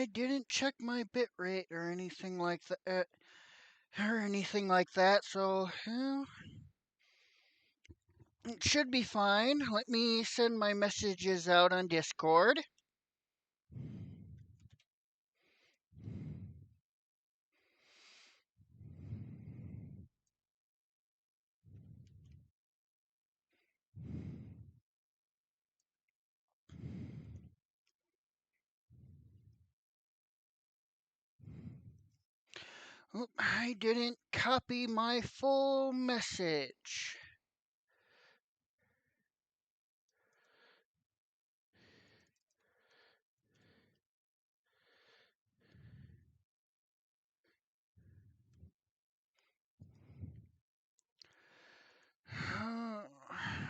I didn't check my bitrate or anything like that, so it should be fine. Let me send my messages out on Discord. Oop, I didn't copy my full message.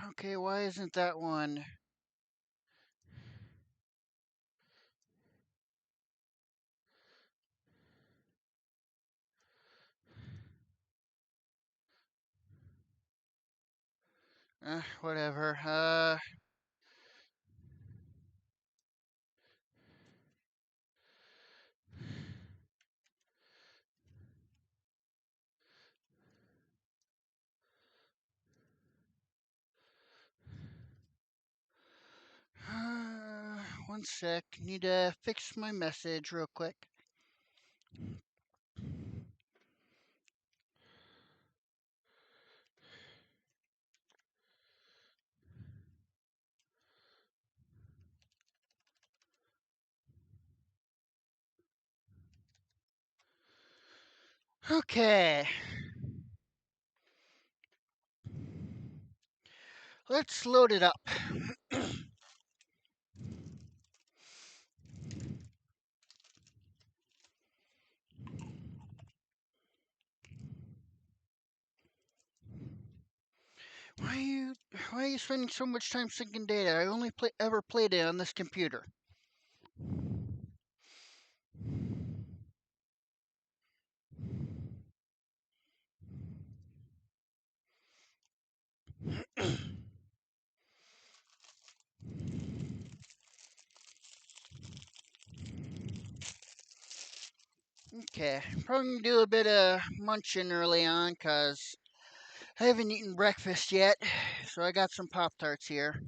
Okay, why isn't that one? Whatever. One sec. Need to fix my message real quick. Okay. Let's load it up. Why are you spending so much time syncing data? I only ever played it on this computer. Okay, probably gonna do a bit of munching early on because I haven't eaten breakfast yet, so I got some Pop-Tarts here.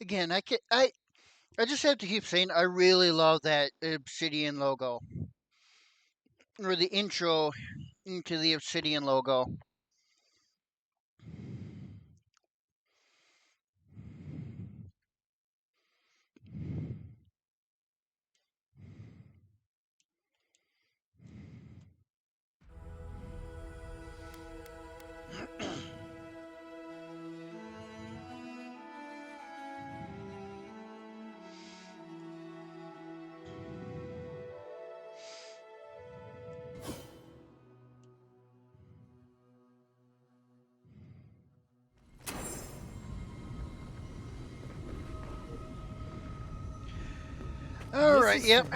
Again, I just have to keep saying I really love that Obsidian logo, or the intro into the Obsidian logo. All right, yep.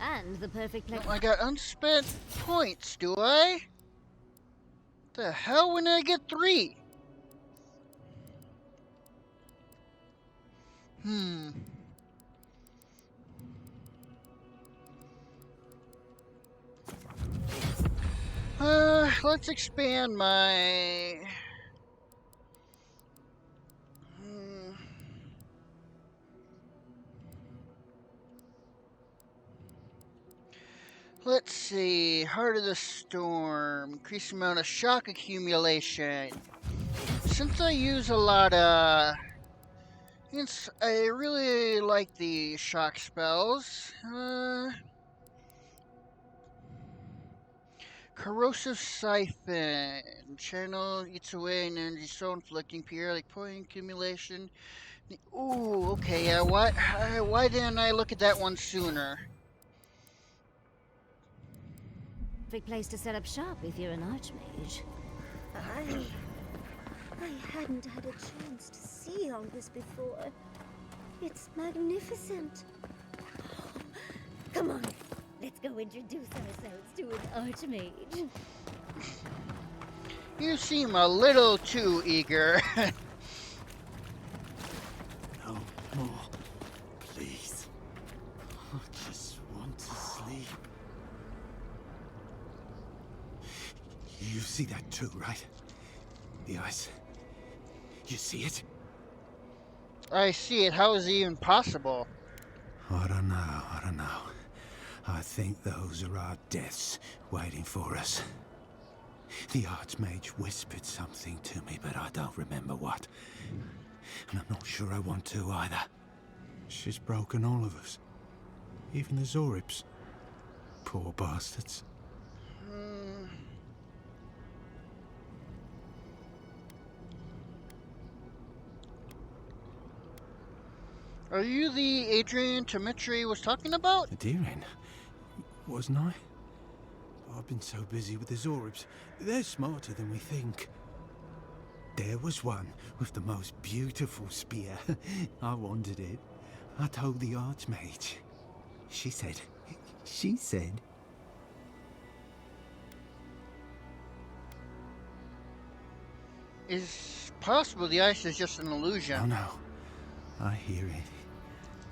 And the perfect place. I got unspent points, do I? The hell when I get 3? Let's expand my... Let's see. Heart of the Storm. Increased amount of shock accumulation. Since I use a lot of... I really like the shock spells. Corrosive Siphon. Channel eats away an energy soul, inflicting periodic point accumulation. Ooh, okay, yeah, why didn't I look at that one sooner? Perfect place to set up shop if you're an archmage. I hadn't had a chance to see all this before. It's magnificent. Come on, let's go introduce ourselves to an archmage. You seem a little too eager. No more, please. I just want to sleep. You see that too, right? The ice. You see it? I see it. How is it even possible? I don't know. I think those are our deaths waiting for us. The Archmage whispered something to me, but I don't remember what. And I'm not sure I want to either. She's broken all of us. Even the Zorips. Poor bastards. Are you the Adrian Dimitri was talking about? Adirian, wasn't I? I've been so busy with the Zorips. They're smarter than we think. There was one with the most beautiful spear. I wanted it. I told the Archmage. She said... It's possible the ice is just an Oh illusion. no. I hear it.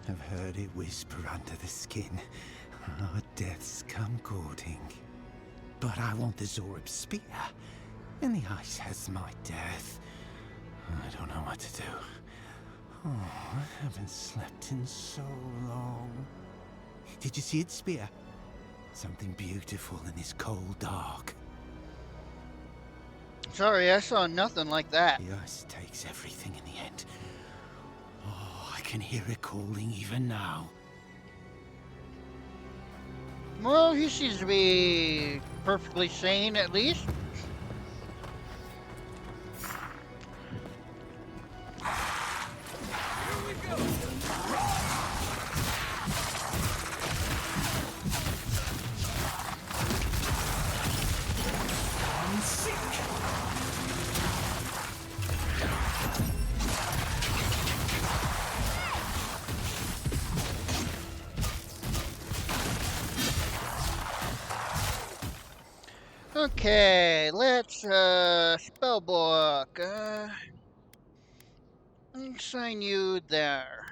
I've heard it whisper under the skin. Our deaths come courting. But I want the Zorib spear. And the ice has my death. I don't know what to do. Oh, I haven't slept in so long. Did you see its spear? Something beautiful in this cold dark. Sorry, I saw nothing like that. The ice takes everything in the end. Oh, I can hear it calling even now. Well, he seems to be perfectly sane, at least. Okay, let's, spellbook. Assign you there.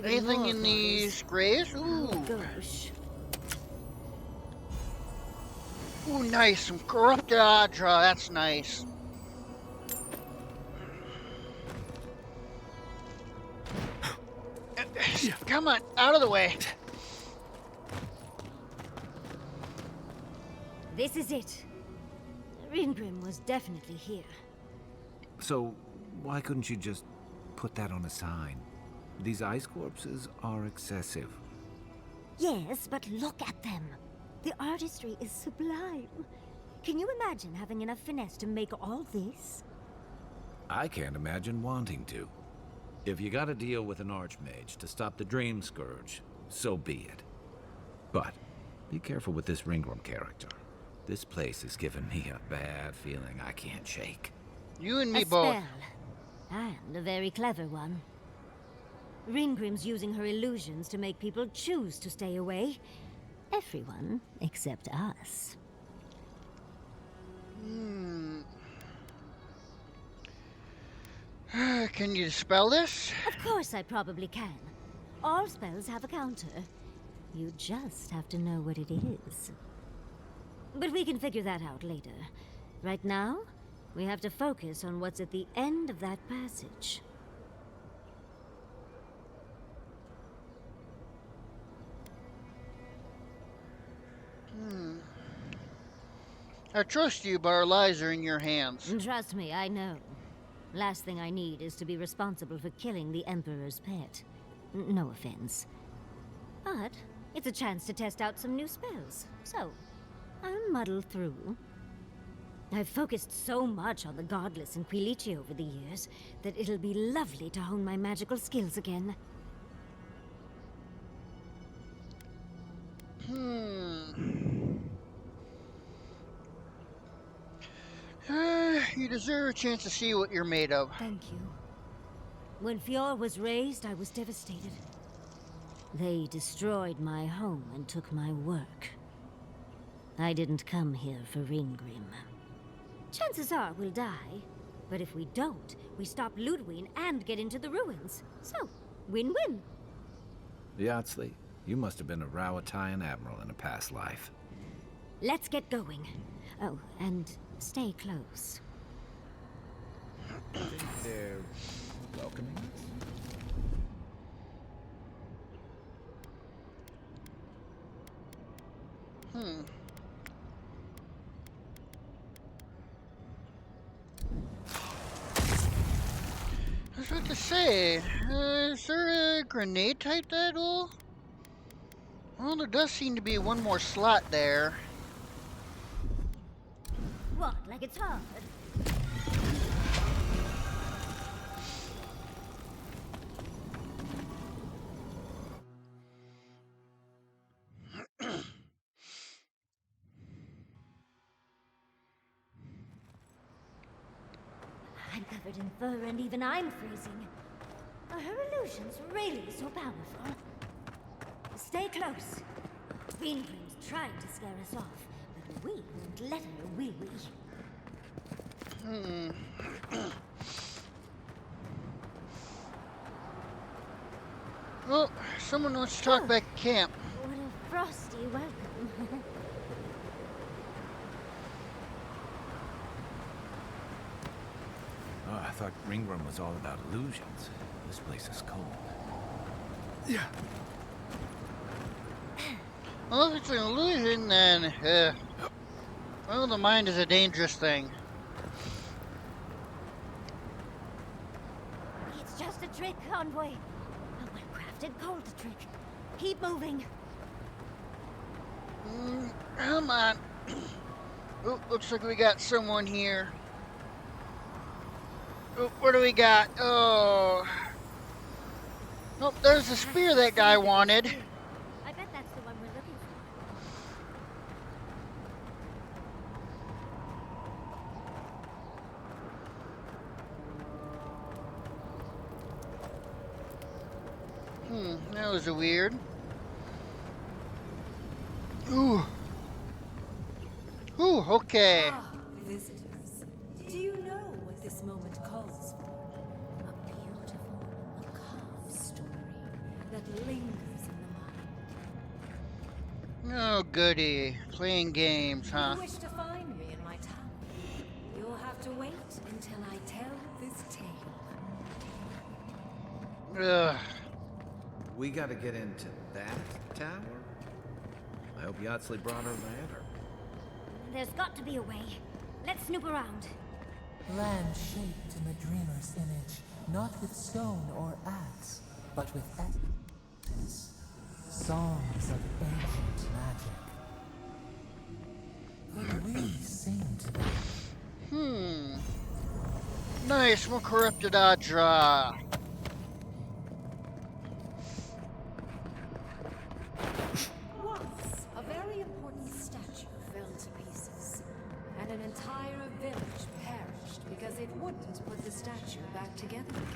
Anything in these graves? Ooh. Gosh. Ooh, nice. Some corrupted Adra. That's nice. Come on, out of the way. This is it. Ringrim was definitely here. So, why couldn't you just put that on a sign? These ice corpses are excessive. Yes, but look at them. The artistry is sublime. Can you imagine having enough finesse to make all this? I can't imagine wanting to. If you gotta deal with an archmage to stop the Dream Scourge, so be it. But be careful with this Ringworm character. This place has given me a bad feeling I can't shake. You and me A both. spell. And a very clever one. Ringgrim's using her illusions to make people choose to stay away. Everyone except us. Can you dispel this? Of course I probably can. All spells have a counter. You just have to know what it is. But we can figure that out later. Right now, we have to focus on what's at the end of that passage. I trust you, but our lives are in your hands. Trust me, I know. Last thing I need is to be responsible for killing the Emperor's pet. No offense. But it's a chance to test out some new spells, so I'll muddle through. I've focused so much on the Godless and Quilici over the years that it'll be lovely to hone my magical skills again. You deserve a chance to see what you're made of. Thank you. When Fjord was raised, I was devastated. They destroyed my home and took my work. I didn't come here for Ringgrim. Chances are we'll die, but if we don't, we stop Ludwig and get into the ruins. So, win-win. Yatsley, you must have been a Rowatayan admiral in a past life. Let's get going. Oh, and stay close. Think they're welcoming us? I was about to say, is there a grenade type that will? Well, there does seem to be one more slot there. What, like it's hard? I'm covered in fur and even I'm freezing. Are her illusions really so powerful? Stay close. Ringgrim's trying to scare us off, but we won't let her, will we? Oh, someone wants to talk back at camp. What a frosty welcome. Oh, I thought Ringgrim was all about illusions. This place is cold. Yeah. Well, if it's an illusion, then, well, the mind is a dangerous thing. It's just a trick, Envoy. A well-crafted cold trick. Keep moving. Come on. Oh, looks like we got someone here. Oh, what do we got? Oh. Nope, there's the spear that guy wanted. I bet that's the one we're looking for. That was a weird. Ooh. Ooh, okay. Visitors, do you know what this moment calls for? A beautiful, macabre story that lingers in the mind. Oh, goody. Playing games, huh? You wish to find me in my tower? You'll have to wait until I tell this tale. Ugh. We gotta get into that tower? I hope Yatsley brought her ladder. There's got to be a way. Let's snoop around. Land shaped in the dreamer's image, not with stone or axe, but with essence. Songs of ancient magic. Could we sing to them? Nice, more corrupted Adra. Once, a very important statue fell to pieces, and an entire village perished because it wouldn't put the statue back together again.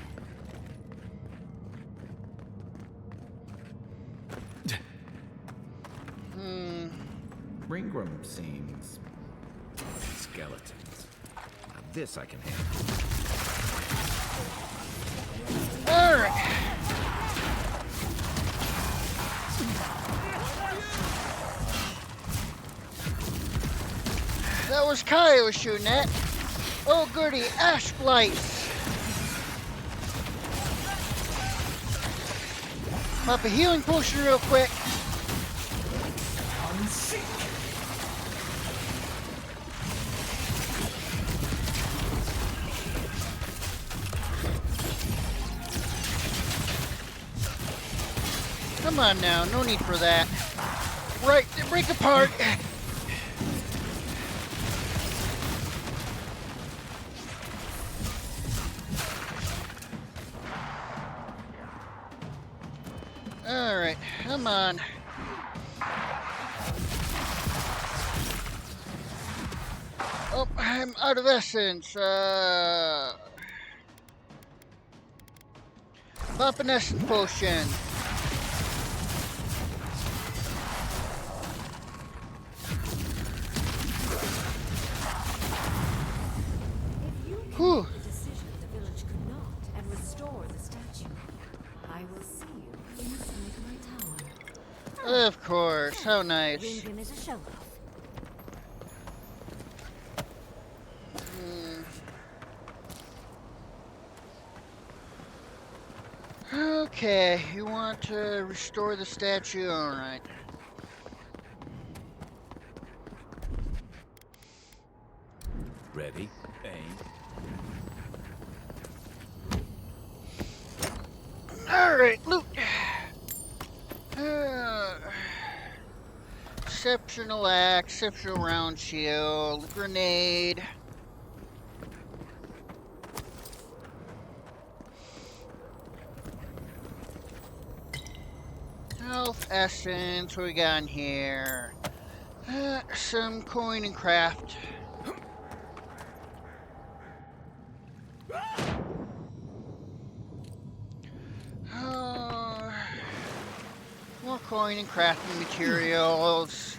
Ringgrim seems skeletons. Now this I can handle. Alright. that was Kai I was shooting at. Oh goody, ash blights. Pop a healing potion real quick. Come on now, no need for that. Right, break apart. Alright, come on. Oh, I'm out of essence. Pop an essence potion. Whew. The decision the village could not and restore the statue. I will see you inside my tower. Of course, how nice. Ringgrim is a show-off. Okay, you want to restore the statue? Alright. Ready? Aim. Alright, loot! Exceptional axe, exceptional round shield, grenade. Health essence, what we got in here? Some coin and craft. More coin and crafting materials.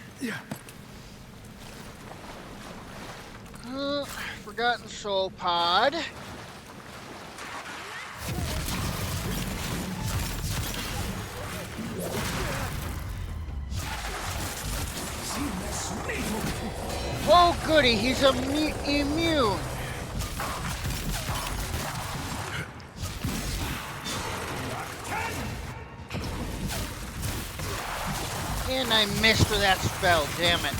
Forgotten soul pod. Oh goody, he's immune. And I missed with that spell, damn it.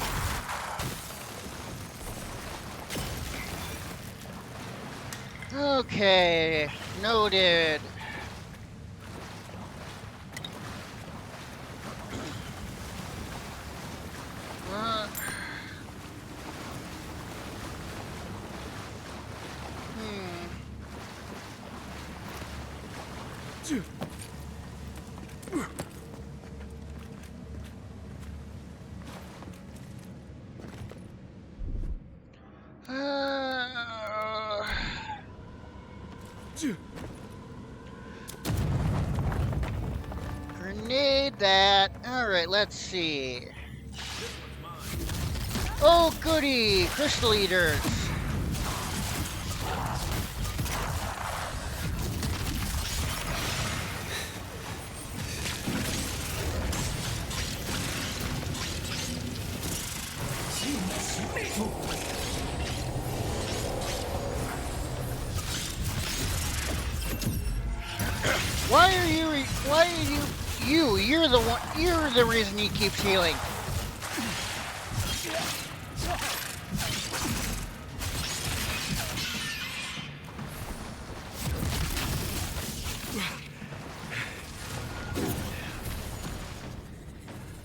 Okay, noted. Grenade that. Alright, let's see. Oh goody! Crystal Eaters! You're the reason he keeps healing.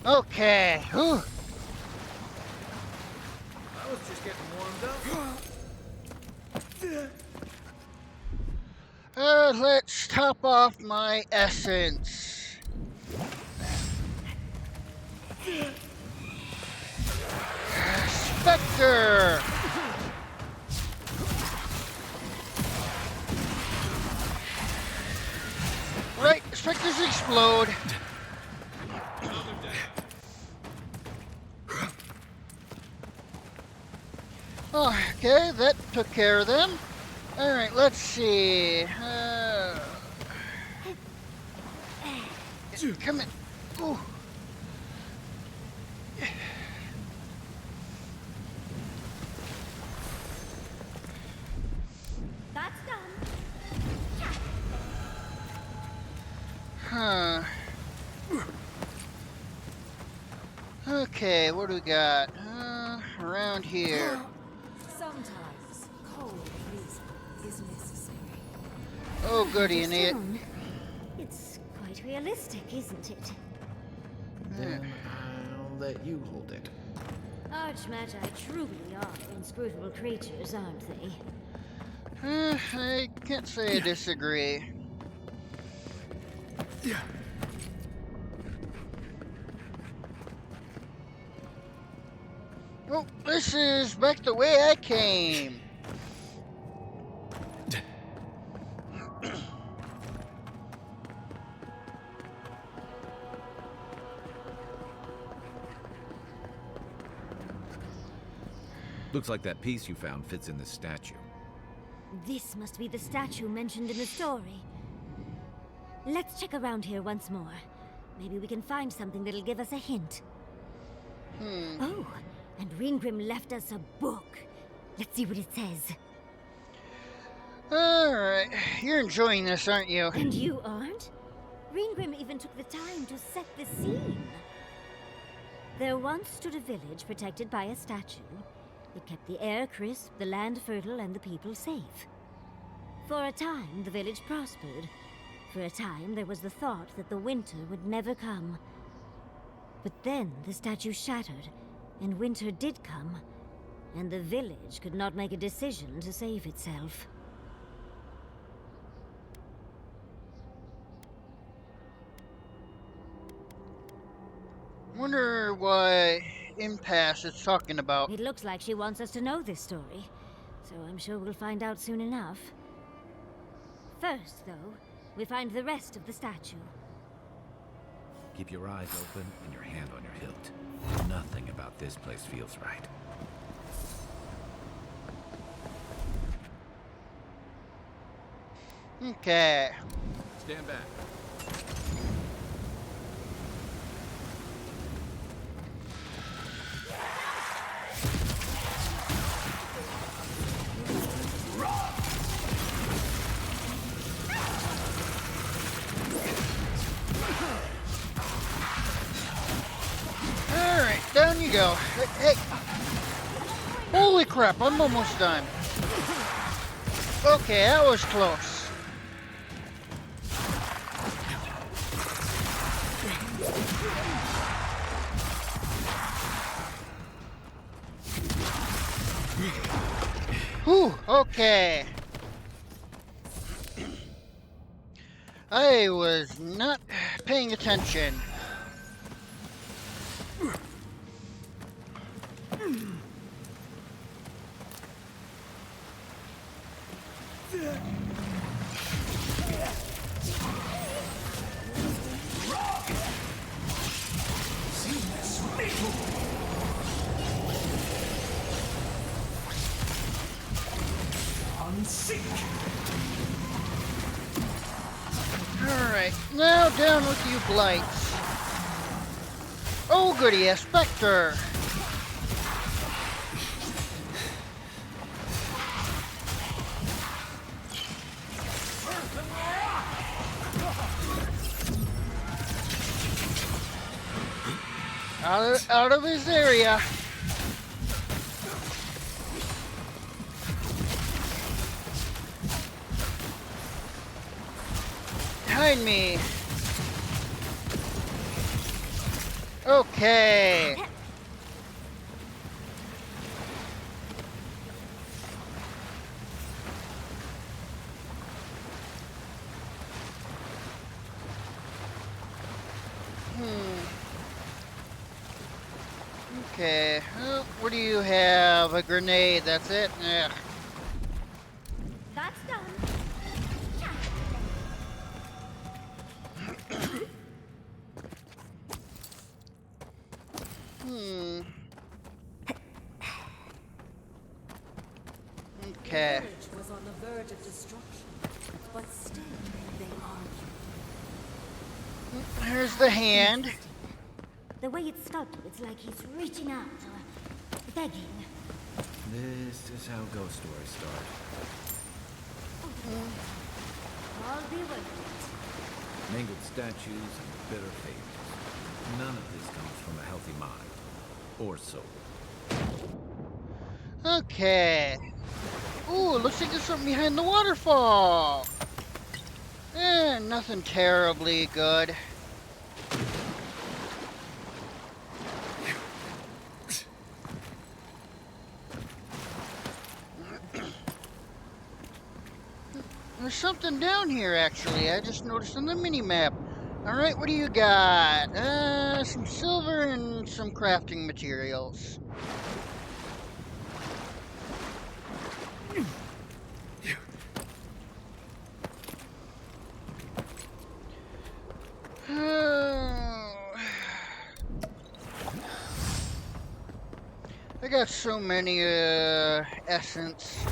Okay, whew. I was just getting warmed up. Let's top off my essence. Spectre! Right, specters explode. Oh, okay, that took care of them. Alright, let's see. Come in. Ooh. Okay, what do we got? Around here. Sometimes cold reason is necessary. Oh, goody, an it. Stone. It's quite realistic, isn't it? Then I'll let you hold it. Archmagi truly are inscrutable creatures, aren't they? I can't say I disagree. Oh, this is back the way I came. Looks like that piece you found fits in this statue. This must be the statue mentioned in the story. Let's check around here once more. Maybe we can find something that'll give us a hint. Oh, and Ringrim left us a book. Let's see what it says. Alright, you're enjoying this, aren't you? And you aren't? Ringrim even took the time to set the scene. There once stood a village protected by a statue. It kept the air crisp, the land fertile, and the people safe. For a time, the village prospered. For a time, there was the thought that the winter would never come. But then the statue shattered, and winter did come, and the village could not make a decision to save itself. Wonder what impasse it's talking about. It looks like she wants us to know this story, so I'm sure we'll find out soon enough. First, though, we find the rest of the statue. Keep your eyes open and your hand on your hilt. Nothing about this place feels right. Okay. Stand back. Alright, down you go. Hey. Holy crap, I'm almost done. Okay, that was close. Whew, okay. I was not paying attention. Alright, now down with you blights. Oh goody, a specter. Out of his area. Behind me. Okay. Okay. What do you have? A grenade. That's it? Yeah. That's done. Okay. The village was on the verge of destruction, but still they argued. Here's the hand. The way it's sculpted, it's like he's reaching out or begging. This is how ghost stories start. I'll be worth it. Mangled statues and bitter fates. None of this comes from a healthy mind. or soul. Okay. Ooh, looks like there's something behind the waterfall. Nothing terribly good. There's something down here, actually. I just noticed on the mini-map. Alright, what do you got? Some silver and some crafting materials. I got so many, essence.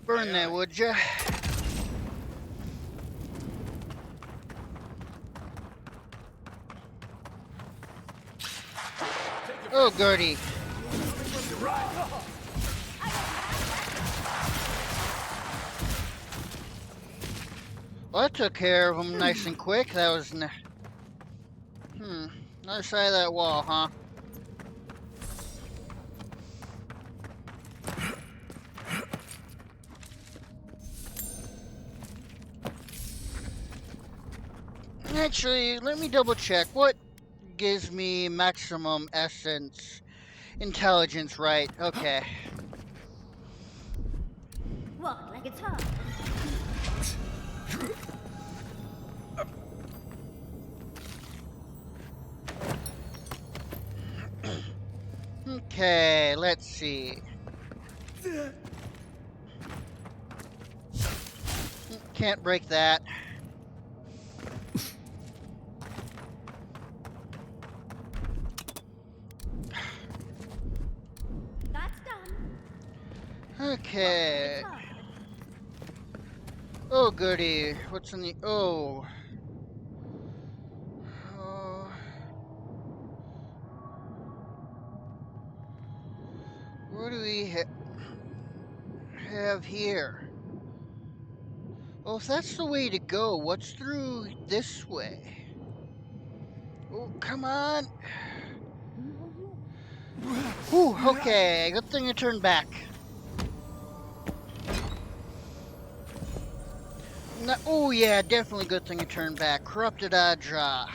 Burn that, would ya? Oh, goody. Well, that took care of them nice and quick. That was... Other side of that wall, huh? Actually, let me double check. What gives me maximum essence? Intelligence, right. Okay. What, like it's hard? Okay, let's see. Can't break that. That's done. Okay. It's hard. Oh, goody. What's in the... Oh. Oh. What do we have here? Well, if that's the way to go, what's through this way? Oh, come on. Whew, okay. Good thing I turned back. No, oh, yeah, definitely good thing I turned back. Corrupted Aja.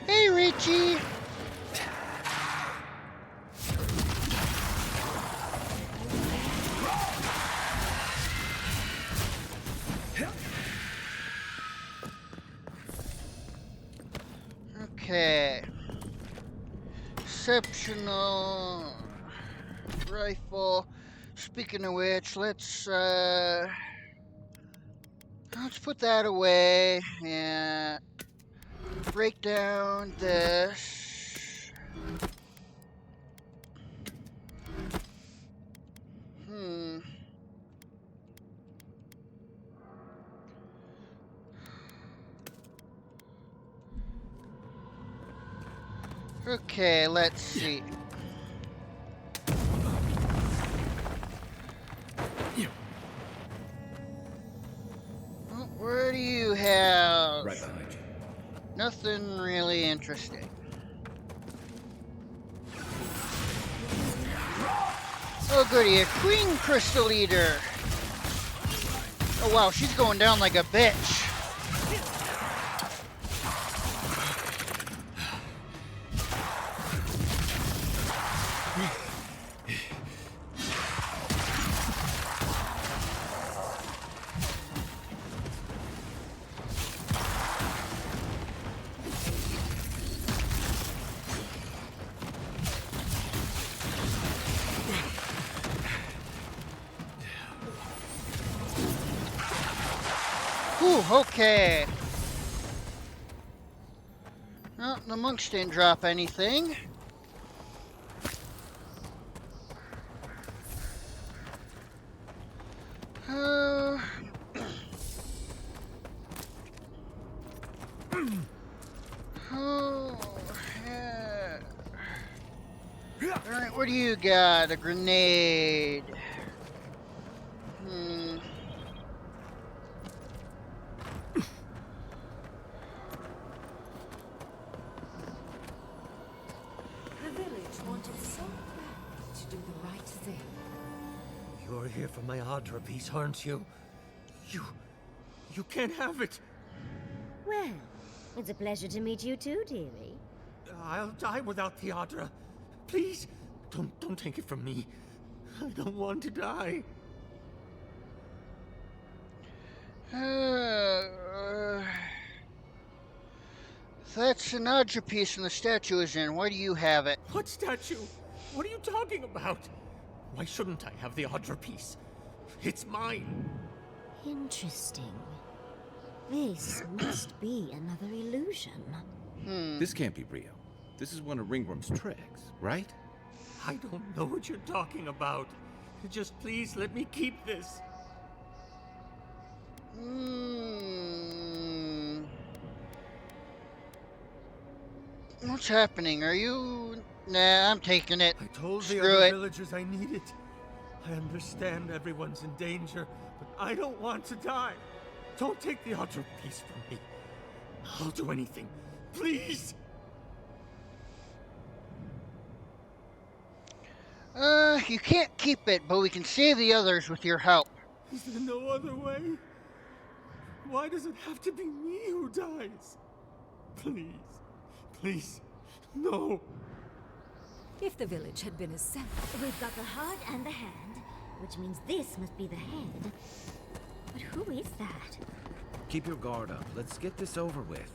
Hey, Richie. Okay. Exceptional rifle. Speaking of which, let's put that away and break down this. Okay, let's see. Oh, where do you have? Right behind you. Nothing really interesting. Oh goody, a queen crystal eater. Oh wow, she's going down like a bitch. Whew, okay. Well, the monks didn't drop anything. Oh, yeah. Alright, what do you got? A grenade. The village wanted so badly to do the right thing. You're here for my Audra piece, aren't you? You can't have it. Well, it's a pleasure to meet you too, dearie. I'll die without the Audra. Please, don't take it from me. I don't want to die. That's an Audra piece and the statue is in. Why do you have it? What statue? What are you talking about? Why shouldn't I have the Audra piece? It's mine. Interesting. This must be another illusion. This can't be real. This is one of Ringworm's tricks, right? I don't know what you're talking about. Just please let me keep this. What's happening? Are you... Nah, I'm taking it. I told the Screw other it. villagers I need it. I understand everyone's in danger, but I don't want to die. Don't take the Audra piece from me. I'll do anything. Please! You can't keep it, but we can save the others with your help. Is there no other way? Why does it have to be me who dies? Please. Please. No. If the village had been assembled, We've got the heart and the hand, which means this must be the head. But who is that? Keep your guard up. Let's get this over with.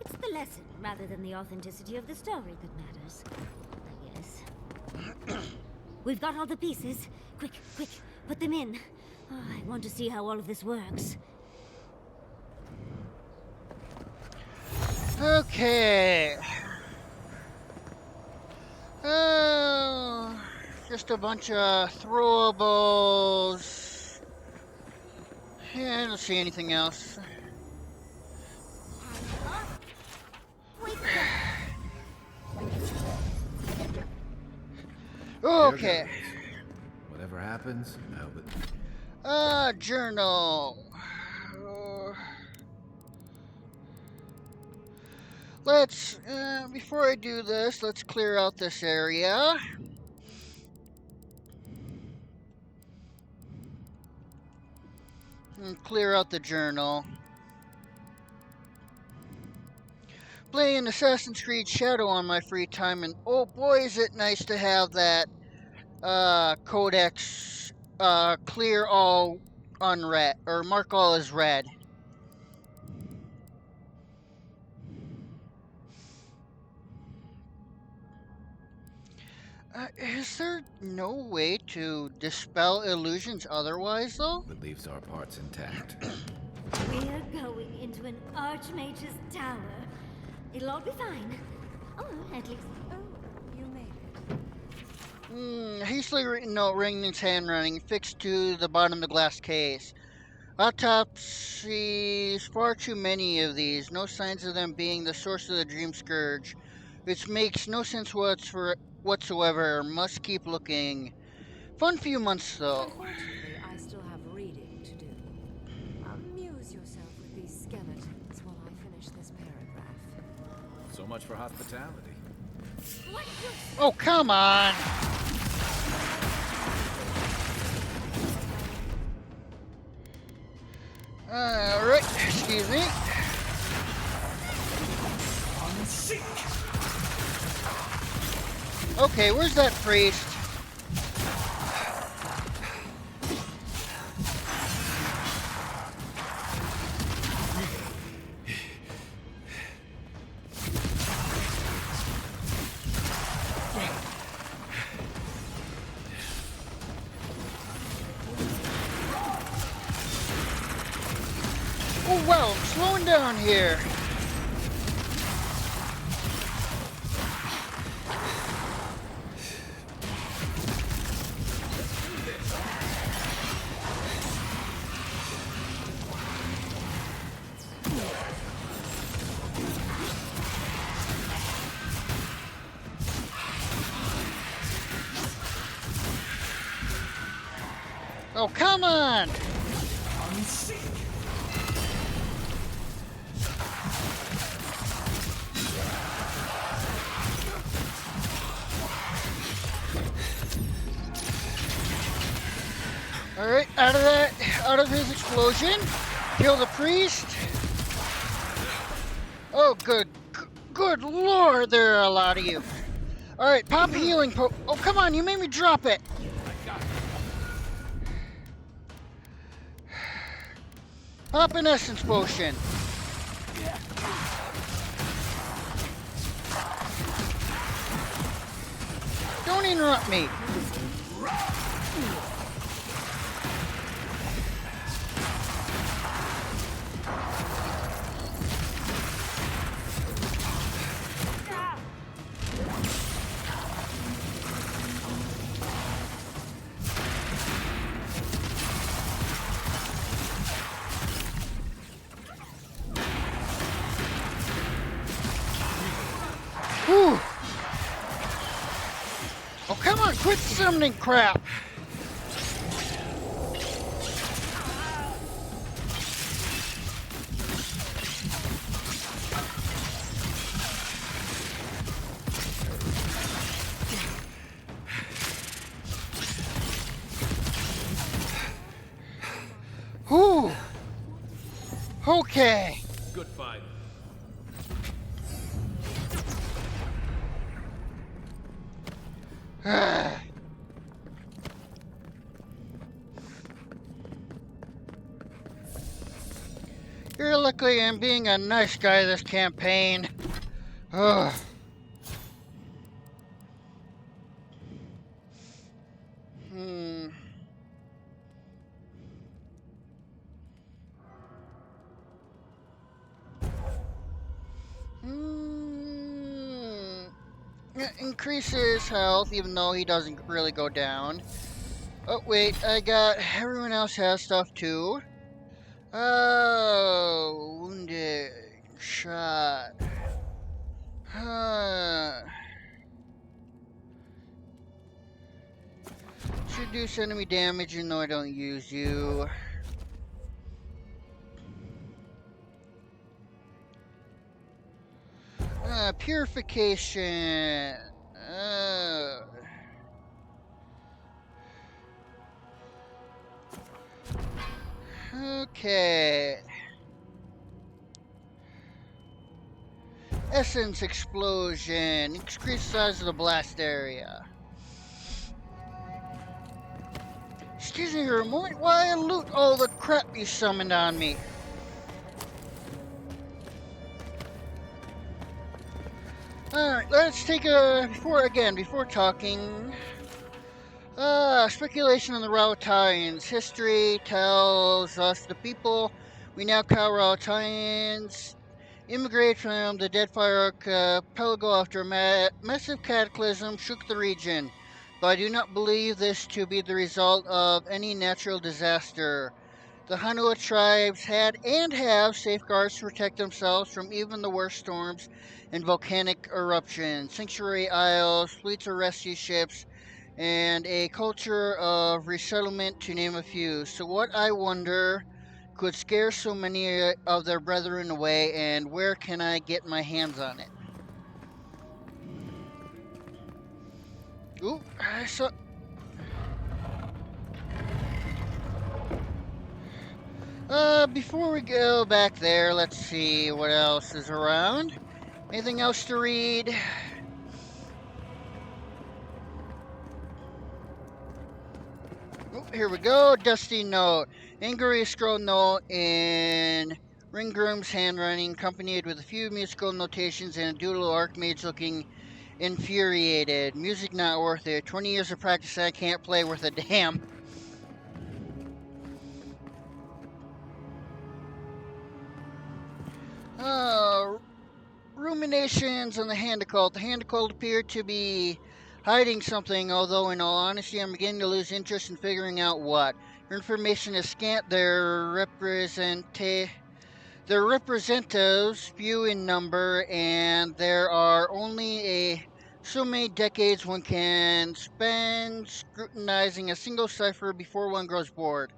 It's the lesson rather than the authenticity of the story that matters, I guess. We've got all the pieces. Quick, quick, put them in. Oh, I want to see how all of this works. Okay. Just a bunch of throwables. Yeah, I don't see anything else. Okay. Whatever happens, I hope it... Journal. Let's, before I do this, let's clear out this area. And clear out the journal. Playing Assassin's Creed Shadow on my free time, and oh boy is it nice to have that codex clear all unread, or mark all as read. Is there no way to dispel illusions otherwise, though? It leaves our parts intact. We're going into an Archmage's tower. It'll all be fine. Or at least... oh, you made it. Hastily written note, Ringman's handwriting, fixed to the bottom of the glass case. Autopsies, far too many of these. No signs of them being the source of the dream scourge. Which makes no sense whatsoever. Must keep looking. Fun few months, though. Unfortunately, I still have reading to do. Amuse yourself with these skeletons while I finish this paragraph. So much for hospitality. Oh, come on! Alright, excuse me. Okay, where's that priest? Oh wow, I'm slowing down here. Oh, come on! Alright, out of his explosion. Kill the priest. Oh, good lord, there are a lot of you. Alright, pop healing oh, come on, you made me drop it. Pop an essence potion. Don't interrupt me. Whew. Oh, come on, quit summoning crap. Whew. Okay. Good fight. You're lucky I'm being a nice guy this campaign. Ugh. Hmm. It increases health, even though he doesn't really go down. Oh, wait, everyone else has stuff too. Oh, wounded, shot. Reduce enemy damage, even though I don't use you. Purification. Okay. Essence explosion. Increase size of the blast area. Excuse me for a moment while I loot all the crap you summoned on me. Alright, let's take before talking. Speculation on the Rautarians. History tells us the people we now call Rautarians immigrated from the Deadfire Archipelago after a massive cataclysm shook the region, but I do not believe this to be the result of any natural disaster. The Hanua tribes had and have safeguards to protect themselves from even the worst storms and volcanic eruptions, sanctuary isles, fleets of rescue ships, and a culture of resettlement, to name a few. So what, I wonder, could scare so many of their brethren away, and where can I get my hands on it? Ooh, I saw... Before we go back there, let's see what else is around. Anything else to read? Oh, here we go. Dusty note. Angry scroll note in Ringgroom's handwriting, accompanied with a few musical notations and a doodle Archmage looking infuriated. Music not worth it. 20 years of practice I can't play worth a damn. Ruminations on the Hand Occult. The Hand Occult appeared to be hiding something, although in all honesty I'm beginning to lose interest in figuring out what. Your information is scant, their representatives few in number, and there are only a So many decades one can spend scrutinizing a single cipher before one grows bored.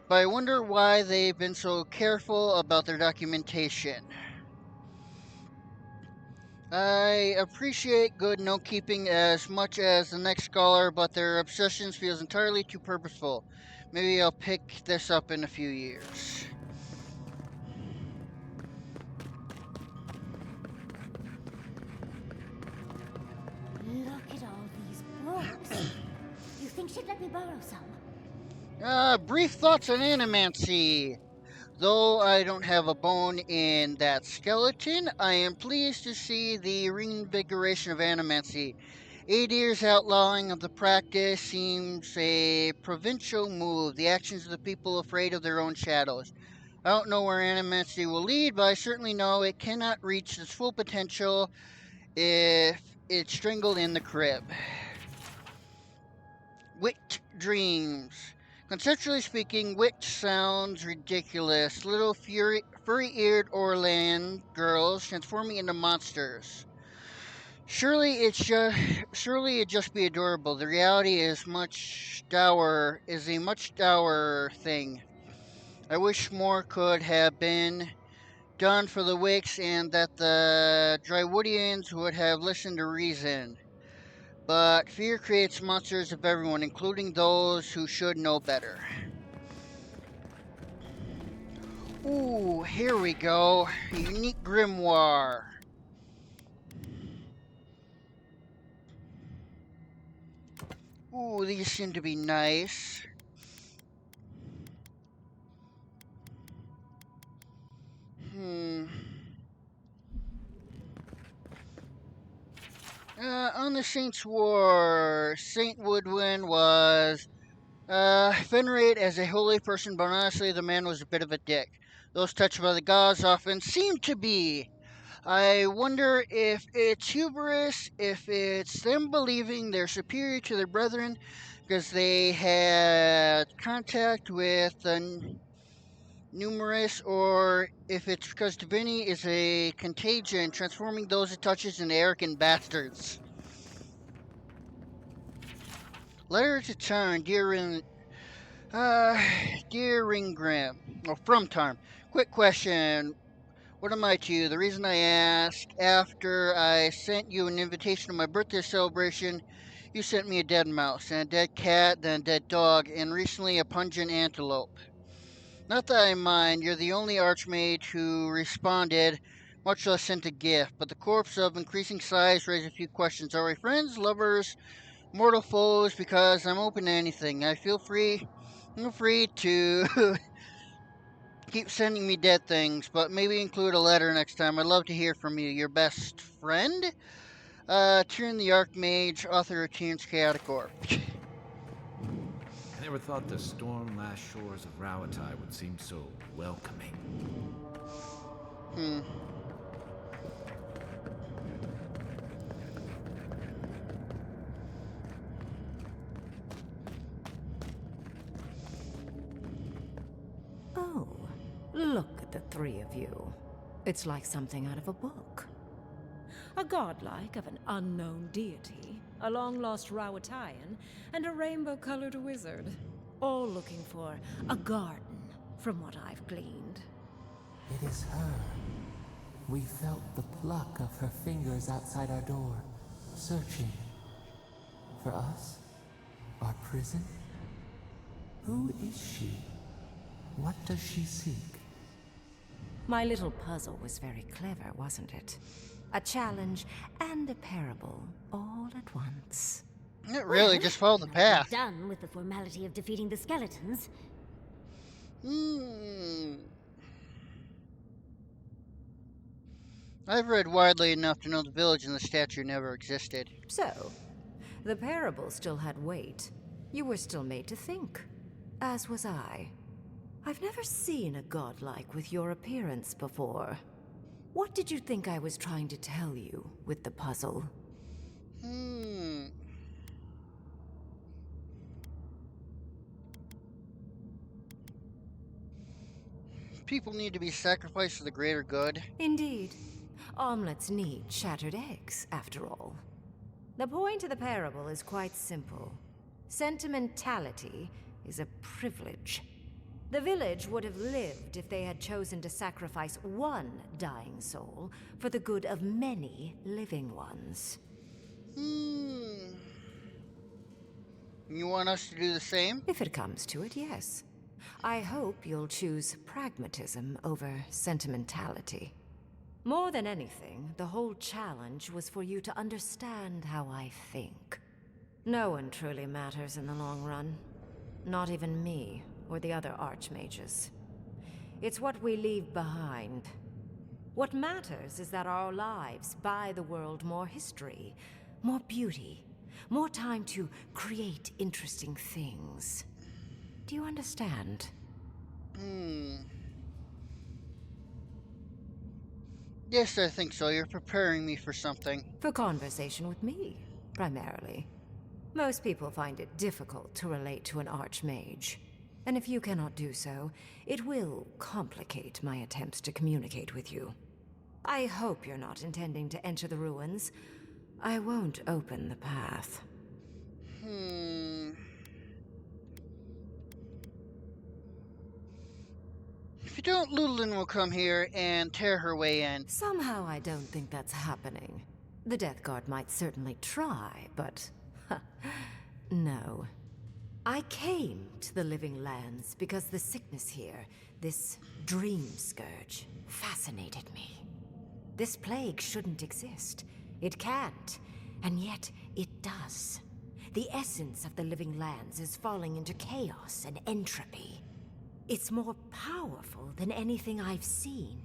But I wonder why they've been so careful about their documentation. I appreciate good note keeping as much as the next scholar, but their obsessions feels entirely too purposeful. Maybe I'll pick this up in a few years. Look at all these books. You think she'd let me borrow some? Brief thoughts on animancy. Though I don't have a bone in that skeleton, I am pleased to see the reinvigoration of animancy. 8 years outlawing of the practice seems a provincial move, the actions of the people afraid of their own shadows. I don't know where animancy will lead, but I certainly know it cannot reach its full potential if it's strangled in the crib. Witch dreams. Conceptually speaking, witch sounds ridiculous. Little furry-eared Orland girls transforming into monsters. Surely it'd just be adorable. The reality is a much dour thing. I wish more could have been done for the Wicks and that the Drywoodians would have listened to reason. But fear creates monsters of everyone, including those who should know better. Ooh, here we go. A unique grimoire. Ooh, these seem to be nice. On the Saints' War, Saint Woodwin was venerated as a holy person, but honestly, the man was a bit of a dick. Those touched by the gods often seem to be. I wonder if it's hubris, if it's them believing they're superior to their brethren because they had contact with the numerous, or if it's because divinity is a contagion, transforming those it touches into arrogant bastards. Letter to Tarn, dear Ringgrim, or from Tarn. Quick question. What am I to you? The reason I ask, after I sent you an invitation to my birthday celebration, you sent me a dead mouse, and a dead cat, then a dead dog, and recently a pungent antelope. Not that I mind, you're the only archmage who responded, much less sent a gift, but the corpse of increasing size raised a few questions. Are we friends, lovers, mortal foes? Because I'm open to anything. Feel free to keep sending me dead things, but maybe include a letter next time. I'd love to hear from you. Your best friend? Tyrion the Archmage, author of Tyrion's Chaotic Orb. I never thought the storm-lashed shores of Rawatai would seem so welcoming. Oh, look at the three of you. It's like something out of a book. A godlike of an unknown deity, a long-lost Rawataian, and a rainbow-colored wizard. All looking for a garden, from what I've gleaned. It is her. We felt the pluck of her fingers outside our door, searching. For us? Our prison? Who is she? What does she seek? My little puzzle was very clever, wasn't it? A challenge and a parable, all at once. It really just followed the path. Done with the formality of defeating the skeletons. I've read widely enough to know the village and the statue never existed. So, the parable still had weight. You were still made to think. As was I. I've never seen a godlike with your appearance before. What did you think I was trying to tell you with the puzzle? People need to be sacrificed for the greater good. Indeed. Omelets need shattered eggs, after all. The point of the parable is quite simple. Sentimentality is a privilege. The village would have lived if they had chosen to sacrifice one dying soul for the good of many living ones. You want us to do the same? If it comes to it, yes. I hope you'll choose pragmatism over sentimentality. More than anything, the whole challenge was for you to understand how I think. No one truly matters in the long run. Not even me, or the other archmages. It's what we leave behind. What matters is that our lives buy the world more history, more beauty, more time to create interesting things. Do you understand? Yes, I think so. You're preparing me for something. For conversation with me, primarily. Most people find it difficult to relate to an archmage. And if you cannot do so, it will complicate my attempts to communicate with you. I hope you're not intending to enter the ruins. I won't open the path. If you don't, Ludlin will come here and tear her way in. Somehow I don't think that's happening. The Death Guard might certainly try, but... no. I came to the Living Lands because the sickness here, this dream scourge, fascinated me. This plague shouldn't exist. It can't, and yet it does. The essence of the Living Lands is falling into chaos and entropy. It's more powerful than anything I've seen.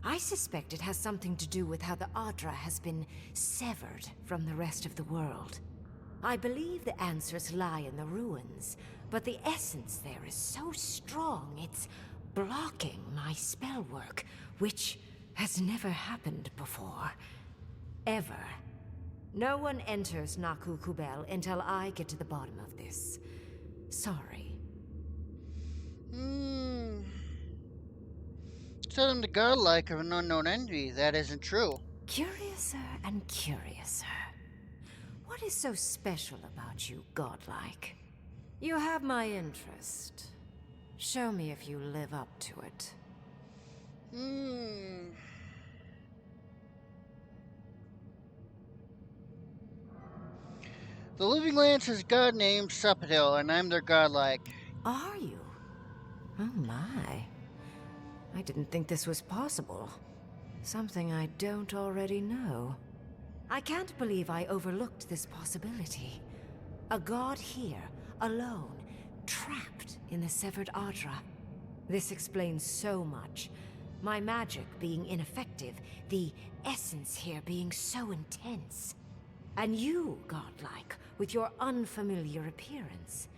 I suspect it has something to do with how the Adra has been severed from the rest of the world. I believe the answers lie in the ruins, but the essence there is so strong it's blocking my spell work, which has never happened before. Ever. No one enters Naku Kubel until I get to the bottom of this. Sorry. Said him the godlike of an unknown envy. That isn't true. Curiouser and curiouser. What is so special about you, godlike? You have my interest. Show me if you live up to it. The Living Lands is god named Suppadil, and I'm their godlike. Are you? Oh my. I didn't think this was possible. Something I don't already know. I can't believe I overlooked this possibility. A god here, alone, trapped in the severed Adra. This explains so much. My magic being ineffective, the essence here being so intense. And you, godlike, with your unfamiliar appearance.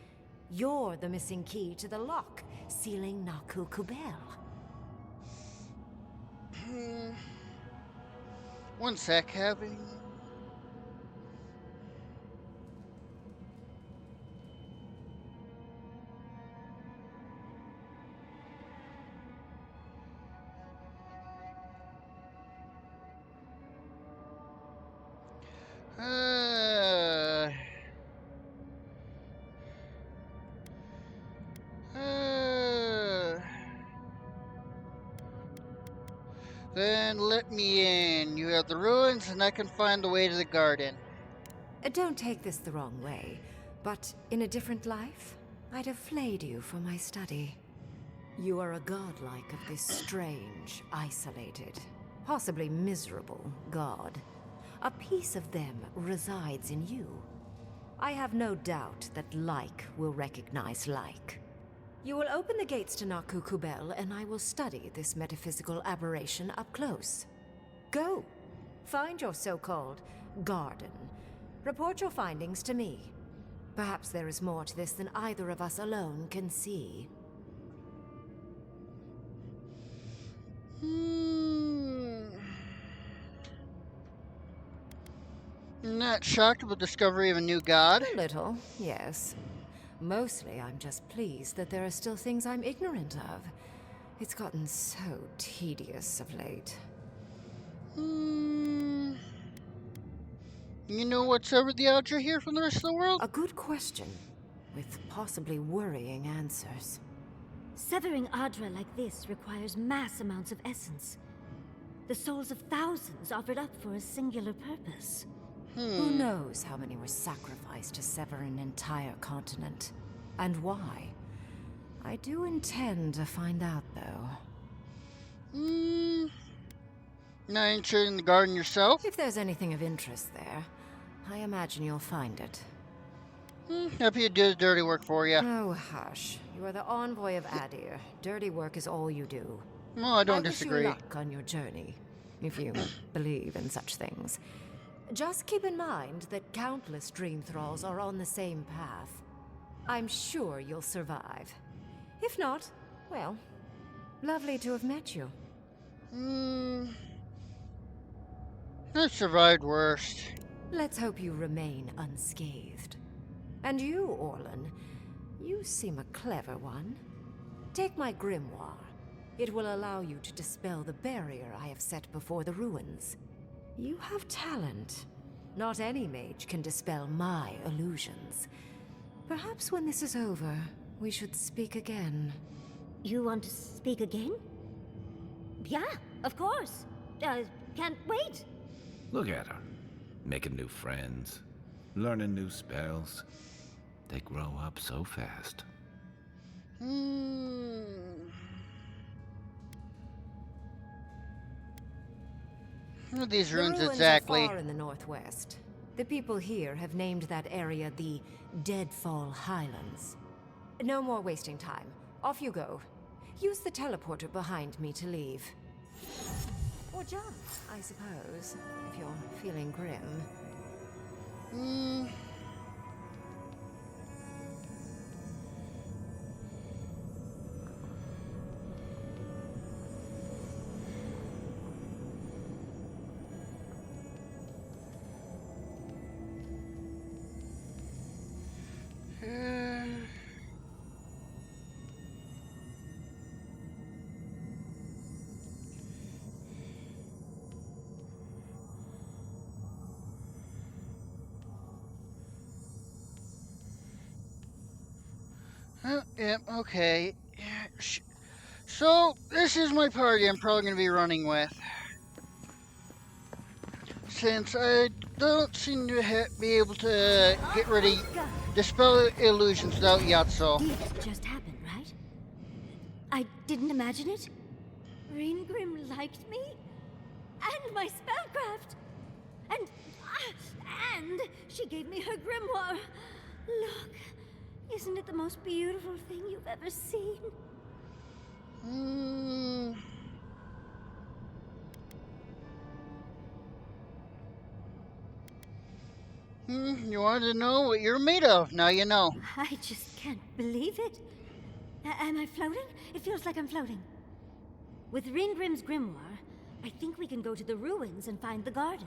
You're the missing key to the lock, sealing Naku Kubel. One sec, having... Then let me in. You have the ruins, and I can find the way to the garden. Don't take this the wrong way, but in a different life, I'd have flayed you for my study. You are a godlike of this strange, isolated, possibly miserable god. A piece of them resides in you. I have no doubt that like will recognize like. You will open the gates to Naku Kubel, and I will study this metaphysical aberration up close. Go. Find your so-called garden. Report your findings to me. Perhaps there is more to this than either of us alone can see. Not shocked with the discovery of a new god? A little, yes. Mostly, I'm just pleased that there are still things I'm ignorant of. It's gotten so tedious of late. You know what severed the Outro here from the rest of the world? A good question, with possibly worrying answers. Severing Adra like this requires mass amounts of essence. The souls of thousands offered up for a singular purpose. Who knows how many were sacrificed to sever an entire continent? And why? I do intend to find out, though. Not interested in the garden yourself? If there's anything of interest there, I imagine you'll find it. Happy to do the dirty work for you. Oh, hush. You are the envoy of Adir. Dirty work is all you do. Well, I don't wish disagree. you luck on your journey, if you believe in such things. Just keep in mind that countless dream thralls are on the same path. I'm sure you'll survive. If not, well, lovely to have met you. I've survived worse. Let's hope you remain unscathed. And you, Orlan, you seem a clever one. Take my grimoire. It will allow you to dispel the barrier I have set before the ruins. You have talent. Not any mage can dispel my illusions. Perhaps when this is over, we should speak again. You want to speak again? Yeah, of course. Can't wait. Look at her. Making new friends. Learning new spells. They grow up so fast. What are these The ruins ruins exactly? are far in the northwest. The people here have named that area the Deadfall Highlands. No more wasting time. Off you go. Use the teleporter behind me to leave. Or jump, I suppose, if you're feeling grim. Yep, okay. So, this is my party I'm probably going to be running with. Since I don't seem to be able to get rid of, dispel illusions without Yatso. This just happened, right? I didn't imagine it. Reingrim liked me? And my spellcraft! And she gave me her grimoire. Look, isn't it the most beautiful thing you've ever seen? You wanted to know what you're made of, now you know. I just can't believe it. Am I floating? It feels like I'm floating. With Reingrim's grimoire, I think we can go to the ruins and find the garden.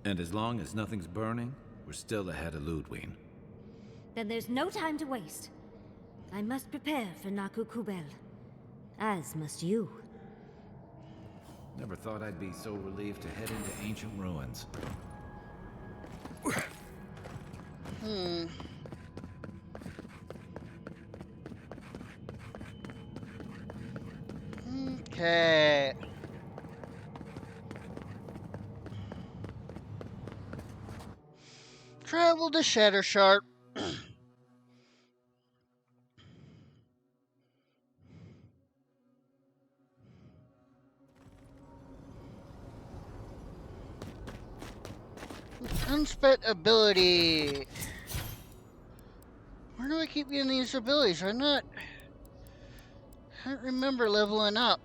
And as long as nothing's burning, we're still ahead of Ludwig. Then there's no time to waste. I must prepare for Naku Kubel. As must you. Never thought I'd be so relieved to head into ancient ruins. Okay. Travel to Shattersharp. Unspent ability. Where do I keep getting these abilities? I don't remember leveling up.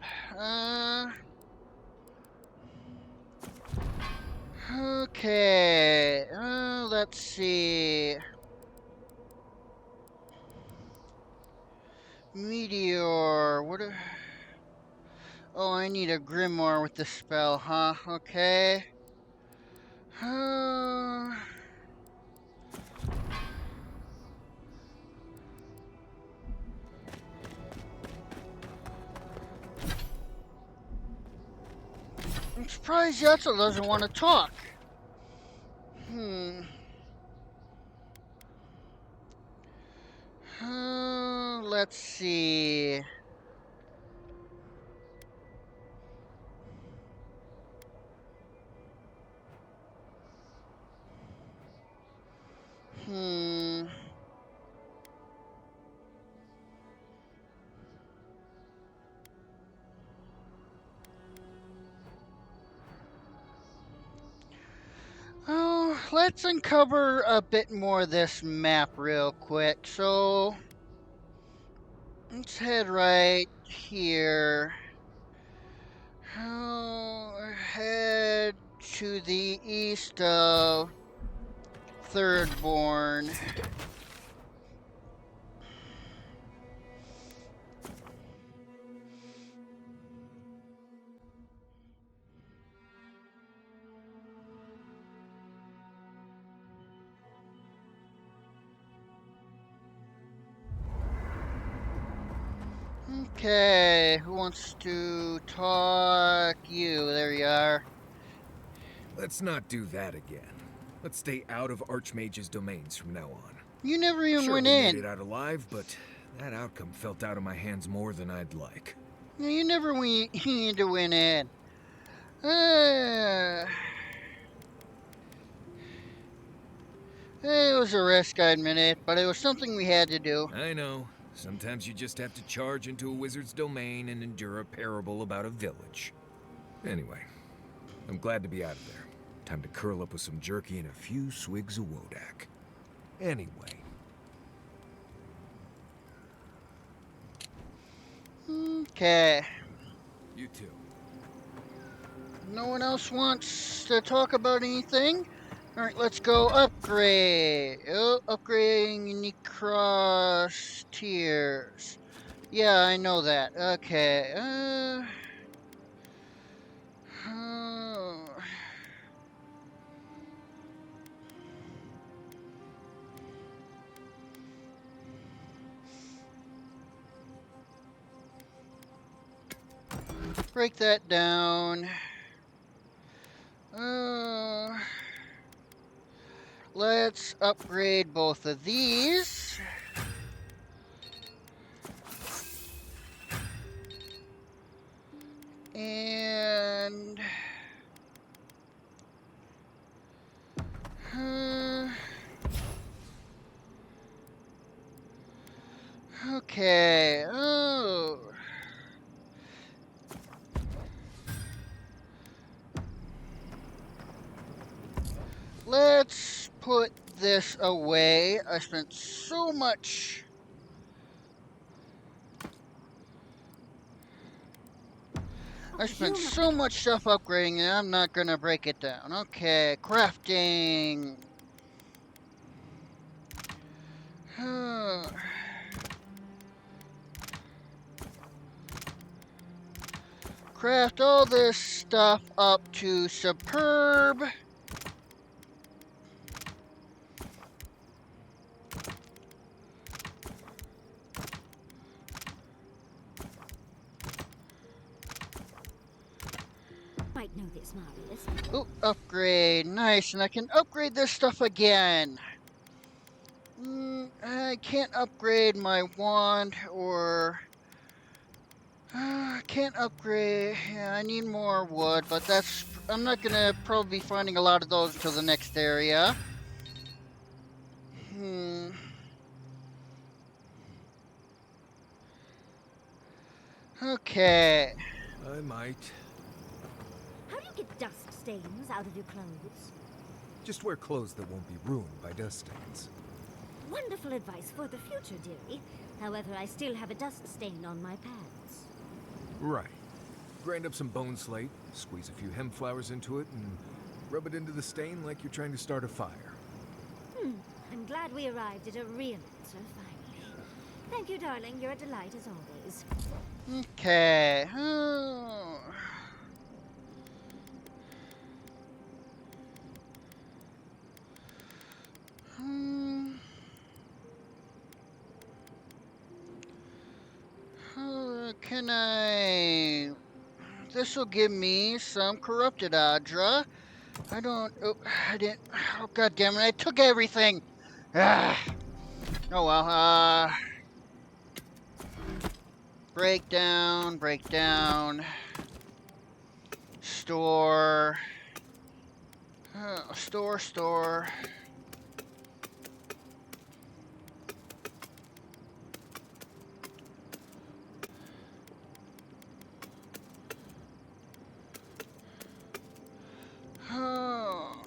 Okay. Let's see. Meteor. Oh, I need a grimoire with the spell, huh? Okay. I'm surprised Yatsu doesn't want to talk. let's see. Hmm. Oh, let's uncover a bit more of this map real quick. So, let's head right here. Oh, head to the east of Thirdborn. Okay, who wants to talk? You, there you are. Let's not do that again. Let's stay out of Archmage's domains from now on. You never even Sure, went we made in. it out alive, but that outcome felt out of my hands more than I'd like. You never need to win in. Uh, it was a risk, I admit it, but it was something we had to do. I know. Sometimes you just have to charge into a wizard's domain and endure a parable about a village. Anyway, I'm glad to be out of there. Time to curl up with some jerky and a few swigs of Wodak. Anyway. Okay. You too. No one else wants to talk about anything? Alright, let's go upgrade. Oh, upgrading unique cross tiers. Yeah, I know that. Okay. Oh. Break that down. Let's upgrade both of these. And okay. Oh. Let's put this away. I spent so much. I spent so much stuff upgrading and I'm not gonna break it down. Okay, crafting. Craft all this stuff up to superb. Might know this, Marius. Ooh, upgrade. Nice, and I can upgrade this stuff again. I can't upgrade my wand or... can't upgrade. Yeah, I need more wood, but that's... I'm not gonna probably be finding a lot of those until the next area. Okay. I might. How do you get dust stains out of your clothes? Just wear clothes that won't be ruined by dust stains. Wonderful advice for the future, dearie. However, I still have a dust stain on my pants. Right. Grind up some bone slate, squeeze a few hemp flowers into it, and rub it into the stain like you're trying to start a fire. I'm glad we arrived at a real answer, finally. Thank you, darling. You're a delight as always. Okay. Can I... This will give me some corrupted Adra. I don't... Oh, I didn't... Oh, God damn it. I took everything. Ah. Oh, well. Breakdown, breakdown. Store. Store. Oh.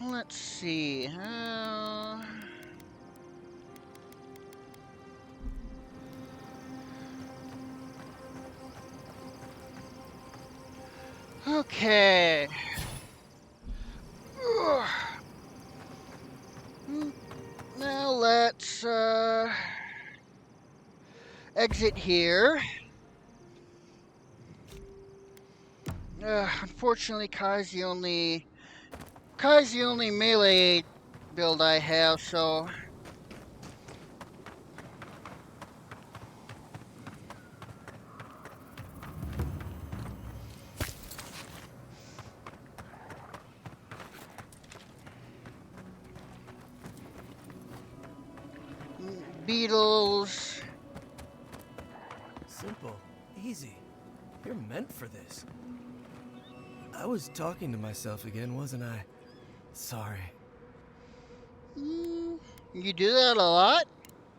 Let's see. Okay. Ugh. Now let's exit here. Unfortunately, Kai's the only melee build I have, so beetles. Simple. Easy. You're meant for this. I was talking to myself again, wasn't I? Sorry. You do that a lot?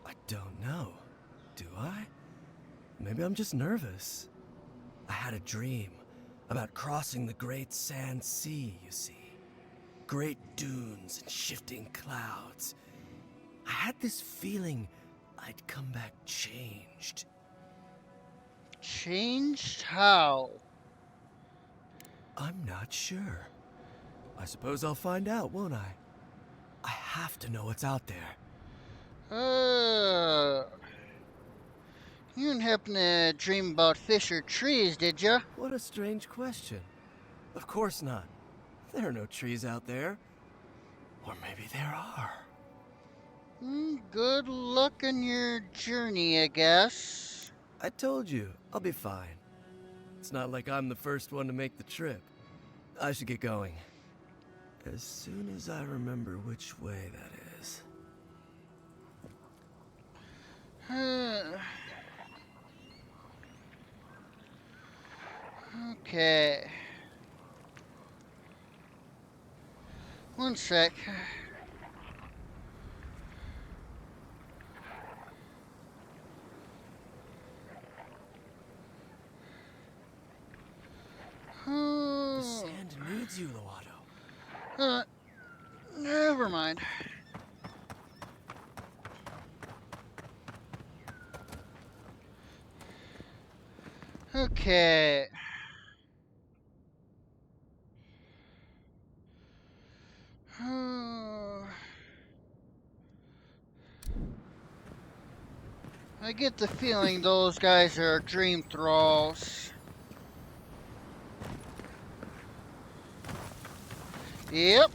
I don't know. Do I? Maybe I'm just nervous. I had a dream about crossing the great sand sea, you see. Great dunes and shifting clouds. I had this feeling I'd come back changed. Changed how? I'm not sure. I suppose I'll find out, won't I? I have to know what's out there. You didn't happen to dream about fish or trees, did ya? What a strange question. Of course not. There are no trees out there. Or maybe there are. Good luck on your journey, I guess. I told you, I'll be fine. It's not like I'm the first one to make the trip. I should get going. As soon as I remember which way that is. Okay. One sec. The sand needs you, Loato. Never mind. Okay. I get the feeling those guys are dream thralls. Yep.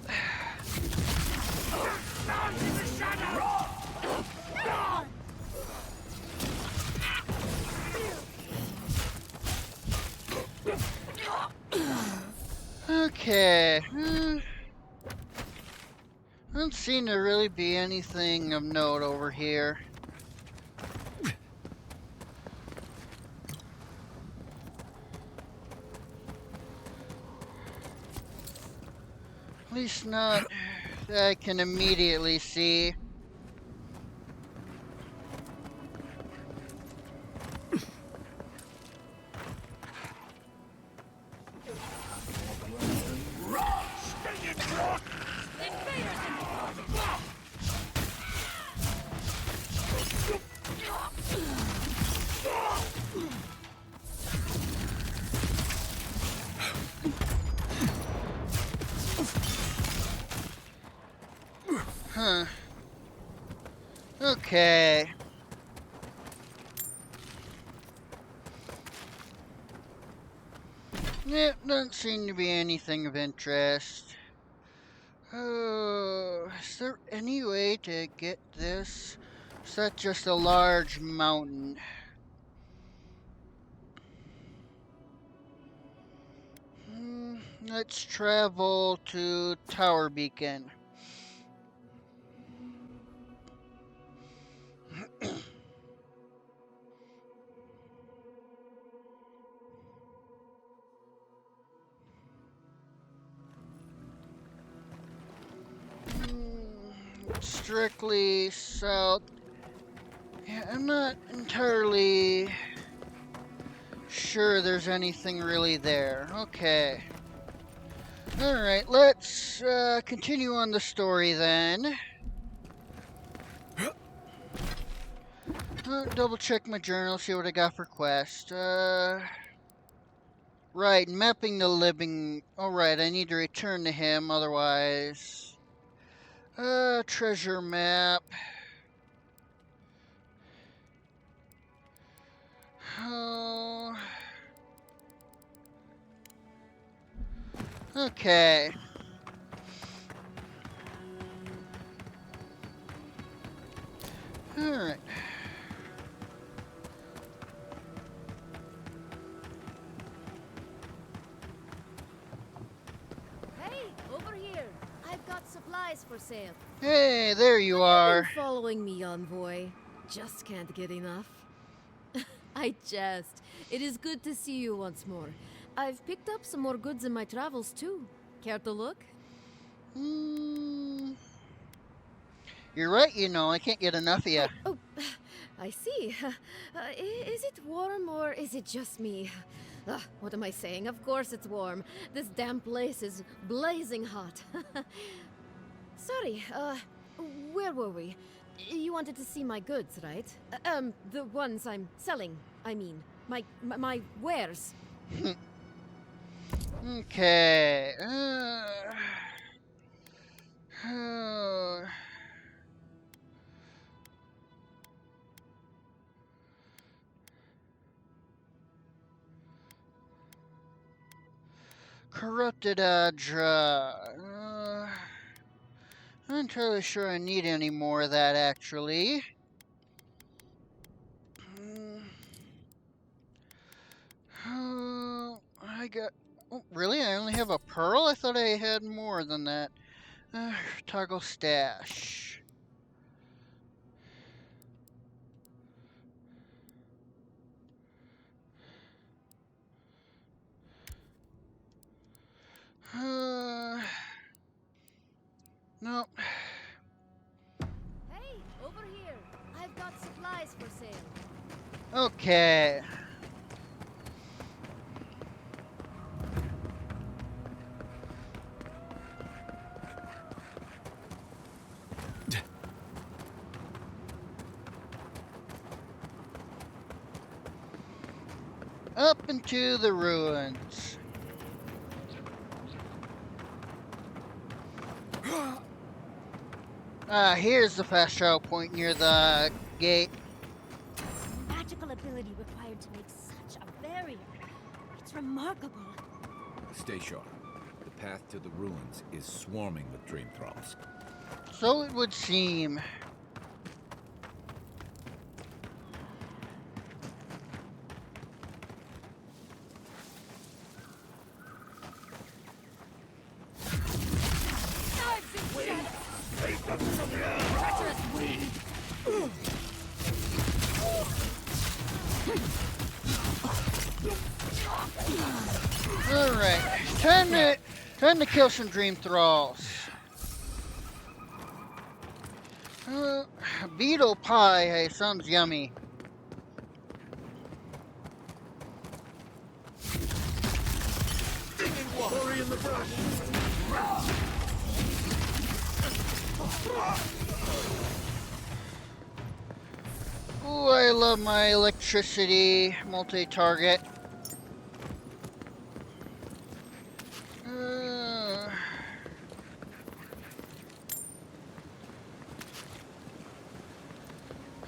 Okay. Doesn't seem to really be anything of note over here. At least not that I can immediately see. Huh. Okay. Yeah, doesn't seem to be anything of interest. Is there any way to get this? Is that just a large mountain? Let's travel to Tower Beacon. strictly south. Yeah, I'm not entirely sure there's anything really there. Okay. Alright, let's continue on the story then. Double check my journal, see what I got for quest. Right, mapping the living. Alright, I need to return to him, otherwise. Treasure map. Oh. Okay. Alright. Hey, over here. I've got supplies for sale. Hey, there you are. Been following me, envoy. Just can't get enough. I jest. It is good to see you once more. I've picked up some more goods in my travels too. Care to look? You're right, you know, I can't get enough of you. Oh, I see. Is it warm or is it just me? What am I saying? Of course it's warm. This damn place is blazing hot. Sorry, where were we? You wanted to see my goods, right? The ones I'm selling, I mean. My wares. Okay. Corrupted drug. I'm not entirely sure I need any more of that, actually. I got... Oh, really? I only have a pearl? I thought I had more than that. Toggle stash. Nope. Hey, over here. I've got supplies for sale. Okay. Up into the ruins. Here's the fast travel point near the gate. Magical ability required to make such a barrier. It's remarkable. Stay sharp. The path to the ruins is swarming with dream thralls. So it would seem. Alright, time to kill some dream thralls. Beetle pie, hey, sounds yummy. Hurry in the brush. Ooh, I love my electricity multi-target.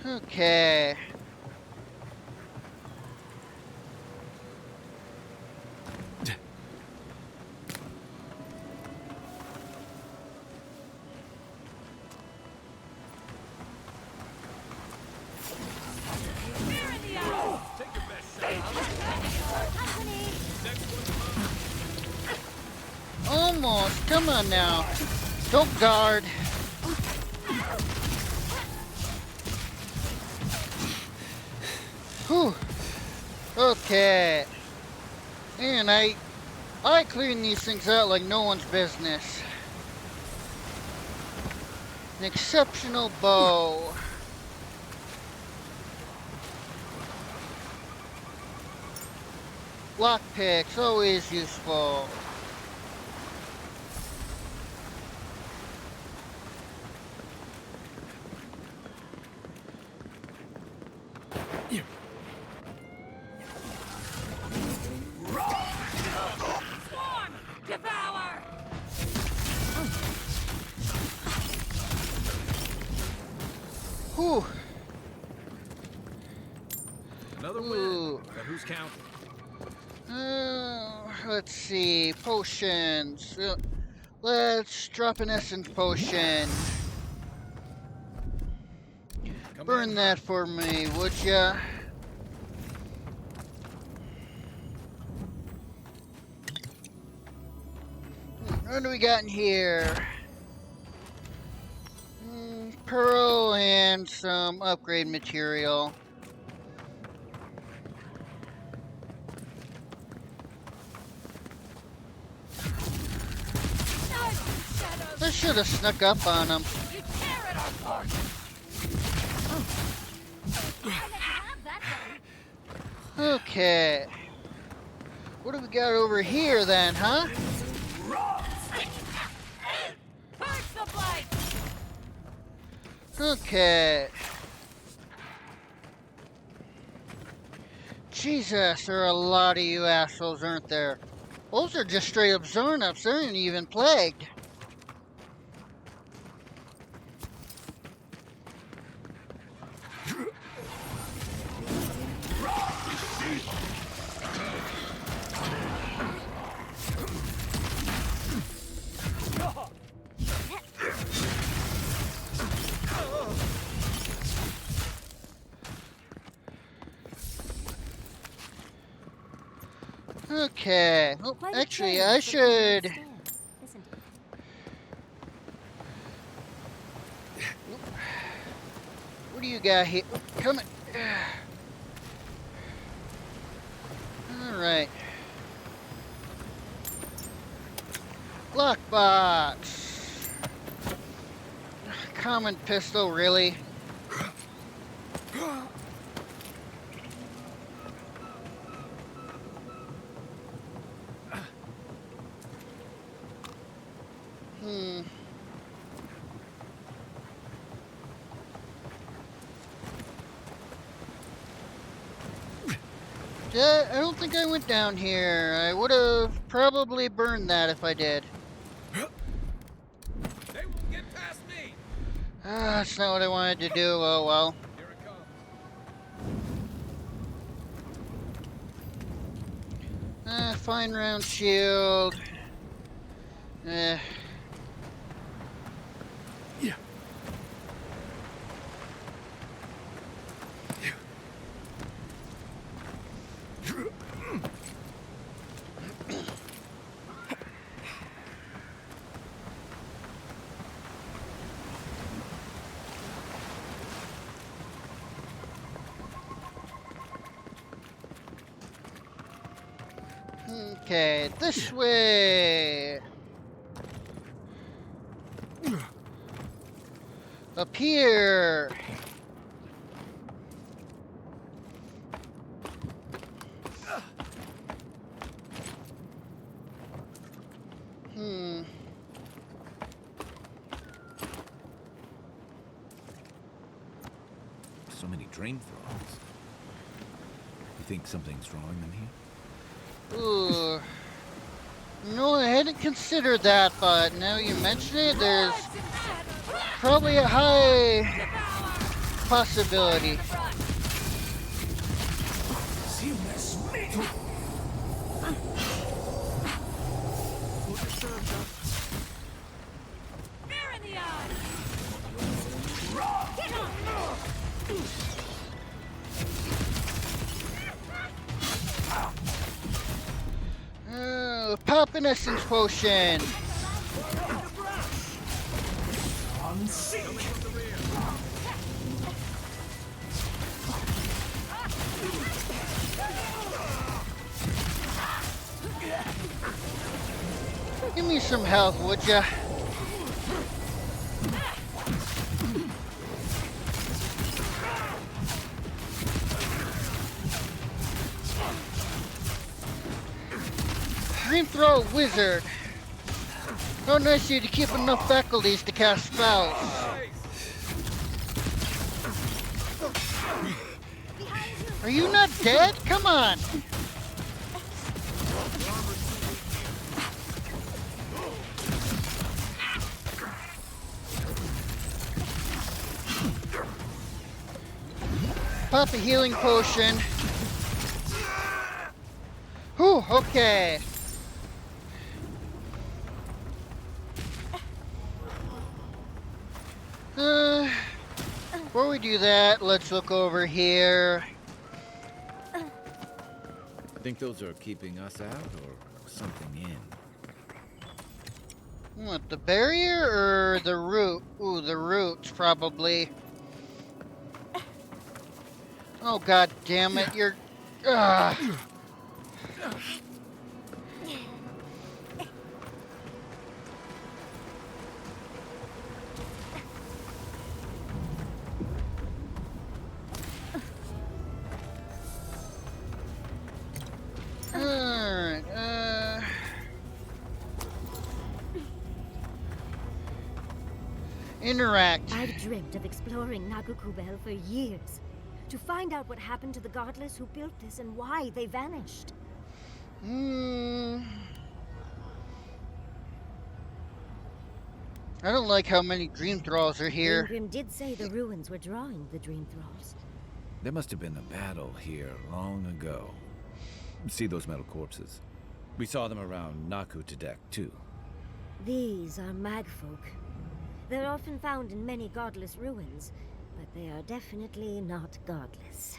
Okay. Almost. Come on now. Don't guard. Whew. Okay. And I clean these things out like no one's business. An exceptional bow. Lockpicks, always useful. Whew. Another Ooh. win. But who's counting? Let's see. Potions. Let's drop an essence potion. Burn that for me, would ya? What do we got in here? Pearl and some upgrade material. I should have snuck up on him. Okay. What do we got over here then, huh? Okay. Jesus, there are a lot of you assholes, aren't there? Those are just straight up Zornups. They aren't even plagued. Okay. Oh, Quite a actually, change I for should. Queen's Stand, isn't it? What do you got here? Come on. All right. Lockbox. Common pistol, really? I don't think I went down here. I would have probably burned that if I did. They won't get past me. That's not what I wanted to do. Oh well. Here it comes. Fine round shield. Okay, this way. Up here. So many dream throgs. You think something's drawing them here? Ooh. No, I hadn't considered that, but now you mention it, there's probably a high possibility. Pop an essence potion. Give me some health, would ya? Dream Throw Wizard. How nice of you to keep enough faculties to cast spells. Are you not dead? Come on. Pop a healing potion. Whew, okay. Before we do that, let's look over here. Think those are keeping us out or something in? What, the barrier or the root? Ooh, the roots, probably. Oh, god damn it, you're... Ugh. Alright, interact. I've dreamt of exploring Nagukubel for years. To find out what happened to the godless who built this and why they vanished. I don't like how many dream thralls are here. Ingrim did say the ruins were drawing the dream thralls. There must have been a battle here long ago. See those metal corpses? We saw them around Naku Tedek, too. These are magfolk. They're often found in many godless ruins, but they are definitely not godless.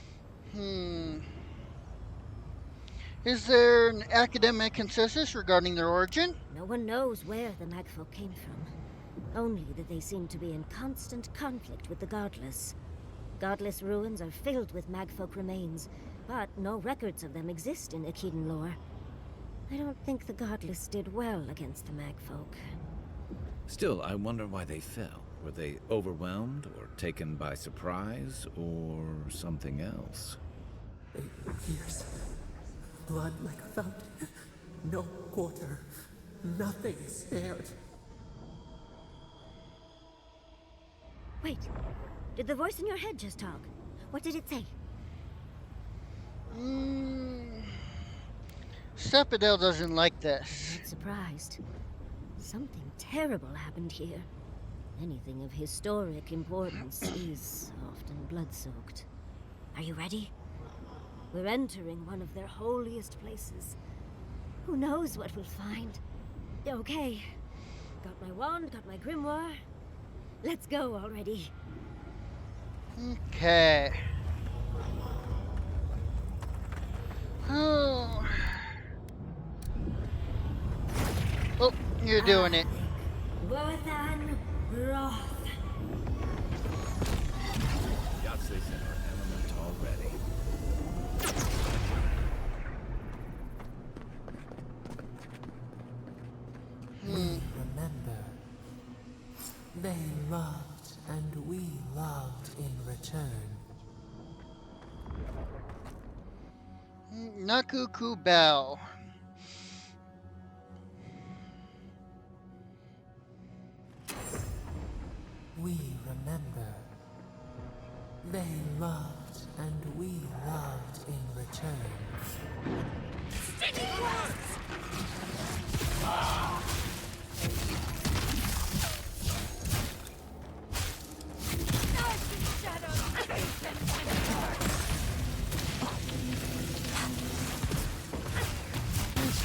Is there an academic consensus regarding their origin? No one knows where the magfolk came from. Only that they seem to be in constant conflict with the godless. Godless ruins are filled with magfolk remains, but no records of them exist in Akedan lore. I don't think the godless did well against the magfolk. Still, I wonder why they fell. Were they overwhelmed, or taken by surprise, or something else? Years. Blood like a fountain. No quarter. Nothing spared. Wait, did the voice in your head just talk? What did it say? Sepidel doesn't like this. I'm not surprised. Something terrible happened here. Anything of historic importance is often blood-soaked. Are you ready? We're entering one of their holiest places. Who knows what we'll find? Okay. Got my wand, got my grimoire. Let's go already. Okay. Oh. Oh, you're doing it. Worthan Roth. Yahtzee's in our element already. Remember, they loved and we loved in return. Nakuku Bell. We remember. They loved and we loved in return.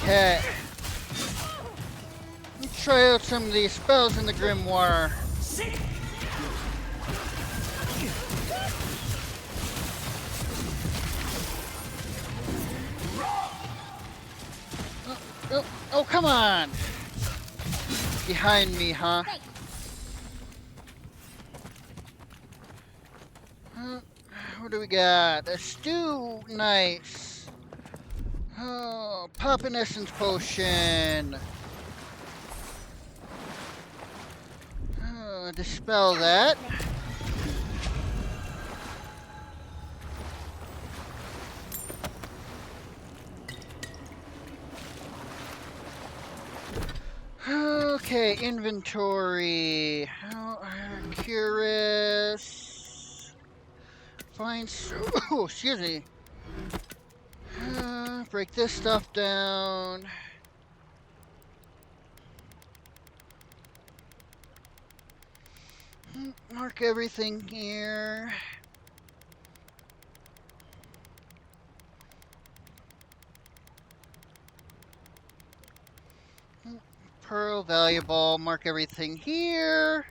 Okay. Let's try out some of these spells in the grimoire. Oh, come on! Behind me, huh? What do we got? A stew, nice. Oh, pop an essence potion. Dispel that. Okay, inventory. How curious. Find. Oh, excuse me. Break this stuff down. Mark everything here. Pearl, valuable. Mark everything here.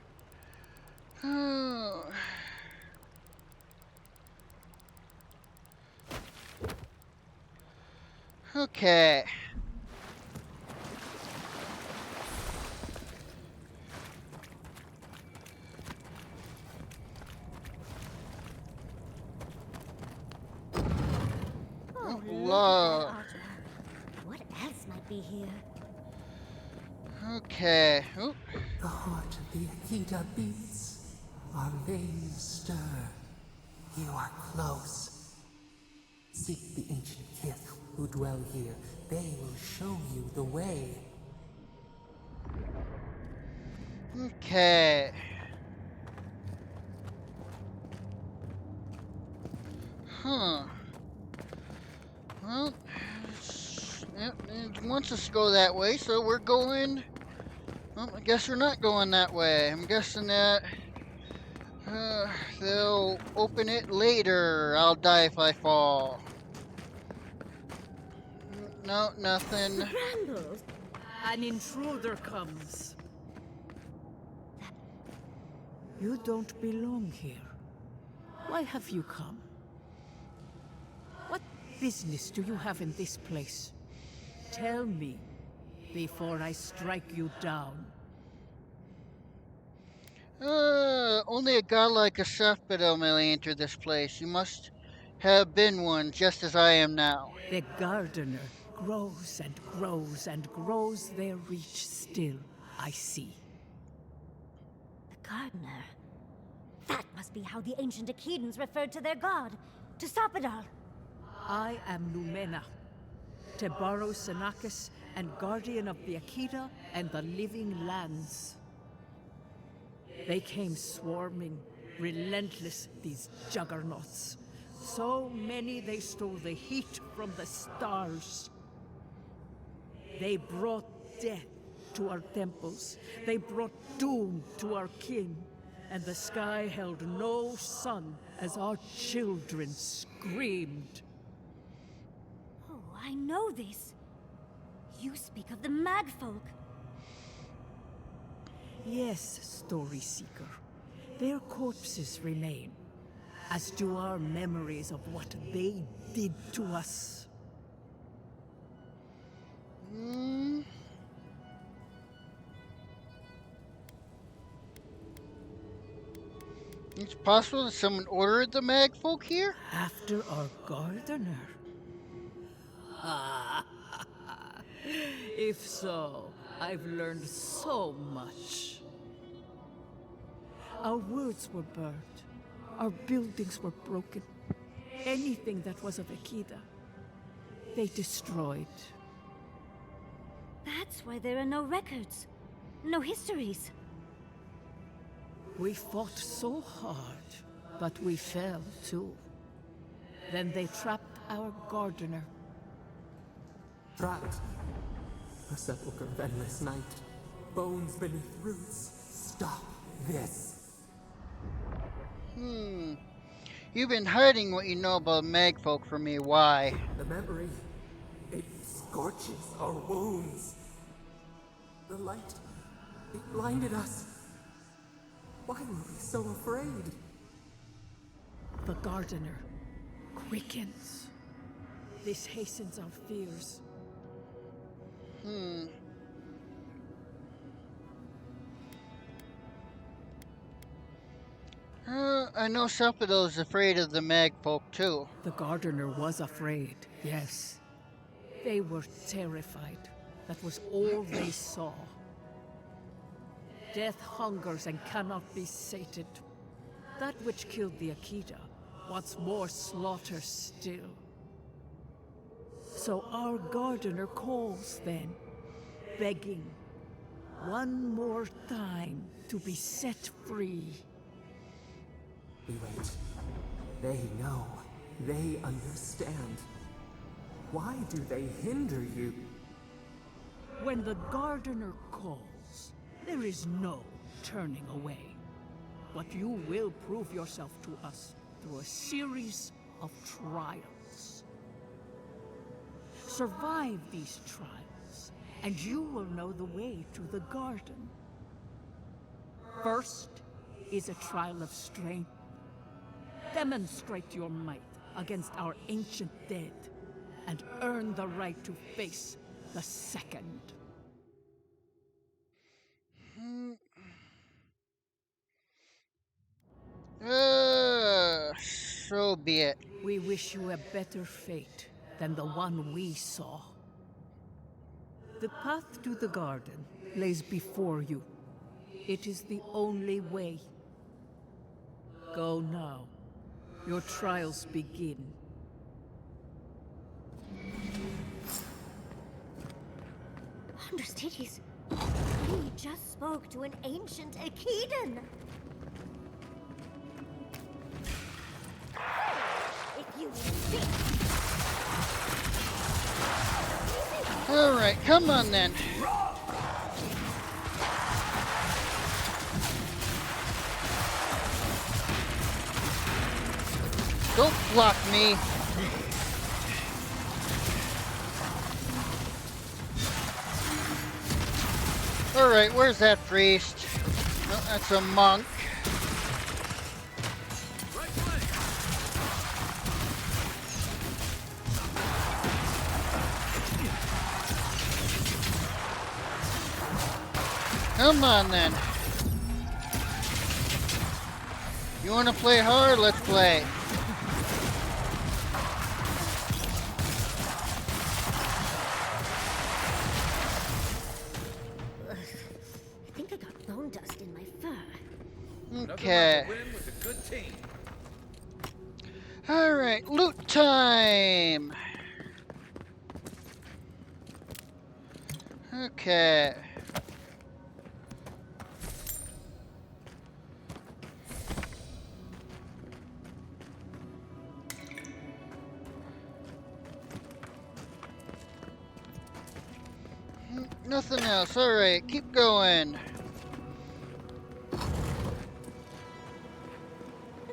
Oh. Okay. Oh, look at that love. artwork. What else might be here? Okay. Oop. The heart of the Akita beats. Our veins stir. You are close. Seek the ancient kith who dwell here. They will show you the way. Okay. Huh. Well, it wants us to go that way, so we're going. Well, I guess we're not going that way. I'm guessing that they'll open it later. I'll die if I fall. No, nothing. Brambles! An intruder comes. You don't belong here. Why have you come? What business do you have in this place? Tell me, before I strike you down. Only a god like Asaphito may enter this place. You must have been one, just as I am now. The gardener grows and grows and grows their reach still, I see. The gardener. That must be how the ancient Akidans referred to their god, to Sopidal. I am Numena, Tebaro Senakis, and guardian of the Akita and the living lands. They came swarming, relentless, these juggernauts. So many they stole the heat from the stars. They brought death to our temples. They brought doom to our kin. And the sky held no sun as our children screamed. Oh, I know this. You speak of the Magfolk. Yes, Story Seeker. Their corpses remain, as do our memories of what they did to us. It's possible that someone ordered the Magfolk here? After our gardener? If so, I've learned so much. Our words were burned. Our buildings were broken. Anything that was of Akita, they destroyed. That's why there are no records, no histories. We fought so hard, but we fell too. Then they trapped our gardener. Trapped. A sepulchre of endless night. Bones beneath roots. Stop this. You've been hiding what you know about Magfolk from me. Why? The memory, it scorches our wounds. The light, it blinded us. Why were we so afraid? The gardener quickens. This hastens our fears. I know Sophido is afraid of the Magfolk too. The gardener was afraid, yes. They were terrified. That was all they saw. Death hungers and cannot be sated. That which killed the Akita wants more slaughter still. So our gardener calls then, begging, one more time to be set free. We wait. They know. They understand. Why do they hinder you? When the gardener calls, there is no turning away. But you will prove yourself to us through a series of trials. Survive these trials, and you will know the way to the garden. First is a trial of strength. Demonstrate your might against our ancient dead, and earn the right to face the second. So be it. We wish you a better fate than the one we saw. The path to the garden lays before you. It is the only way. Go now. Your trials begin. Understudies, we just spoke to an ancient Akedan. If you insist. Alright, come on then. Don't block me. Alright, where's that priest? Oh, that's a monk. Come on then. You wanna play hard? Let's play. I think I got bone dust in my fur. Okay. Alright, loot time! Okay. Nothing else. Alright, keep going.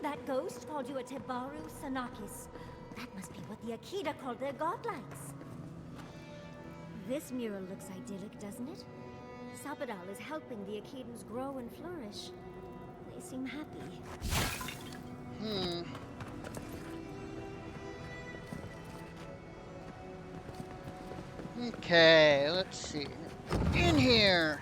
That ghost called you a Tebaru Sanakis. That must be what the Akita called their godlings. This mural looks idyllic, doesn't it? Sabadal is helping the Akidans grow and flourish. They seem happy. Okay, let's see. In here!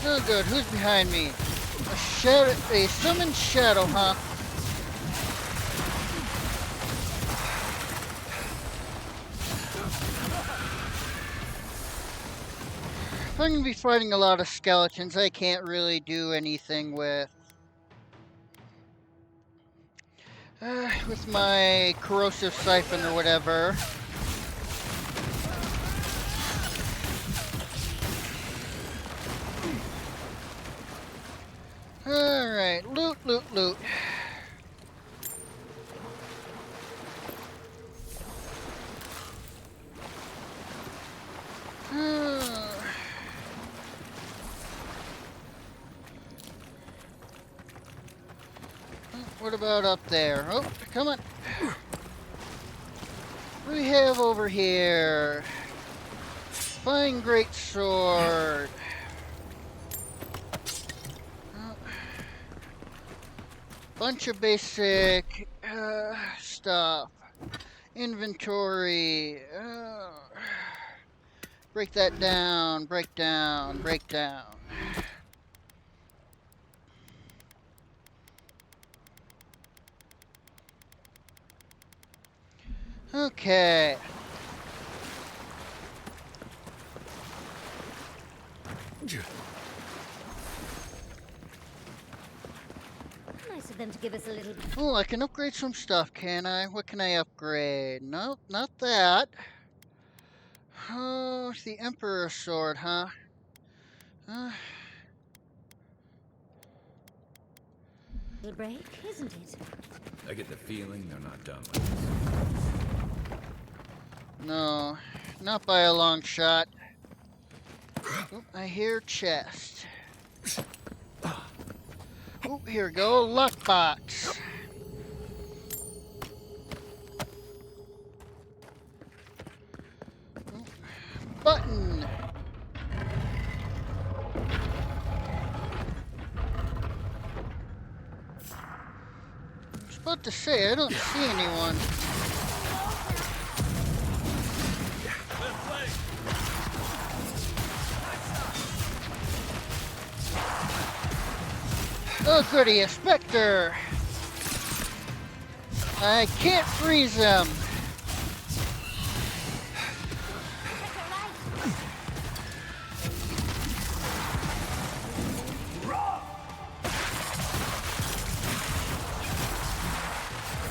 Oh good, who's behind me? A summoned shadow, huh? If I'm gonna be fighting a lot of skeletons, I can't really do anything with my corrosive siphon or whatever. Alright, loot, loot, loot. What about up there? Oh, come on. What do we have over here? Fine great sword. Bunch of basic stuff. Inventory. Break that down, break down, break down. Okay. Nice of them to give us a little. Oh, I can upgrade some stuff, can I? What can I upgrade? No, not that. Oh, it's the Emperor's sword, huh? Little break, isn't it? I get the feeling they're not done with this. No, not by a long shot. Oh, I hear chest. Oh, here we go, luck box. Oh, button. I was about to say, I don't see anyone. Oh goody, a specter! I can't freeze him!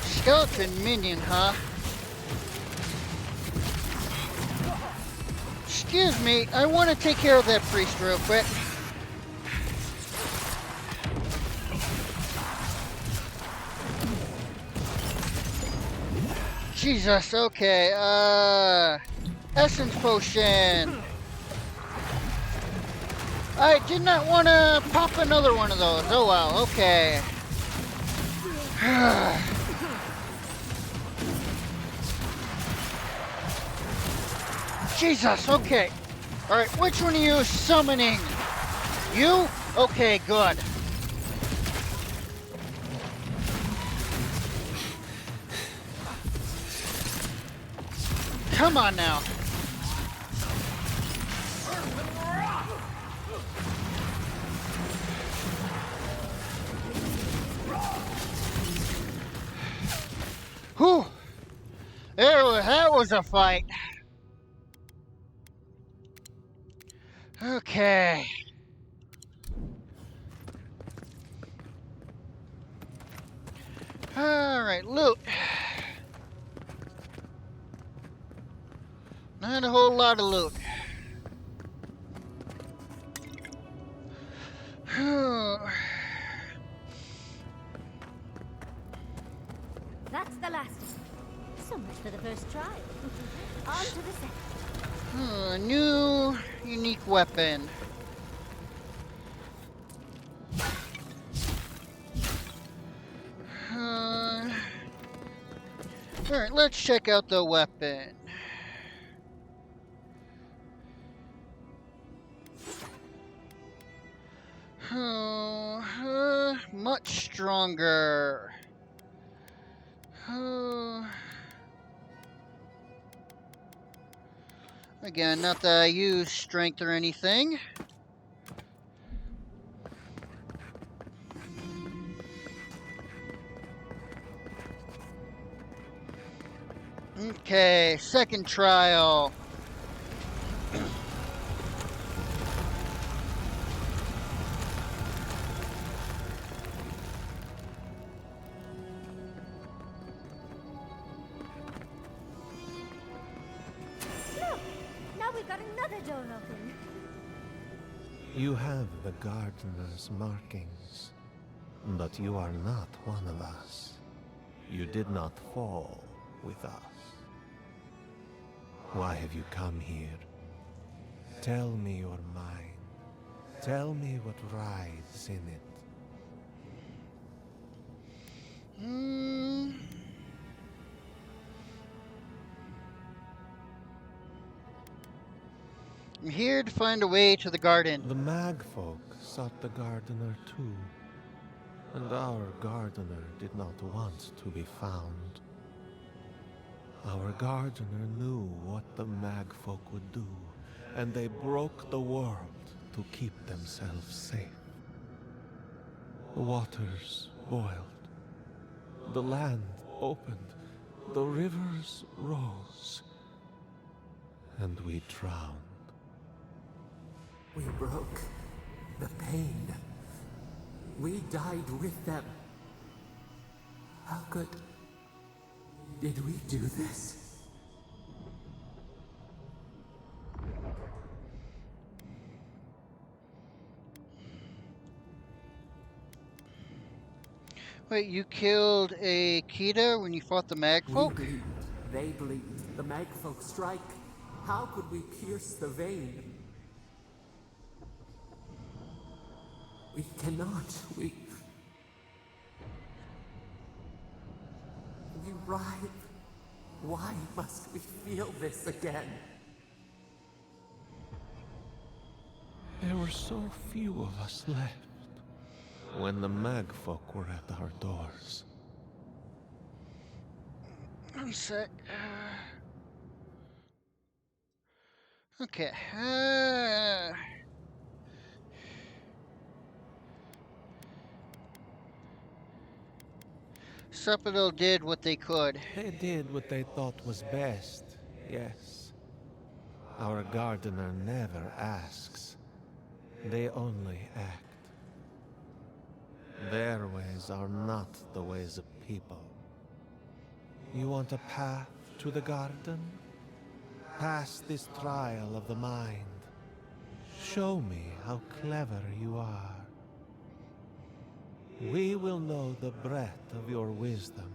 Skeleton minion, huh? Excuse me, I want to take care of that priest real quick. Jesus, okay, essence potion. I did not want to pop another one of those. Oh well, okay. Jesus, okay. Alright, which one are you summoning? You? Okay, good. Come on now. Whew. That was a fight. Okay. Alright, loot. Not a whole lot of loot. That's the last. So much for the first try. On to the second. A new unique weapon. Alright, let's check out the weapon. Much stronger. Again, not that I use strength or anything. Okay, second trial. Look! Now we've got another door open. You have the gardener's markings, but you are not one of us. You did not fall with us. Why have you come here? Tell me your mind. Tell me what rides in it. I'm here to find a way to the garden. The magfolk sought the gardener too, and our gardener did not want to be found. Our gardener knew what the magfolk would do, and they broke the world to keep themselves safe. The waters boiled, the land opened, the rivers rose, and we drowned. We broke the pain. We died with them. How good did we do this? Wait, you killed a Kita when you fought the We Magfolk? bleed, they bleed, the Magfolk strike. How could we pierce the vein? We cannot. We writhe. Why must we feel this again? There were so few of us left when the Magfolk were at our doors. One sec. Okay. Sepidal did what they could. They did what they thought was best, yes. Our gardener never asks. They only act. Their ways are not the ways of people. You want a path to the garden? Pass this trial of the mind. Show me how clever you are. We will know the breadth of your wisdom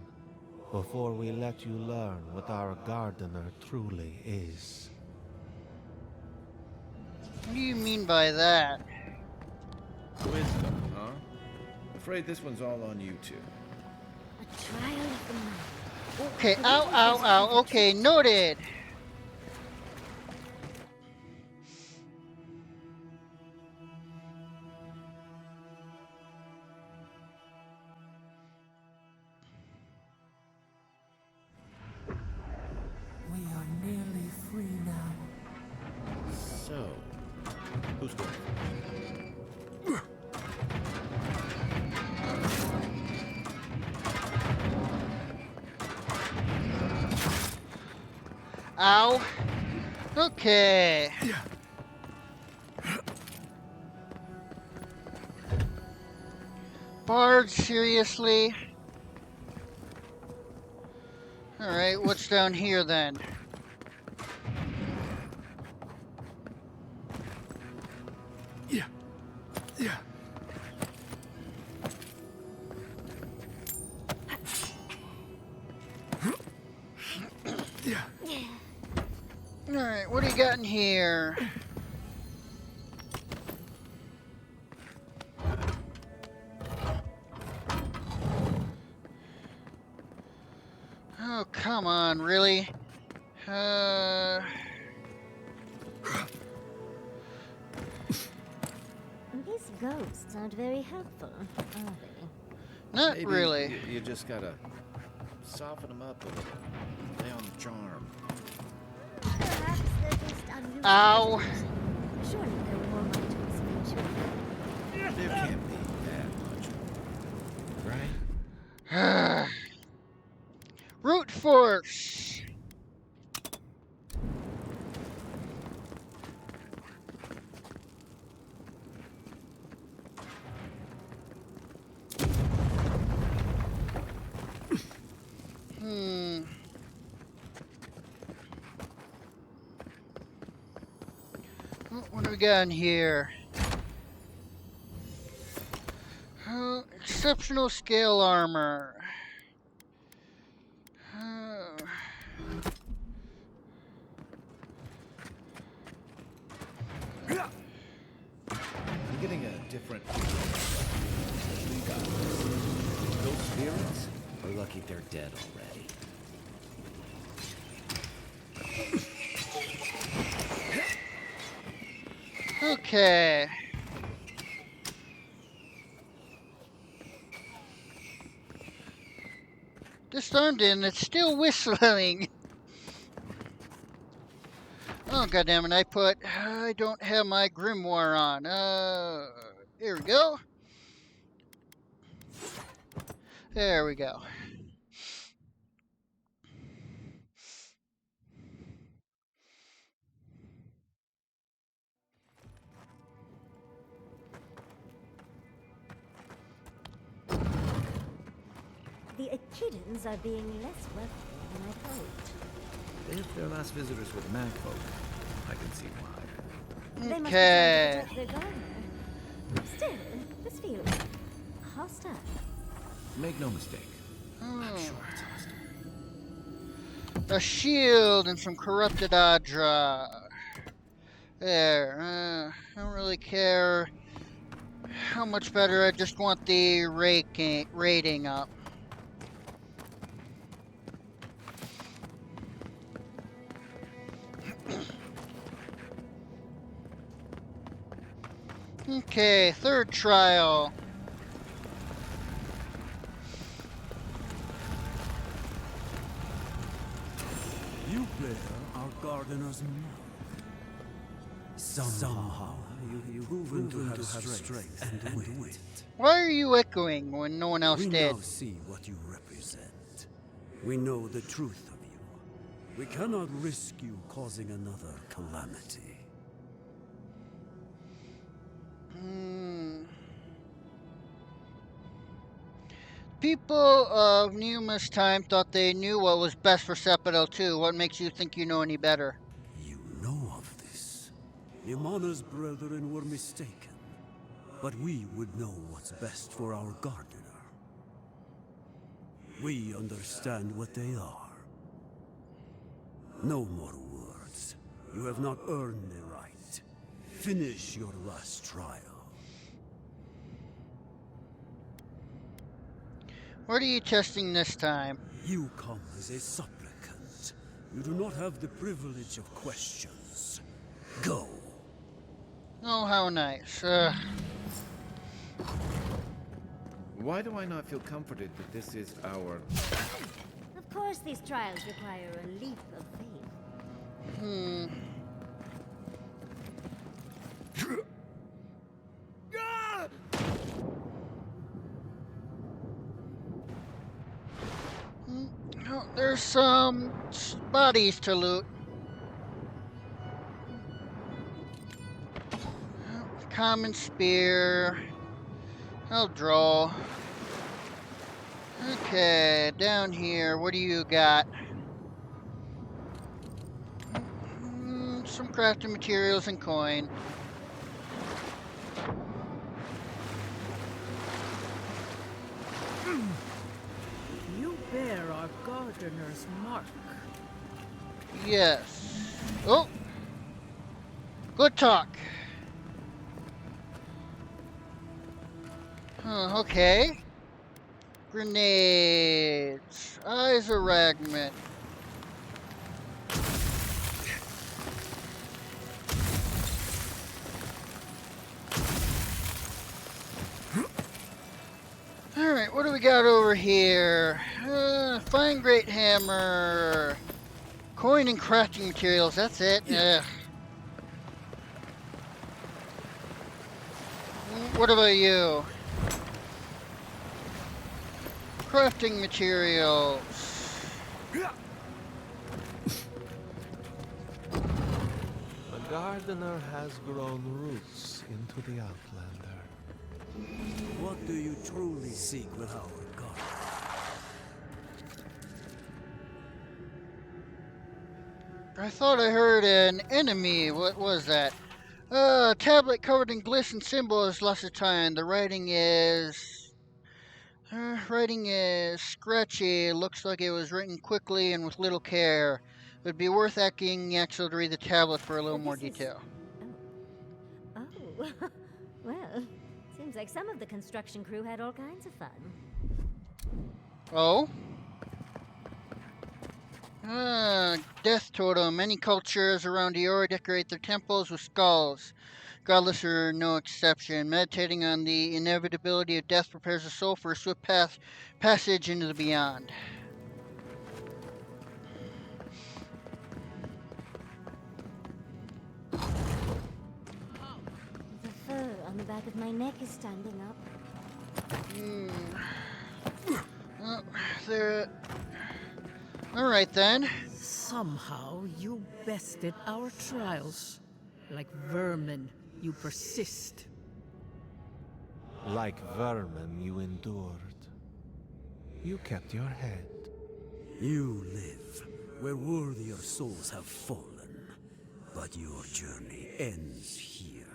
before we let you learn what our gardener truly is. What do you mean by that? Wisdom, huh? Afraid this one's all on you two. A trial of the mind. Okay, ow, ow, ow. Okay, noted. We are nearly free now. So, who's going? Ow. Okay. Bard, seriously? Alright, what's down here then? Alright, what do you got in here? Oh, come on, really? These ghosts aren't very helpful, are they? Not Maybe really. You just gotta soften them up a little. Lay on the charm. Perhaps they're just unusual. Ow. Surely there were more mountains eventually. There can't be that much, right? Root force. What do we got in here? Exceptional scale armor. I'm getting a different. We got this. Those spirits are lucky they're dead already. Okay. Disarmed and it's still whistling. Oh goddammit, I don't have my grimoire on. Here we go. There we go. the Echidans are being less welcoming than I'd hoped. If their last visitors were the mag folk, I can see why. They must be trying to protect their gardener. Still, this feels hostile. Make no mistake. I'm sure it's hostile. A shield and some corrupted Adra. There. I don't really care how much better. I just want the rating up. Okay, third trial. You bear our gardener's mark. Somehow you've proven to have strength and wit. Why are you echoing when no one else We did? now see what you represent. We know the truth of you. We cannot risk you causing another calamity. People of Numa's time thought they knew what was best for Sepidel too. What makes you think you know any better? You know of this. Nimana's brethren were mistaken. But we would know what's best for our gardener. We understand what they are. No more words. You have not earned the right. Finish your last trial. What are you testing this time? You come as a supplicant. You do not have the privilege of questions. Go. Oh, how nice. Why do I not feel comforted that this is our... Of course these trials require a leap of faith. Oh, there's some bodies to loot. Common spear. I'll draw. Okay, down here, what do you got? Some crafting materials and coin. You bear our gardener's mark. Yes. Oh! Good talk. Okay. Grenades. Eyes of Ragman. Alright, what do we got over here? Fine great hammer. Coin and crafting materials, that's it. What about you? Crafting materials. The gardener has grown roots into the Outlander. What do you truly seek with our garden? I thought I heard an enemy. What was that? A tablet covered in glisten symbols, Lusitine. The writing is scratchy. Looks like it was written quickly and with little care. It would be worth asking Yaxel to read the tablet for a little more detail. Oh. Well, seems like some of the construction crew had all kinds of fun. Oh? Death totem. Many cultures around Eora decorate their temples with skulls. Godless are no exception. Meditating on the inevitability of death prepares the soul for a swift passage into the beyond. The fur on the back of my neck is standing up. There. Alright then. Somehow you bested our trials. Like vermin, you persist. Like vermin, you endured. You kept your head. You live where worthier souls have fallen, but your journey ends here.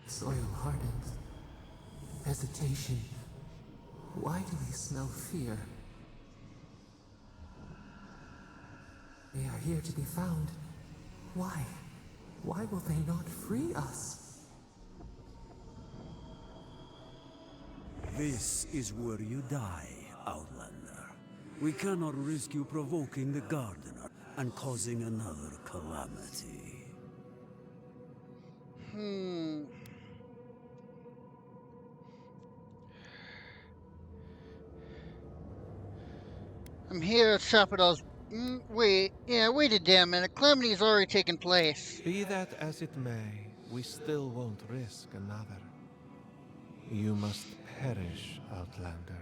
Soil hardens. Hesitation. Why do we smell fear? They are here to be found. Why? Why will they not free us? This is where you die, Outlander. We cannot risk you provoking the Gardener and causing another calamity. I'm here at top of those. Wait a damn minute. Calamity's already taken place. Be that as it may, we still won't risk another. You must perish, Outlander.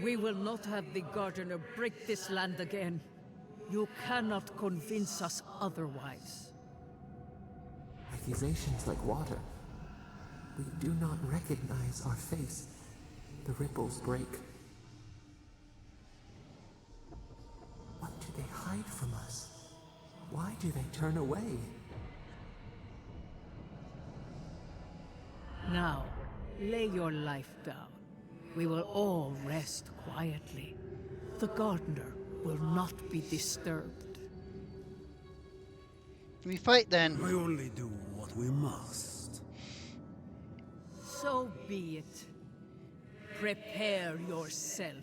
We will not have the Gardener break this land again. You cannot convince us otherwise. Accusations like water. We do not recognize our face. The ripples break. What do they hide from us? Why do they turn away? Now, lay your life down. We will all rest quietly. The Gardener will not be disturbed. We fight then. We only do what we must. So be it. Prepare yourself.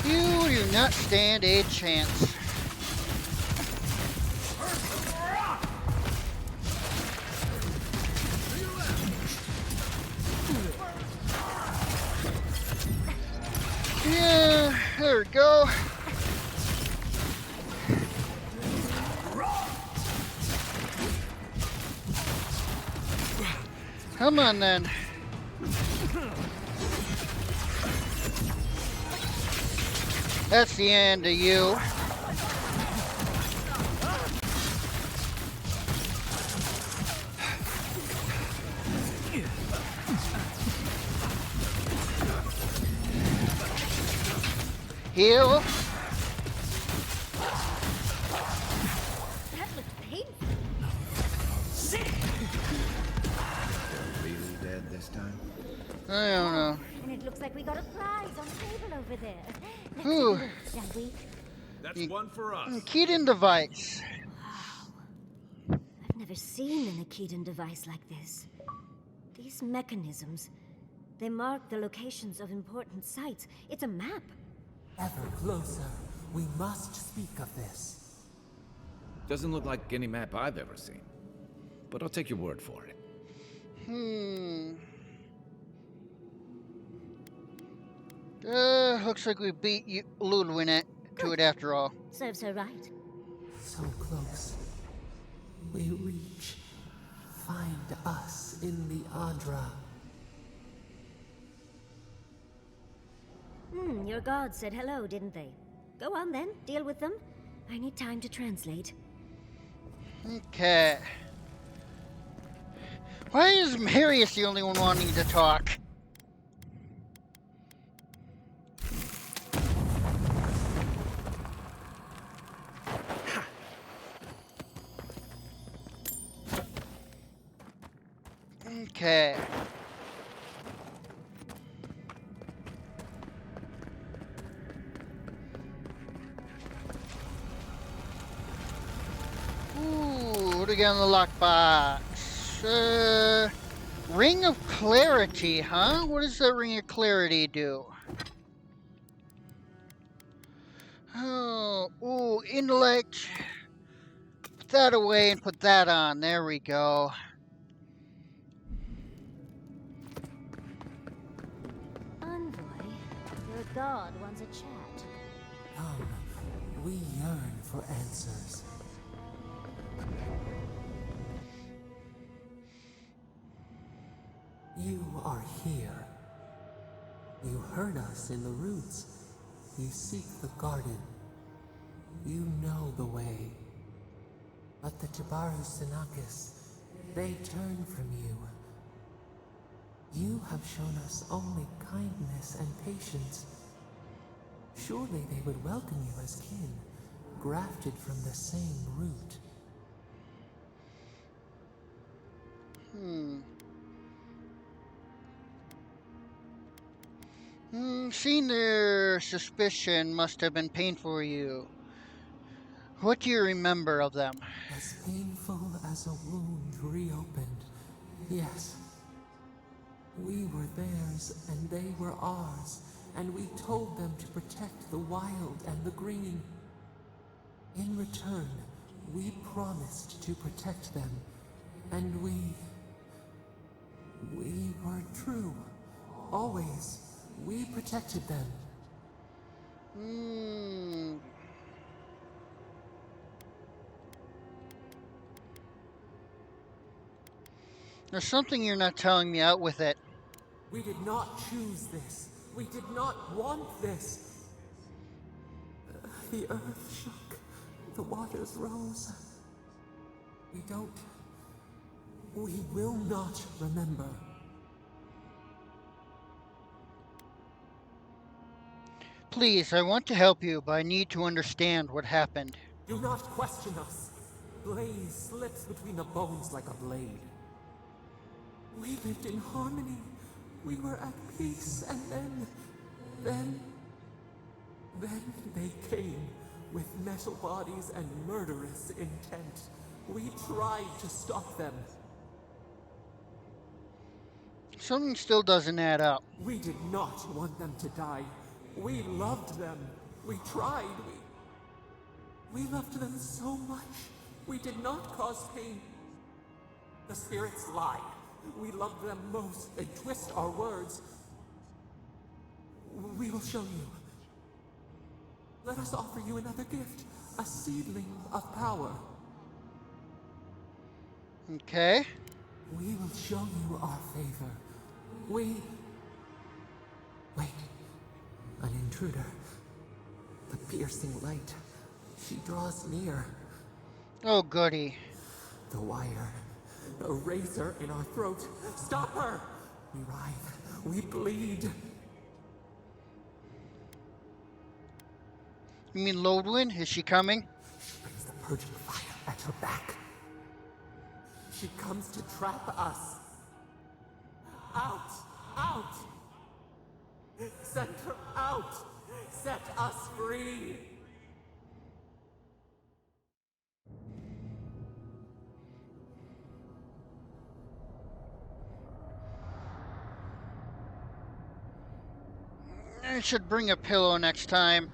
You do not stand a chance. Yeah, there we go. Come on then. That's the end of you. Heal. That looks painful. Really dead this time? I don't know. And it looks like we got a prize on the table over there. Let's Whew. take a look, shall we? That's one for us. Keaton device. I've never seen an Akedan device like this. These mechanisms, they mark the locations of important sites. It's a map. Ever closer. We must speak of this. Doesn't look like any map I've ever seen. But I'll take your word for it. Looks like we beat you, Ludwin to it after all. Serves her right. So close. We reach. Find us in the Adra. Your gods said hello, didn't they? Go on then, deal with them. I need time to translate. Okay. Why is Marius the only one wanting to talk? Okay. Ooh, what do we got in the lockbox? Ring of Clarity, huh? What does that Ring of Clarity do? Oh, ooh, intellect. Put that away and put that on. There we go. Envoy, your god wants a chat. Come, we yearn for answers. You are here. You heard us in the roots. You seek the garden. You know the way. But the Tabaru Sinakis, they turn from you. You have shown us only kindness and patience. Surely they would welcome you as kin, grafted from the same root. Seeing their suspicion must have been painful for you. What do you remember of them? As painful as a wound reopened. Yes. We were theirs, and they were ours, and we told them to protect the wild and the green. In return, we promised to protect them, and we were true. Always. We protected them. There's something you're not telling me. Out with it. We did not choose this. We did not want this. The earth shook. The waters rose. We will not remember. Please, I want to help you, but I need to understand what happened. Do not question us. Blaze slips between the bones like a blade. We lived in harmony. We were at peace, and then they came with metal bodies and murderous intent. We tried to stop them. Something still doesn't add up. We did not want them to die. We loved them. We tried. We loved them so much. We did not cause pain. The spirits lie. We love them most. They twist our words. We will show you. Let us offer you another gift. A seedling of power. Okay. We will show you our favor. Wait. An intruder. The piercing light. She draws near. Oh, goody. The wire. A razor in our throat. Stop her! We writhe. We bleed. You mean Lodwin? Is she coming? She brings the purging fire at her back. She comes to trap us. Out! Out! Send her out! Set us free! I should bring a pillow next time.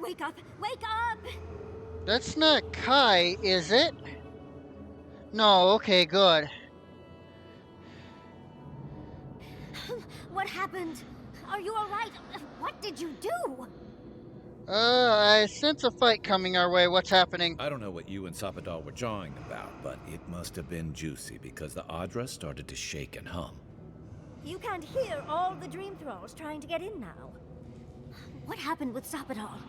Wake up! Wake up! That's not Kai, is it? No, okay, good. What happened? Are you alright? What did you do? I sense a fight coming our way. What's happening? I don't know what you and Sapadal were jawing about, but it must have been juicy because the Adra started to shake and hum. You can't hear all the dream thralls trying to get in now. What happened with Sapadal?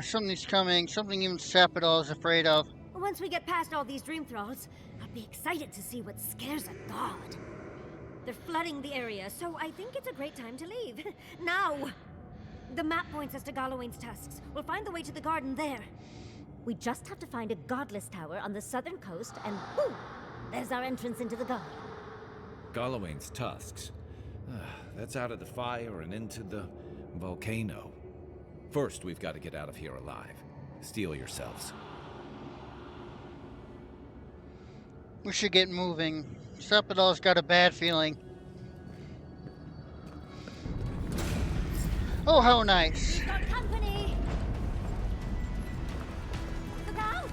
Something's coming. Something even Sapadal is afraid of. Once we get past all these dream thralls, I'll be excited to see what scares a god. They're flooding the area, so I think it's a great time to leave. Now! The map points us to Gallowayne's tusks. We'll find the way to the garden there. We just have to find a godless tower on the southern coast, and boom! There's our entrance into the garden. Gallowayne's tusks. That's out of the fire and into the volcano. First, we've got to get out of here alive. Steel yourselves. We should get moving. Sapadal's got a bad feeling. Oh, how nice. We've got company! Look out!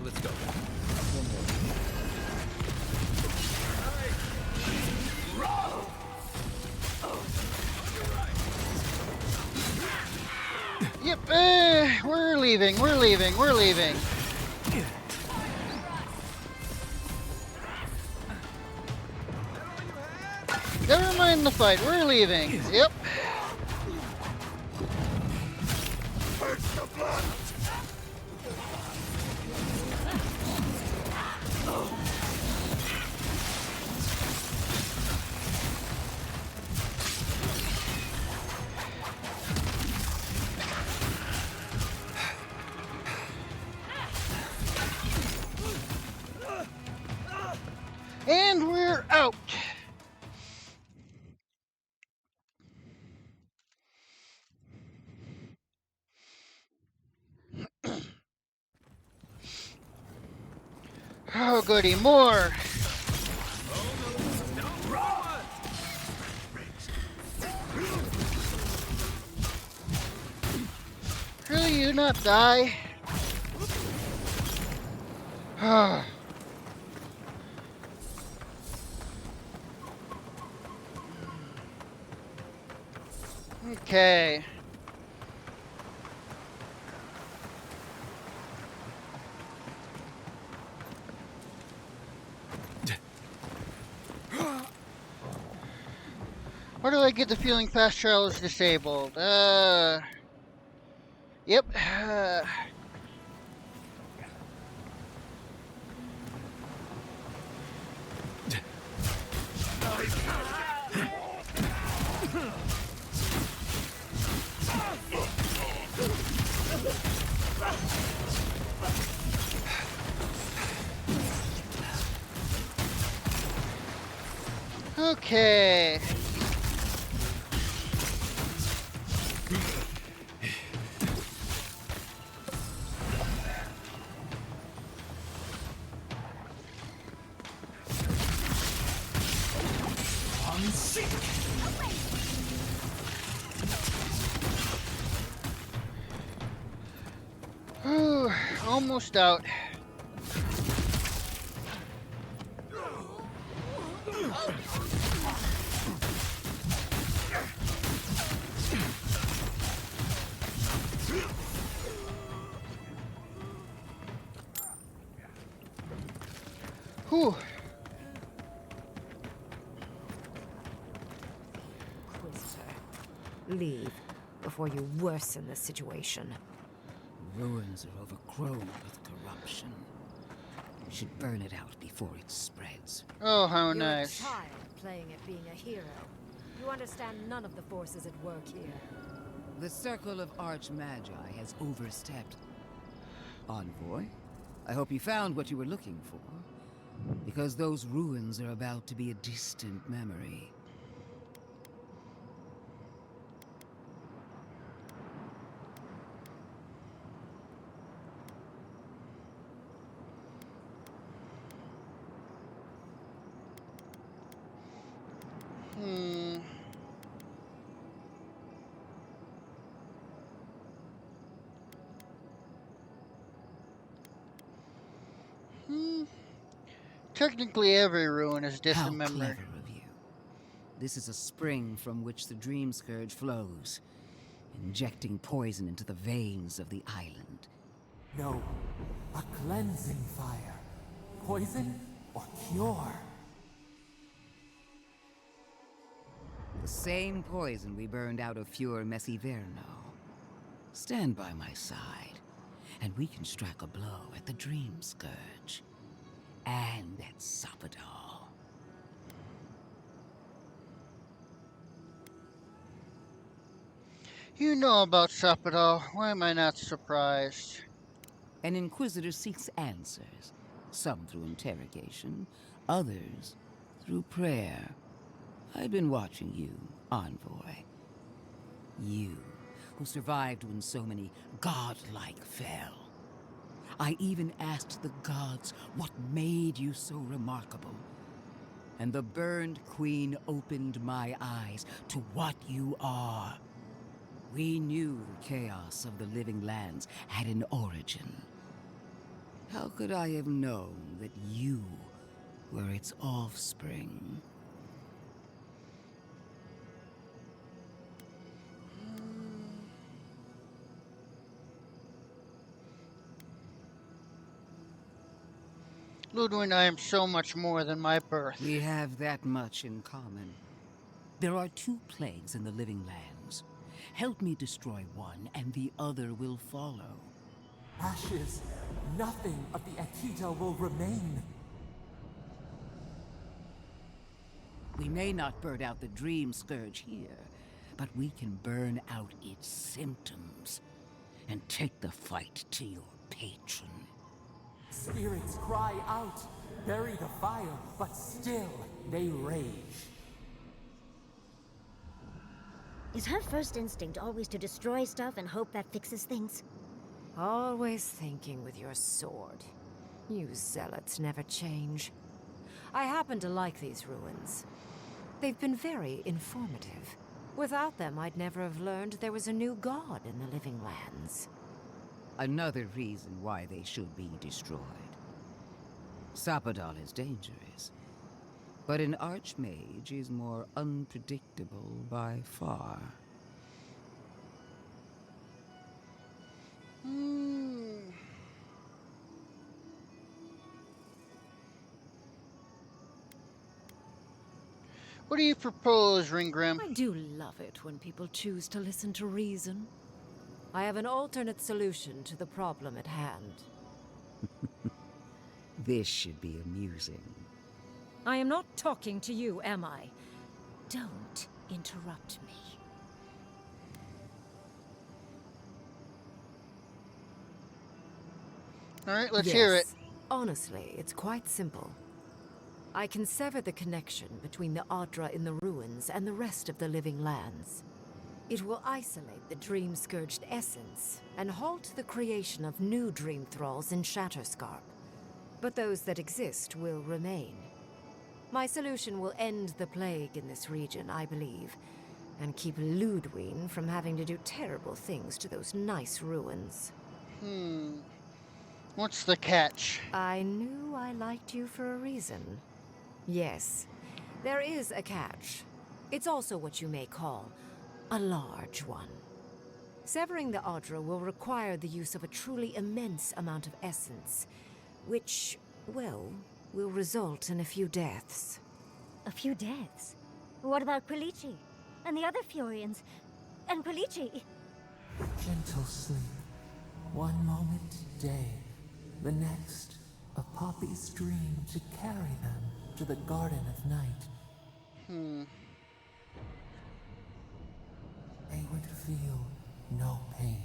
Let's go. Yep, we're leaving, we're leaving, we're leaving. Never mind the fight, we're leaving. Yep. And we're out. Oh, goody, more. Really, you not die? Okay. Why do I get the feeling fast travel is disabled? Yep. Okay. Whew, almost out. Whew. Inquisitor, leave before you worsen the situation. Ruins are overgrown with corruption. We should burn it out before it spreads. Oh, how You're nice. a child playing at being a hero. You understand none of the forces at work here. The circle of Archmagi has overstepped. Envoy, I hope you found what you were looking for. Because those ruins are about to be a distant memory. Technically, every ruin is How distant memory. clever of you. This is a spring from which the Dream Scourge flows, injecting poison into the veins of the island. No, a cleansing fire. Poison or cure? The same poison we burned out of Fior Messiverno. Stand by my side, and we can strike a blow at the Dream Scourge. And at Sopadal. You know about Sopadal. Why am I not surprised? An Inquisitor seeks answers, some through interrogation, others through prayer. I've been watching you, Envoy. You, who survived when so many godlike fell. I even asked the gods what made you so remarkable. And the burned queen opened my eyes to what you are. We knew the chaos of the living lands had an origin. How could I have known that you were its offspring? Ludwig, I am so much more than my birth. We have that much in common. There are two plagues in the living lands. Help me destroy one, and the other will follow. Ashes. Nothing of the Akita will remain. We may not burn out the dream scourge here, but we can burn out its symptoms and take the fight to your patron. Spirits cry out, bury the fire, but still they rage. Is her first instinct always to destroy stuff and hope that fixes things? Always thinking with your sword. You zealots never change. I happen to like these ruins. They've been very informative. Without them, I'd never have learned there was a new god in the living lands. Another reason why they should be destroyed. Sapadal is dangerous, but an archmage is more unpredictable by far. What do you propose, Ringgrim? I do love it when people choose to listen to reason. I have an alternate solution to the problem at hand. This should be amusing. I am not talking to you, am I? Don't interrupt me. All right, let's hear it. Honestly, it's quite simple. I can sever the connection between the Adra in the ruins and the rest of the living lands. It will isolate the dream-scourged essence and halt the creation of new dream thralls in Shatterscarp. But those that exist will remain. My solution will end the plague in this region, I believe, and keep Ludwig from having to do terrible things to those nice ruins. What's the catch? I knew I liked you for a reason. Yes, there is a catch. It's also what you may call a large one. Severing the Adra will require the use of a truly immense amount of essence, which, well, will result in a few deaths. A few deaths? What about Quilichi? And the other Furians? And Quilichi? Gentle sleep. One moment day, the next, a poppy's dream to carry them to the Garden of Night. They would feel no pain.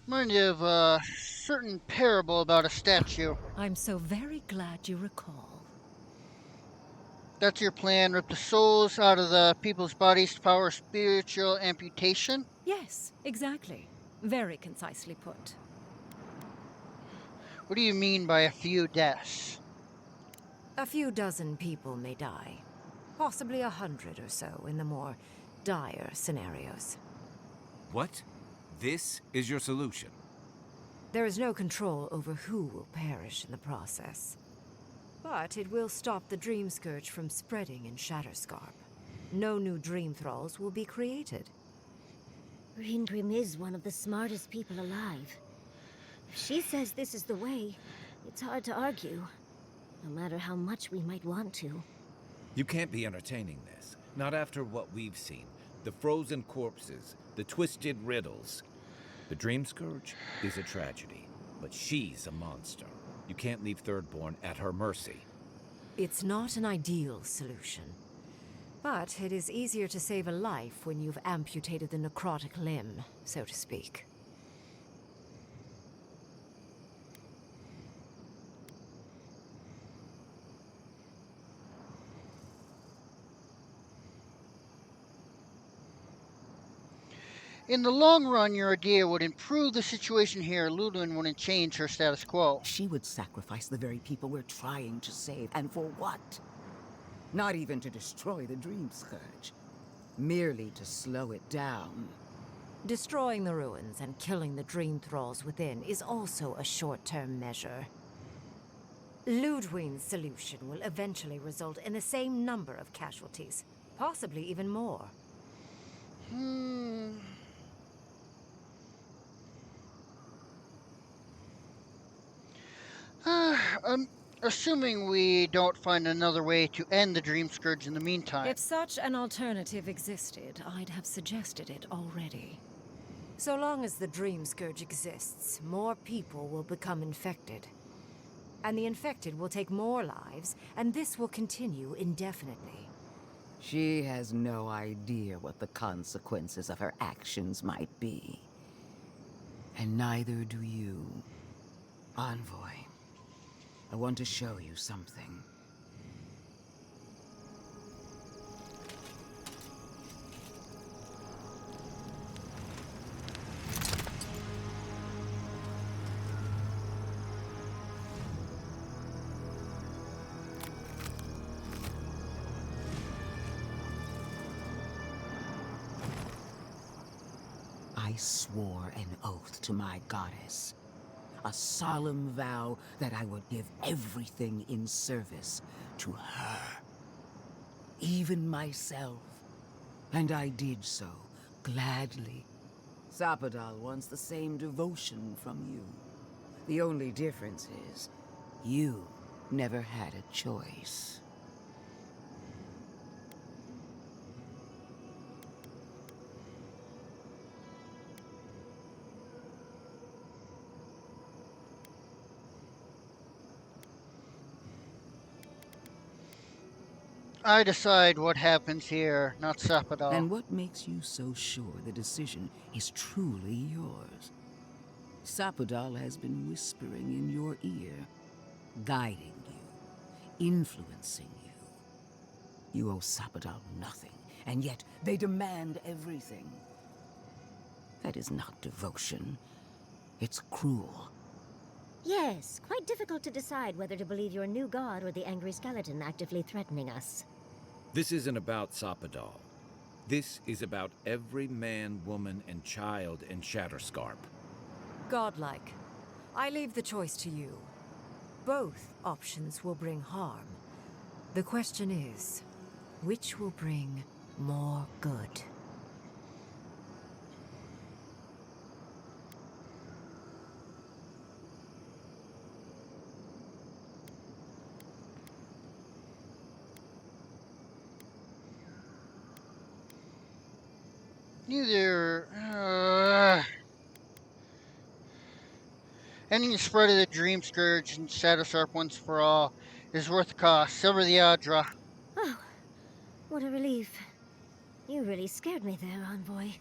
Remind you of a certain parable about a statue. I'm so very glad you recall. That's your plan? Rip the souls out of the people's bodies to power spiritual amputation? Yes, exactly. Very concisely put. What do you mean by a few deaths? A few dozen people may die. Possibly 100 or so in the more dire scenarios. What? This is your solution? There is no control over who will perish in the process. But it will stop the Dream Scourge from spreading in Shatterscarp. No new Dream Thralls will be created. Ringgrim is one of the smartest people alive. If she says this is the way, it's hard to argue. No matter how much we might want to. You can't be entertaining this. Not after what we've seen. The frozen corpses, the twisted riddles. The Dream Scourge is a tragedy, but she's a monster. You can't leave Thirdborn at her mercy. It's not an ideal solution. But it is easier to save a life when you've amputated the necrotic limb, so to speak. In the long run, your idea would improve the situation here. Ludwig wouldn't change her status quo. She would sacrifice the very people we're trying to save, and for what? Not even to destroy the Dream Scourge. Merely to slow it down. Destroying the ruins and killing the Dream Thralls within is also a short-term measure. Ludwig's solution will eventually result in the same number of casualties, Possibly even more. I'm assuming we don't find another way to end the Dream Scourge in the meantime. If such an alternative existed, I'd have suggested it already. So long as the Dream Scourge exists, more people will become infected. And the infected will take more lives, and this will continue indefinitely. She has no idea what the consequences of her actions might be. And neither do you. Envoy, I want to show you something. I swore an oath to my goddess. A solemn vow that I would give everything in service to her. Even myself. And I did so, gladly. Sapadal wants the same devotion from you. The only difference is, you never had a choice. I decide what happens here, not Sapadal. And what makes you so sure the decision is truly yours? Sapadal has been whispering in your ear, guiding you, influencing you. You owe Sapadal nothing, and yet they demand everything. That is not devotion. It's cruel. Yes, quite difficult to decide whether to believe your new god or the angry skeleton actively threatening us. This isn't about Sapadal. This is about every man, woman, and child in Shatterscarp. Godlike. I leave the choice to you. Both options will bring harm. The question is, which will bring more good? Neither. Ending the spread of the Dream Scourge and Shadowsharp once for all is worth the cost. Silver the Adra. Oh, what a relief. You really scared me there, Envoy.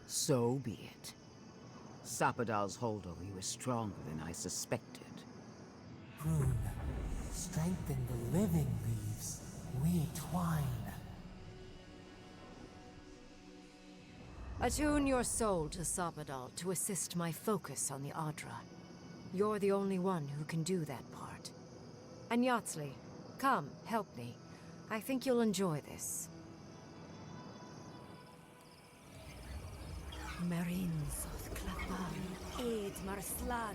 So be it. Sapadal's hold over you is stronger than I suspected. Rune, strengthen the living leaves. We twine. Attune your soul to Sapadal to assist my focus on the Adra. You're the only one who can do that part. And Yatsley, come, help me. I think you'll enjoy this. Marines of Clavan, Aid Marslante.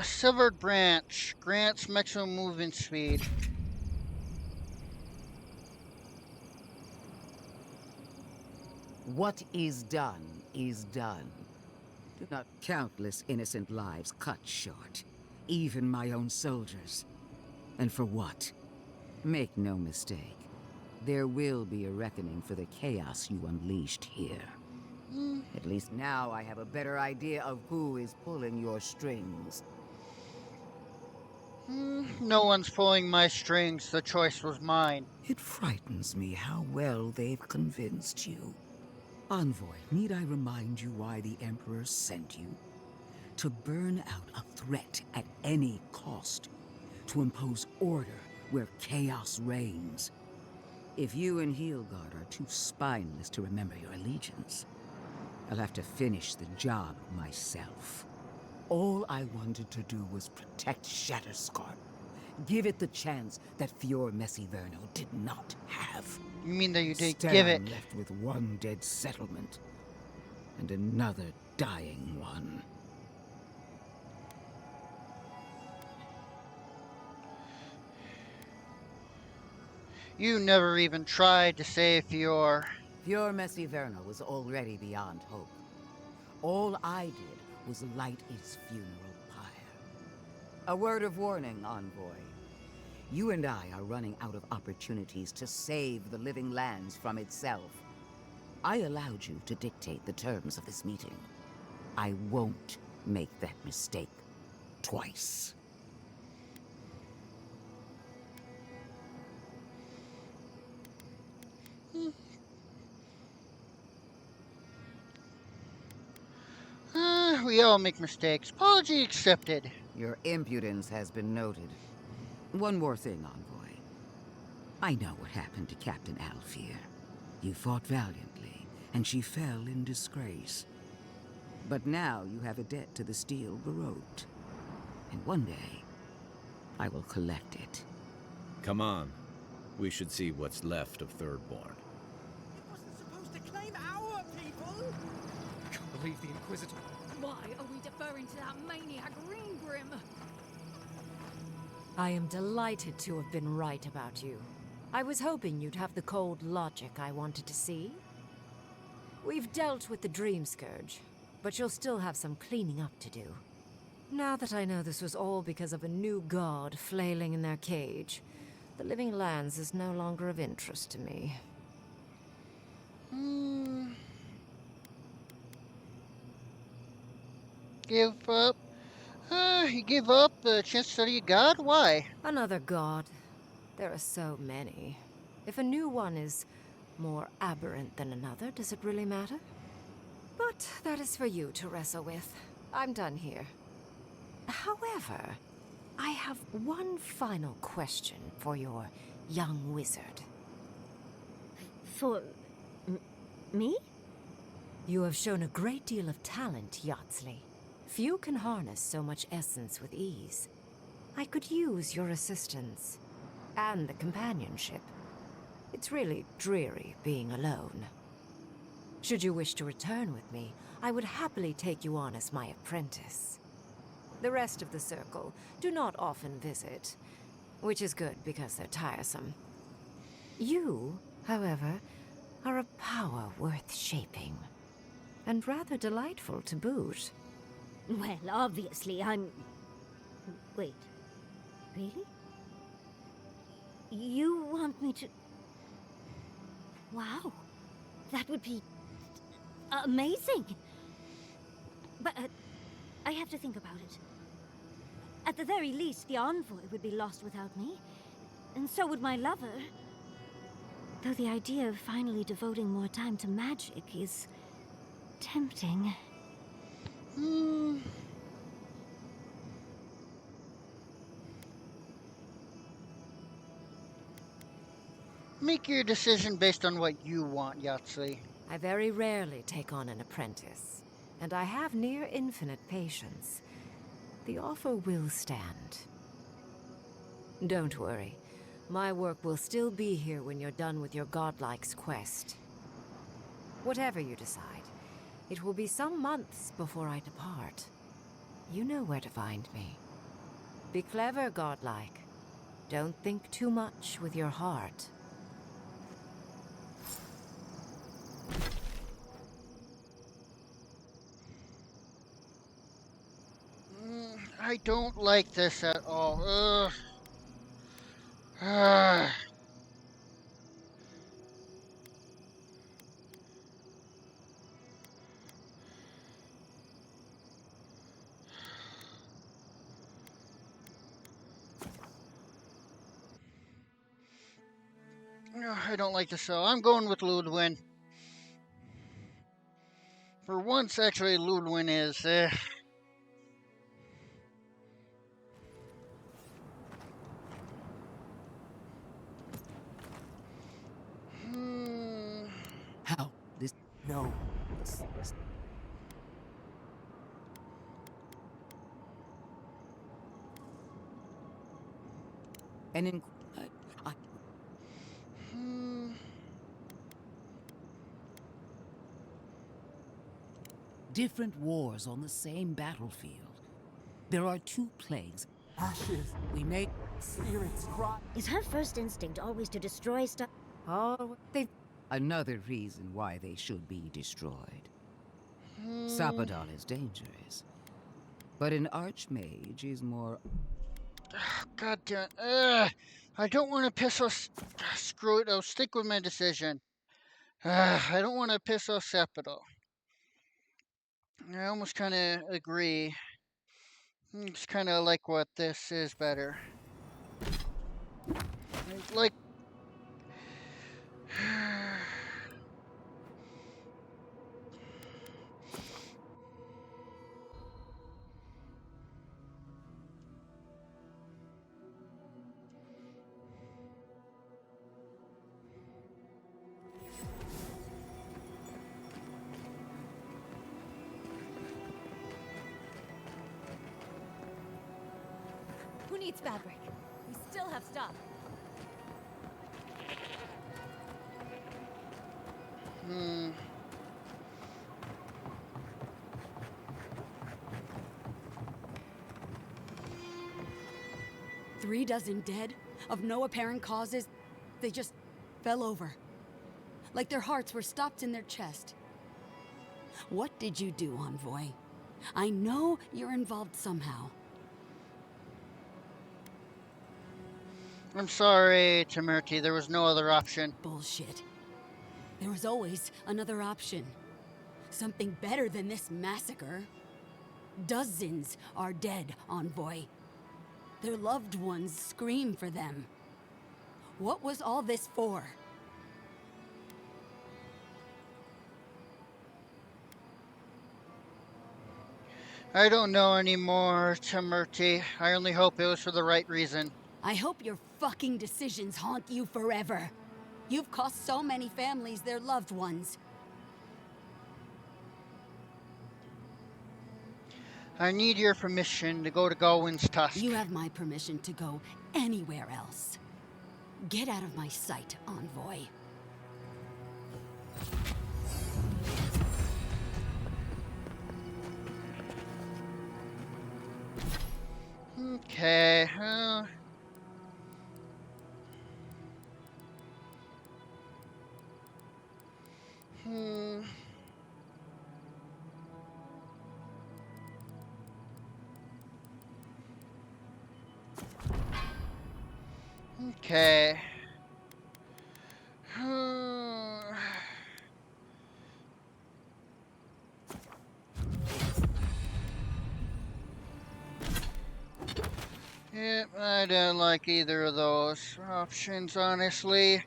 Severed branch grants maximum movement speed. What is done is done. Do not countless innocent lives cut short, even my own soldiers. And for what? Make no mistake, there will be a reckoning for the chaos you unleashed here. At least now I have a better idea of who is pulling your strings. No one's pulling my strings. The choice was mine. It frightens me how well they've convinced you. Envoy, need I remind you why the Emperor sent you? To burn out a threat at any cost. To impose order where chaos reigns. If you and Heelguard are too spineless to remember your allegiance, I'll have to finish the job myself. All I wanted to do was protect Shatterscarp. Give it the chance that Fior Messiverno did not have. You mean that you did Instead, give I'm it? left with one dead settlement and another dying one. You never even tried to save Fior. Fior Messiverno was already beyond hope. All I did was light its funeral pyre. A word of warning, Envoy. You and I are running out of opportunities to save the living lands from itself. I allowed you to dictate the terms of this meeting. I won't make that mistake twice. We all make mistakes. Apology accepted. Your impudence has been noted. One more thing, Envoy. I know what happened to Captain Alfear. You fought valiantly, and she fell in disgrace. But now you have a debt to the Steel Baroque. And one day, I will collect it. Come on. We should see what's left of Thirdborn. It wasn't supposed to claim our people! Can't believe the Inquisitor. Why are we deferring to that maniac Ringgrim? I am delighted to have been right about you. I was hoping you'd have the cold logic I wanted to see. We've dealt with the Dream Scourge, but you'll still have some cleaning up to do. Now that I know this was all because of a new god flailing in their cage, the Living Lands is no longer of interest to me. Give up? You give up the chance to study a god? Why? Another god. There are so many. If a new one is more aberrant than another, does it really matter? But that is for you to wrestle with. I'm done here. However, I have one final question for your young wizard. For... me? You have shown a great deal of talent, Yatsley. Few can harness so much essence with ease. I could use your assistance. And the companionship. It's really dreary being alone. Should you wish to return with me, I would happily take you on as my apprentice. The rest of the circle do not often visit, which is good because they're tiresome. You, however, are a power worth shaping, and rather delightful to boot. Well, obviously, I'm... Wait. Really? You want me to... Wow. That would be... amazing! But, I have to think about it. At the very least, the Envoy would be lost without me. And so would my lover. Though the idea of finally devoting more time to magic is... tempting. Make your decision based on what you want, Yahtzee. I very rarely take on an apprentice, and I have near infinite patience. The offer will stand. Don't worry. My work will still be here when you're done with your godlike's quest. Whatever you decide, it will be some months before I depart. You know where to find me. Be clever, godlike. Don't think too much with your heart. I don't like this at all. Ugh. Ah. I don't like this, so I'm going with Ludwin. For once, actually, Ludwin is... How? This... No. And in... Different wars on the same battlefield. There are two plagues. Ashes. We make... Spirits cry. Is her first instinct always to destroy stuff? Oh, they... Another reason why they should be destroyed. Sapadal is dangerous. But an Archmage is more... God damn. I don't want to piss off... Screw it. I'll stick with my decision. I don't want to piss off Sepidal. I almost kind of agree. It's kind of like what this is better. Like... Who needs fabric? We still have stuff. Three dozen dead, of no apparent causes. They just fell over. Like their hearts were stopped in their chest. What did you do, Envoy? I know you're involved somehow. I'm sorry, Timirti. There was no other option. Bullshit. There was always another option. Something better than this massacre. Dozens are dead, Envoy. Their loved ones scream for them. What was all this for? I don't know anymore, Timirti. I only hope it was for the right reason. I hope your fucking decisions haunt you forever. You've cost so many families their loved ones. I need your permission to go to Galwyn's Tusk. You have my permission to go anywhere else. Get out of my sight, Envoy. Okay, Okay. Yep, I don't like either of those options, honestly.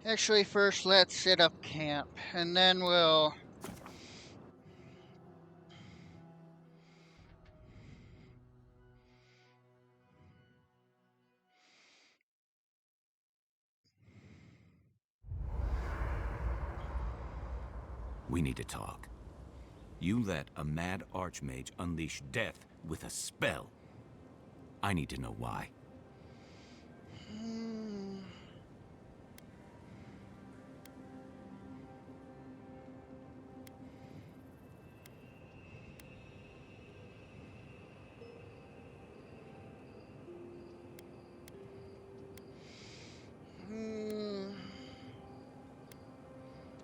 Actually, first let's set up camp, and then we'll... We need to talk. You let a mad Archmage unleash death with a spell. I need to know why.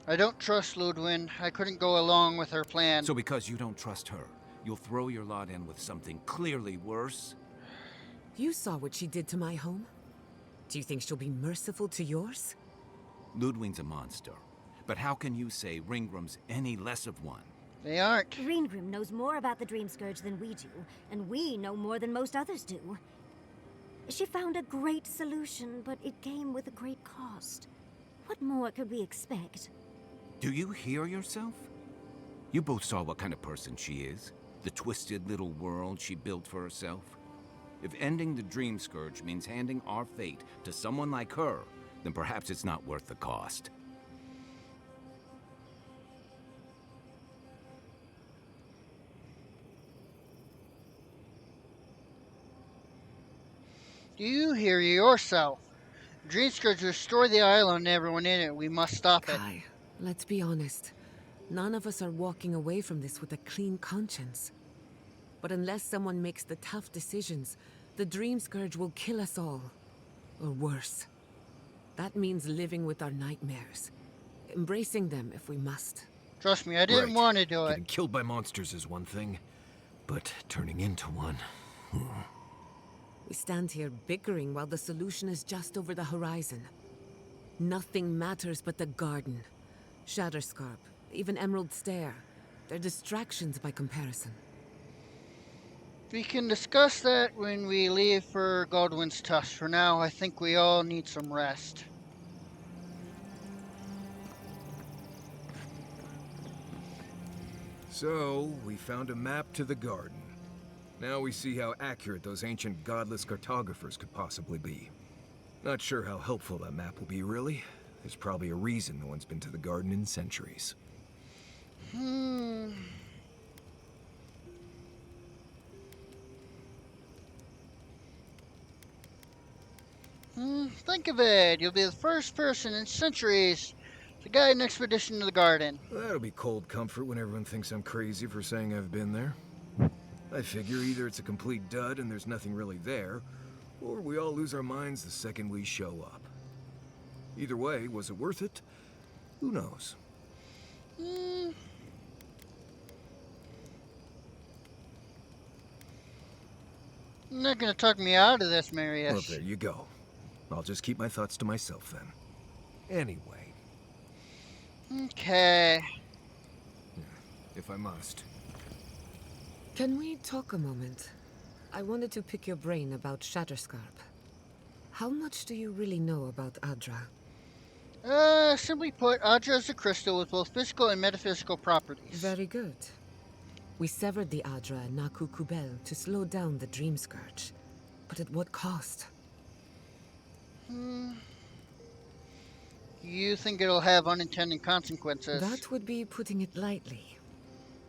I don't trust Ludwin. I couldn't go along with her plan. So because you don't trust her, you'll throw your lot in with something clearly worse? You saw what she did to my home. Do you think she'll be merciful to yours? Ludwig's a monster. But how can you say Ringram's any less of one? They aren't. Ringgrim knows more about the Dream Scourge than we do, and we know more than most others do. She found a great solution, but it came with a great cost. What more could we expect? Do you hear yourself? You both saw what kind of person she is. The twisted little world she built for herself. If ending the Dream Scourge means handing our fate to someone like her, then perhaps it's not worth the cost. Do you hear yourself? Dream Scourge will destroy the island and everyone in it. We must stop it. Kai, let's be honest. None of us are walking away from this with a clean conscience. But unless someone makes the tough decisions, the Dream Scourge will kill us all. Or worse. That means living with our nightmares. Embracing them if we must. Trust me, I didn't want to do it. Getting killed by monsters is one thing, but turning into one... We stand here bickering while the solution is just over the horizon. Nothing matters but the garden. Shatterscarp, even Emerald Stair. They're distractions by comparison. We can discuss that when we leave for Godwin's Tusk. For now, I think we all need some rest. So, we found a map to the garden. Now we see how accurate those ancient godless cartographers could possibly be. Not sure how helpful that map will be, really. There's probably a reason no one's been to the garden in centuries. Think of it. You'll be the first person in centuries to guide an expedition to the garden. That'll be cold comfort when everyone thinks I'm crazy for saying I've been there. I figure either it's a complete dud and there's nothing really there, or we all lose our minds the second we show up. Either way, was it worth it? Who knows? You're not gonna talk me out of this, Marius. Well, there you go. I'll just keep my thoughts to myself then. Anyway. Okay. If I must. Can we talk a moment? I wanted to pick your brain about Shatterscarp. How much do you really know about Adra? Simply put, Adra is a crystal with both physical and metaphysical properties. Very good. We severed the Adra and Naku Kubel to slow down the Dream Scourge. But at what cost? You think it'll have unintended consequences? That would be putting it lightly.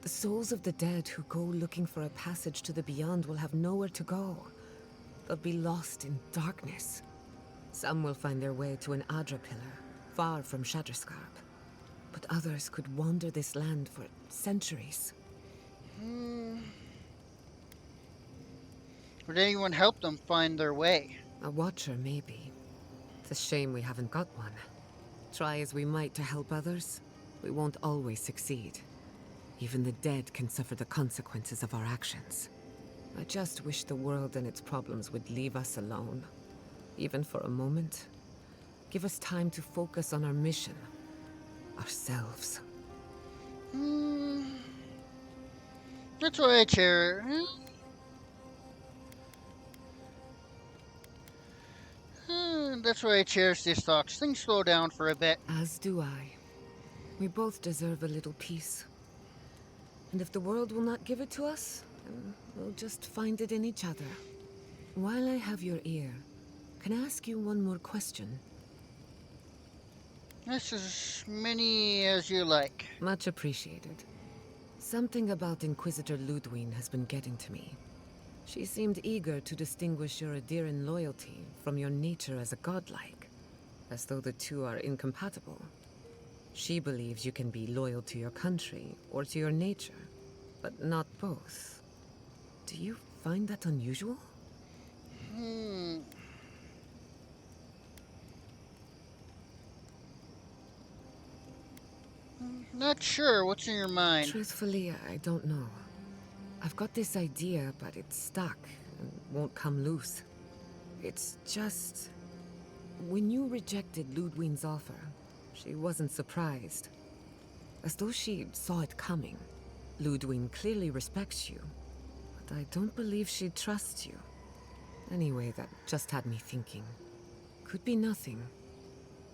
The souls of the dead who go looking for a passage to the beyond will have nowhere to go. They'll be lost in darkness. Some will find their way to an Adra pillar, far from Shatterscarp. But others could wander this land for centuries. Would anyone help them find their way? A watcher, maybe. It's a shame we haven't got one. Try as we might to help others, we won't always succeed. Even the dead can suffer the consequences of our actions. I just wish the world and its problems would leave us alone. Even for a moment. Give us time to focus on our mission. Ourselves. That's why I chair. That's why I cherish these talks. Things slow down for a bit. As do I. We both deserve a little peace. And if the world will not give it to us, then we'll just find it in each other. While I have your ear, can I ask you one more question? That's as many as you like. Much appreciated. Something about Inquisitor Ludwig has been getting to me. She seemed eager to distinguish your Adiran loyalty from your nature as a godlike, as though the two are incompatible. She believes you can be loyal to your country or to your nature, but not both. Do you find that unusual? Not sure. What's in your mind? Truthfully, I don't know. I've got this idea, but it's stuck and won't come loose. It's just... When you rejected Ludwig's offer, she wasn't surprised. As though she saw it coming. Ludwig clearly respects you, but I don't believe she trusts you. Anyway, that just had me thinking. Could be nothing.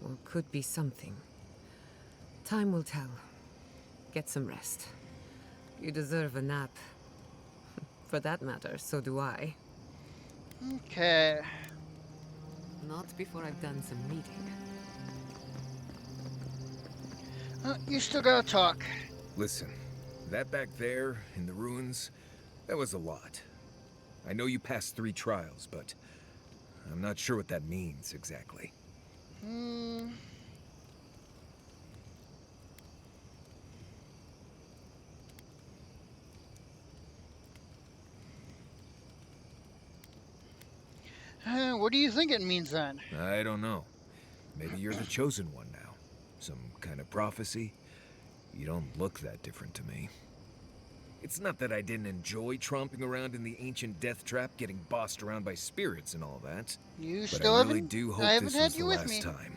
or could be something. Time will tell. Get some rest. You deserve a nap. For that matter, so do I. Okay. Not before I've done some reading. You still gotta talk. Listen, that back there, in the ruins, that was a lot. I know you passed 3 trials, but I'm not sure what that means exactly. What do you think it means then? I don't know. Maybe you're the chosen one now. Some kind of prophecy? You don't look that different to me. It's not that I didn't enjoy tromping around in the ancient death trap, getting bossed around by spirits and all that. You But still I haven't? really do I hope haven't this had was the you with last me. time.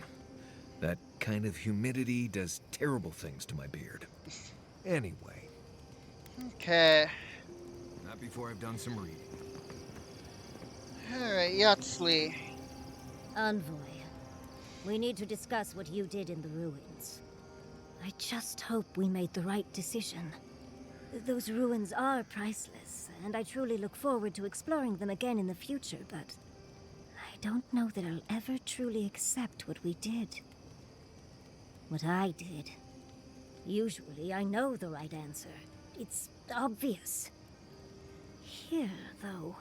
That kind of humidity does terrible things to my beard. Anyway. Okay. Not before I've done some reading. Alright, Yatsley. Envoy, we need to discuss what you did in the ruins. I just hope we made the right decision. Those ruins are priceless, and I truly look forward to exploring them again in the future, but I don't know that I'll ever truly accept what we did. What I did. Usually I know the right answer. It's obvious. Here, though.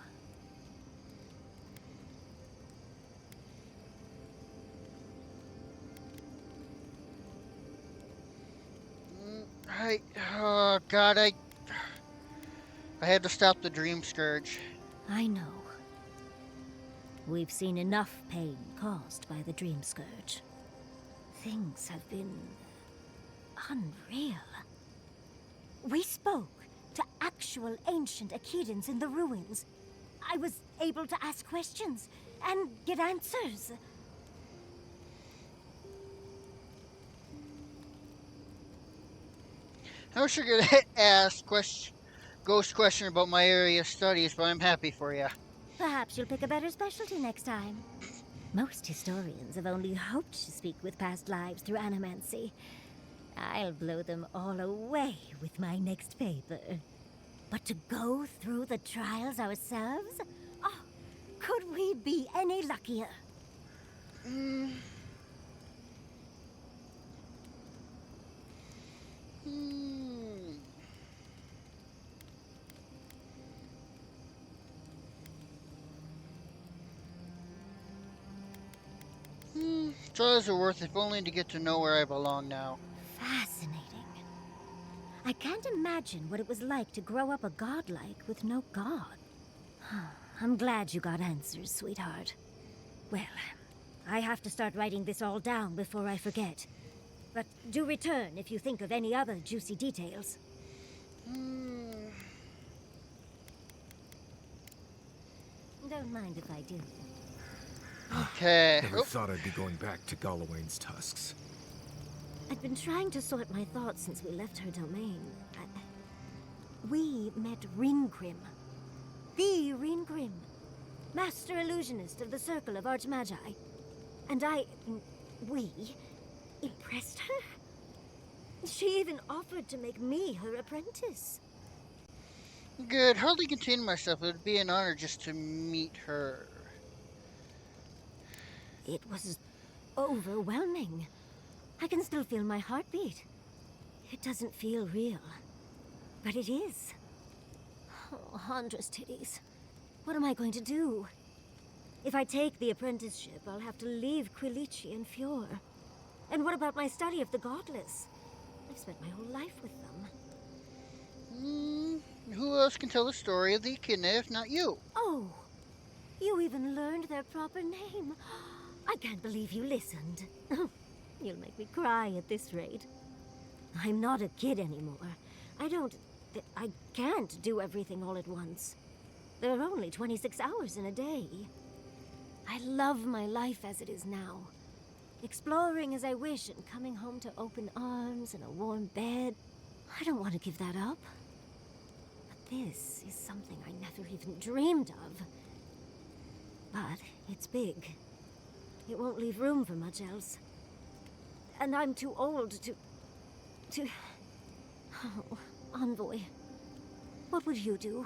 Oh god, I had to stop the Dream Scourge. I know. We've seen enough pain caused by the Dream Scourge. Things have been unreal. We spoke to actual ancient Akidans in the ruins. I was able to ask questions and get answers. I wish I could ask ghost question about my area of studies, but I'm happy for you. Perhaps you'll pick a better specialty next time. Most historians have only hoped to speak with past lives through animancy. I'll blow them all away with my next paper. But to go through the trials ourselves? Oh, could we be any luckier? Trials are worth it, if only to get to know where I belong now. Fascinating. I can't imagine what it was like to grow up a godlike with no god. I'm glad you got answers, sweetheart. Well, I have to start writing this all down before I forget. But do return if you think of any other juicy details. Don't mind if I do. Okay. Never thought I'd be going back to Galawain's tusks. I'd been trying to sort my thoughts since we left her domain. We met Ringrim. The Ringrim. Master illusionist of the Circle of Archmagi. And we impressed her. She even offered to make me her apprentice. Good. Hardly contain myself. It would be an honor just to meet her. It was overwhelming. I can still feel my heartbeat. It doesn't feel real, but it is. Oh, Huntress titties. What am I going to do? If I take the apprenticeship, I'll have to leave Quilici and Fjord. And what about my study of the godless? I've spent my whole life with them. Who else can tell the story of the Echidna if not you? Oh, you even learned their proper name. I can't believe you listened. You'll make me cry at this rate. I'm not a kid anymore. I can't do everything all at once. There are only 26 hours in a day. I love my life as it is now. Exploring as I wish and coming home to open arms and a warm bed. I don't want to give that up. But this is something I never even dreamed of. But it's big. It won't leave room for much else. and I'm too old to... Oh, Envoy, what would you do?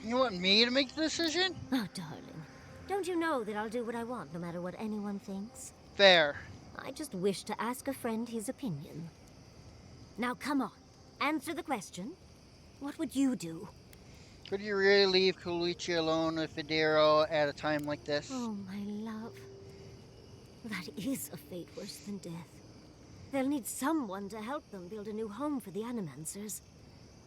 You want me to make the decision? Oh, darling. Don't you know that I'll do what I want, no matter what anyone thinks? Fair. I just wish to ask a friend his opinion. Now, come on. Answer the question. What would you do? Could you really leave Koichi alone with Federo at a time like this? Oh, my love. That is a fate worse than death. They'll need someone to help them build a new home for the Animancers.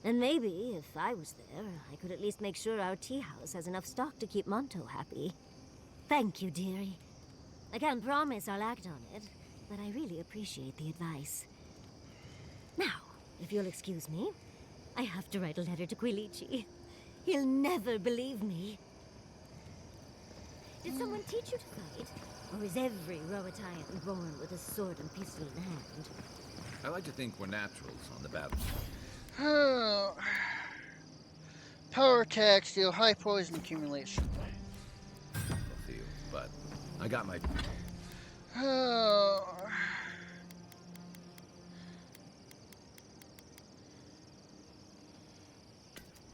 And maybe, if I was there, I could at least make sure our tea house has enough stock to keep Monto happy. Thank you, dearie. I can't promise I'll act on it, but I really appreciate the advice. Now, if you'll excuse me, I have to write a letter to Quilichi. He'll never believe me. Did someone teach you to fight? Or is every Roatayan born with a sword and pistol in hand? I like to think we're naturals on the battle. Oh. Power attacks deal high poison accumulation. Field, but I got my... Oh.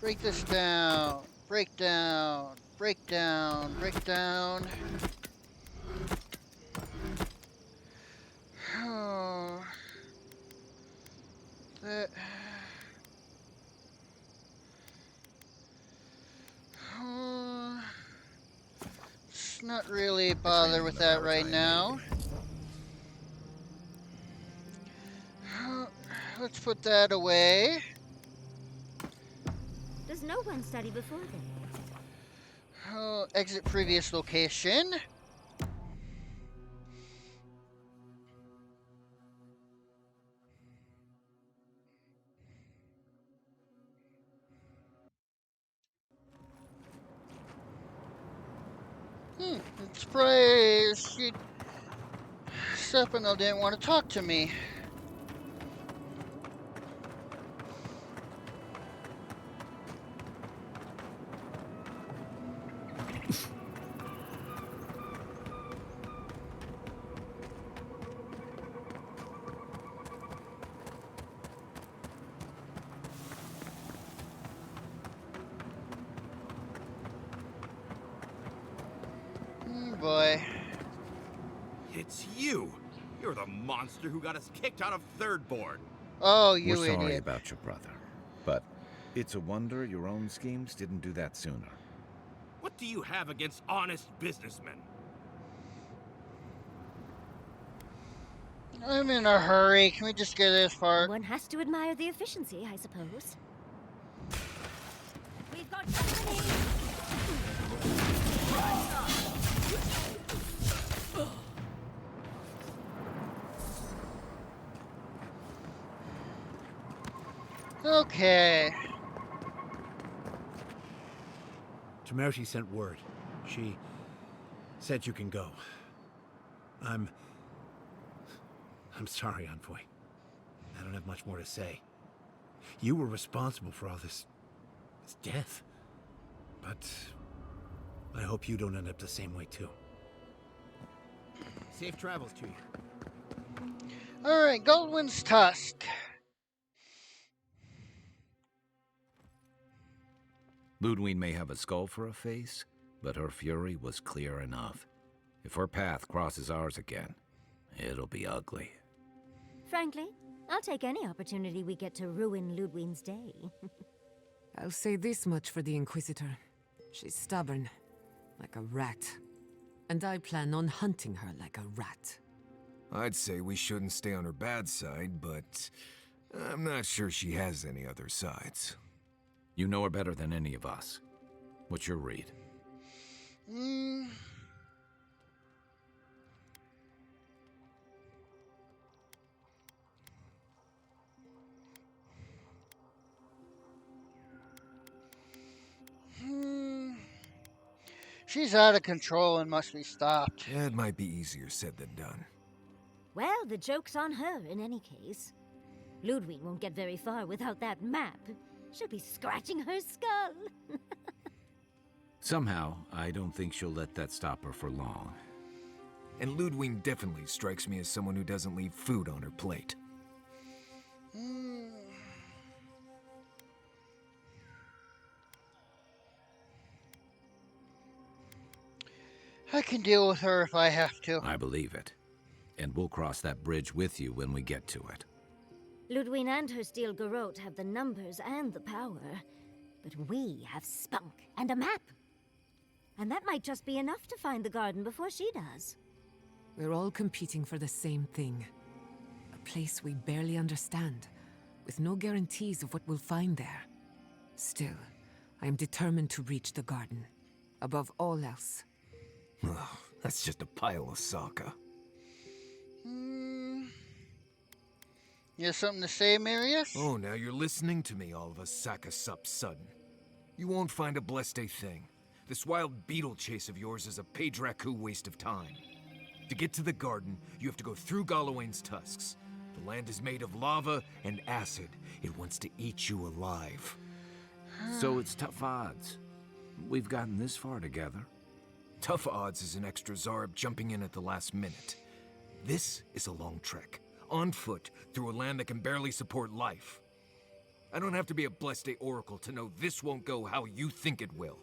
Break this down. Break down. Break down. Break down. Oh. That... Let's not really bother with that right now. Let's put that away. Does no one study before then? Exit previous location. It's surprised Sepinel didn't want to talk to me. Boy. It's you! You're the monster who got us kicked out of Third Board. Oh, you We're idiot. sorry about your brother, but it's a wonder your own schemes didn't do that sooner. What do you have against honest businessmen? I'm in a hurry. Can we just get this far? One has to admire the efficiency, I suppose. We've got company! Okay. Tomoshi sent word. She said you can go. I'm sorry, Envoy. I don't have much more to say. You were responsible for all this death. But I hope you don't end up the same way, too. Safe travels to you. Alright, Goldwyn's Tusk. Ludwig may have a skull for a face, but her fury was clear enough. If her path crosses ours again, it'll be ugly. Frankly, I'll take any opportunity we get to ruin Ludwig's day. I'll say this much for the Inquisitor. She's stubborn, like a rat. And I plan on hunting her like a rat. I'd say we shouldn't stay on her bad side, but I'm not sure she has any other sides. You know her better than any of us. What's your read? She's out of control and must be stopped. It might be easier said than done. Well, the joke's on her in any case. Ludwig won't get very far without that map. She'll be scratching her skull. Somehow, I don't think she'll let that stop her for long. And Ludwig definitely strikes me as someone who doesn't leave food on her plate. I can deal with her if I have to. I believe it. And we'll cross that bridge with you when we get to it. Ludwig and her steel garrote have the numbers and the power, but we have spunk and a map. And that might just be enough to find the garden before she does. We're all competing for the same thing. A place we barely understand, with no guarantees of what we'll find there. Still, I am determined to reach the garden, above all else. Ugh, that's just a pile of Sokka. You have something to say, Marius? Oh, now you're listening to me, all of a sack of sup sudden. You won't find a blessed thing. This wild beetle chase of yours is a Page-Raku waste of time. To get to the garden, you have to go through Galawain's tusks. The land is made of lava and acid. It wants to eat you alive. So it's tough odds. We've gotten this far together. Tough odds is an extra Zarb jumping in at the last minute. This is a long trek, on foot, through a land that can barely support life. I don't have to be a Blessed Oracle to know this won't go how you think it will.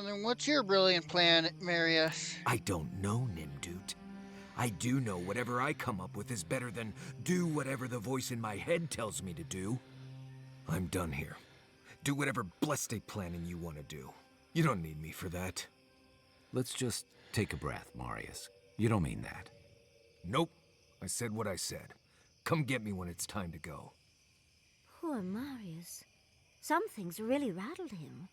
Then what's your brilliant plan, Marius? I don't know, Nimdude. I do know whatever I come up with is better than do whatever the voice in my head tells me to do. I'm done here. Do whatever blessed planning you want to do. You don't need me for that. Let's just take a breath, Marius. You don't mean that. Nope. I said what I said. Come get me when it's time to go. Poor Marius. Some things really rattled him.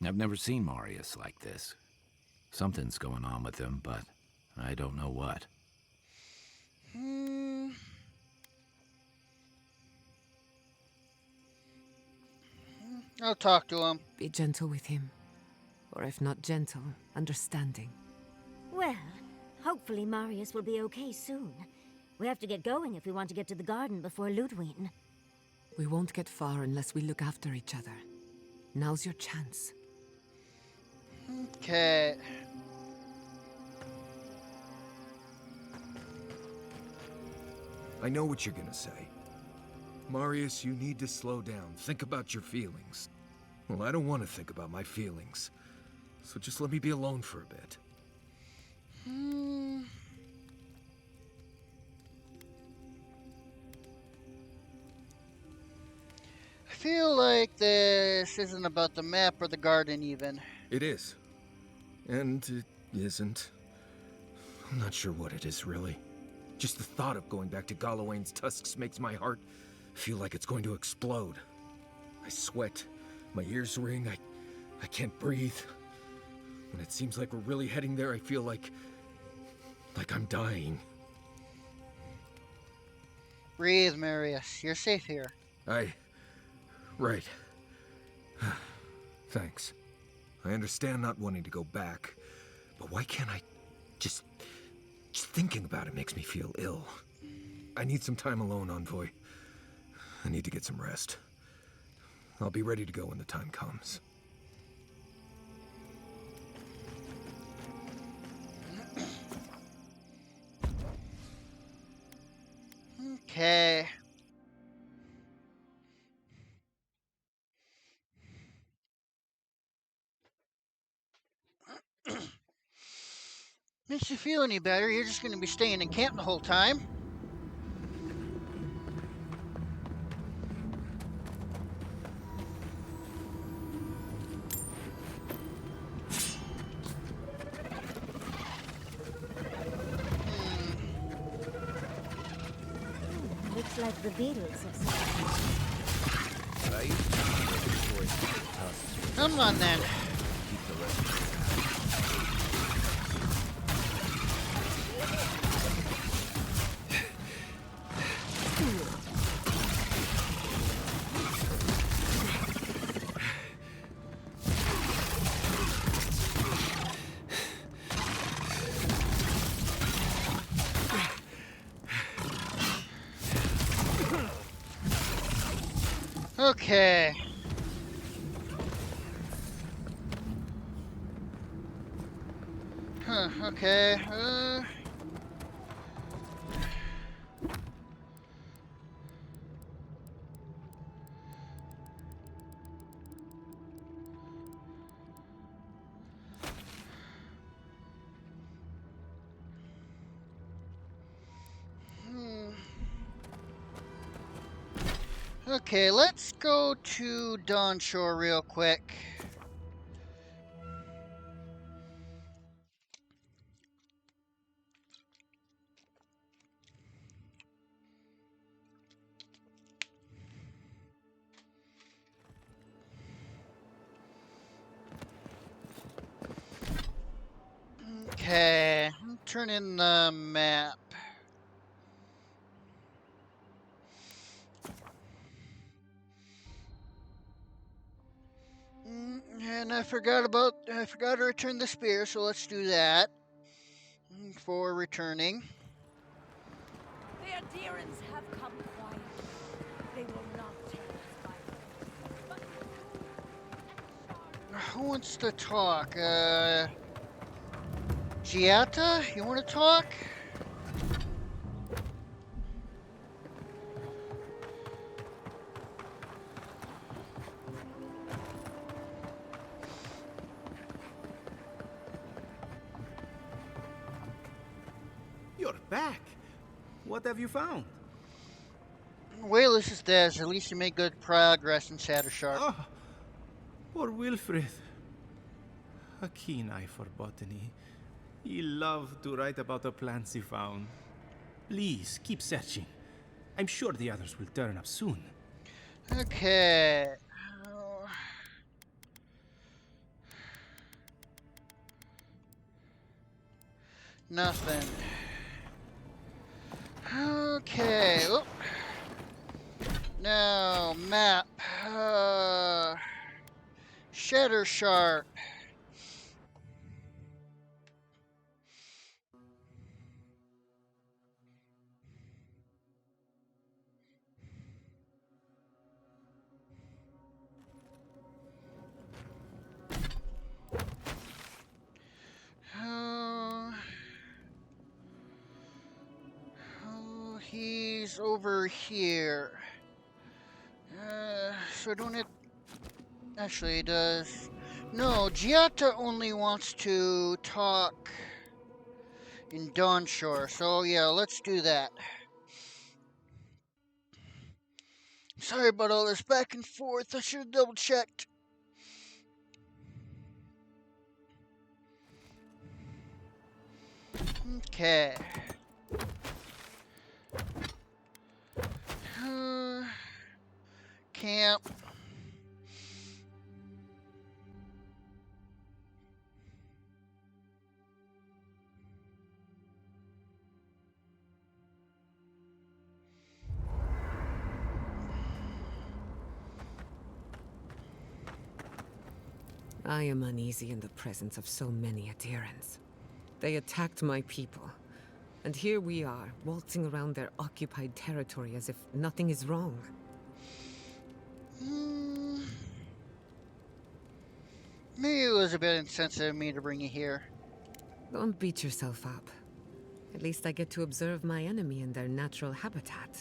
I've never seen Marius like this. Something's going on with him, but I don't know what. I'll talk to him. Be gentle with him. Or if not gentle, understanding. Well, hopefully Marius will be okay soon. We have to get going if we want to get to the garden before Ludwig. We won't get far unless we look after each other. Now's your chance. Okay. I know what you're gonna say. Marius, you need to slow down. Think about your feelings. Well, I don't want to think about my feelings. So just let me be alone for a bit. I feel like this isn't about the map or the garden even. It is. And it isn't. I'm not sure what it is, really. Just the thought of going back to Galawain's tusks makes my heart feel like it's going to explode. I sweat. My ears ring. I can't breathe. When it seems like we're really heading there, I feel like I'm dying. Breathe, Marius. You're safe here. Right. Thanks. I understand not wanting to go back, but why can't I just thinking about it makes me feel ill. I need some time alone, Envoy. I need to get some rest. I'll be ready to go when the time comes. Okay. Makes you feel any better? You're just going to be staying in camp the whole time. Looks like the beetles have something. Come on then. Okay. Huh, okay. Okay, let's go to Dawn Shore real quick. Okay, turn in the map. And I forgot to return the spear, so let's do that. For returning. The adherents have come quietly. They will not tear us by Who wants to talk? Giata, you want to talk? You're back. What have you found? Wayless is dead. At least you made good progress in Shattershark. Ah, poor Wilfred. A keen eye for botany. He loved to write about the plants he found. Please, keep searching. I'm sure the others will turn up soon. Okay. Nothing. Okay. Oop. Now, map. Shattershark. He's over here. So don't it... Actually, it does... No, Giata only wants to talk in Dawnshore. So yeah, let's do that. Sorry about all this back and forth. I should have double checked. Okay. Camp. I am uneasy in the presence of so many adherents. They attacked my people, and here we are, waltzing around their occupied territory as if nothing is wrong. Maybe it was a bit insensitive of me to bring you here. Don't beat yourself up. At least I get to observe my enemy in their natural habitat.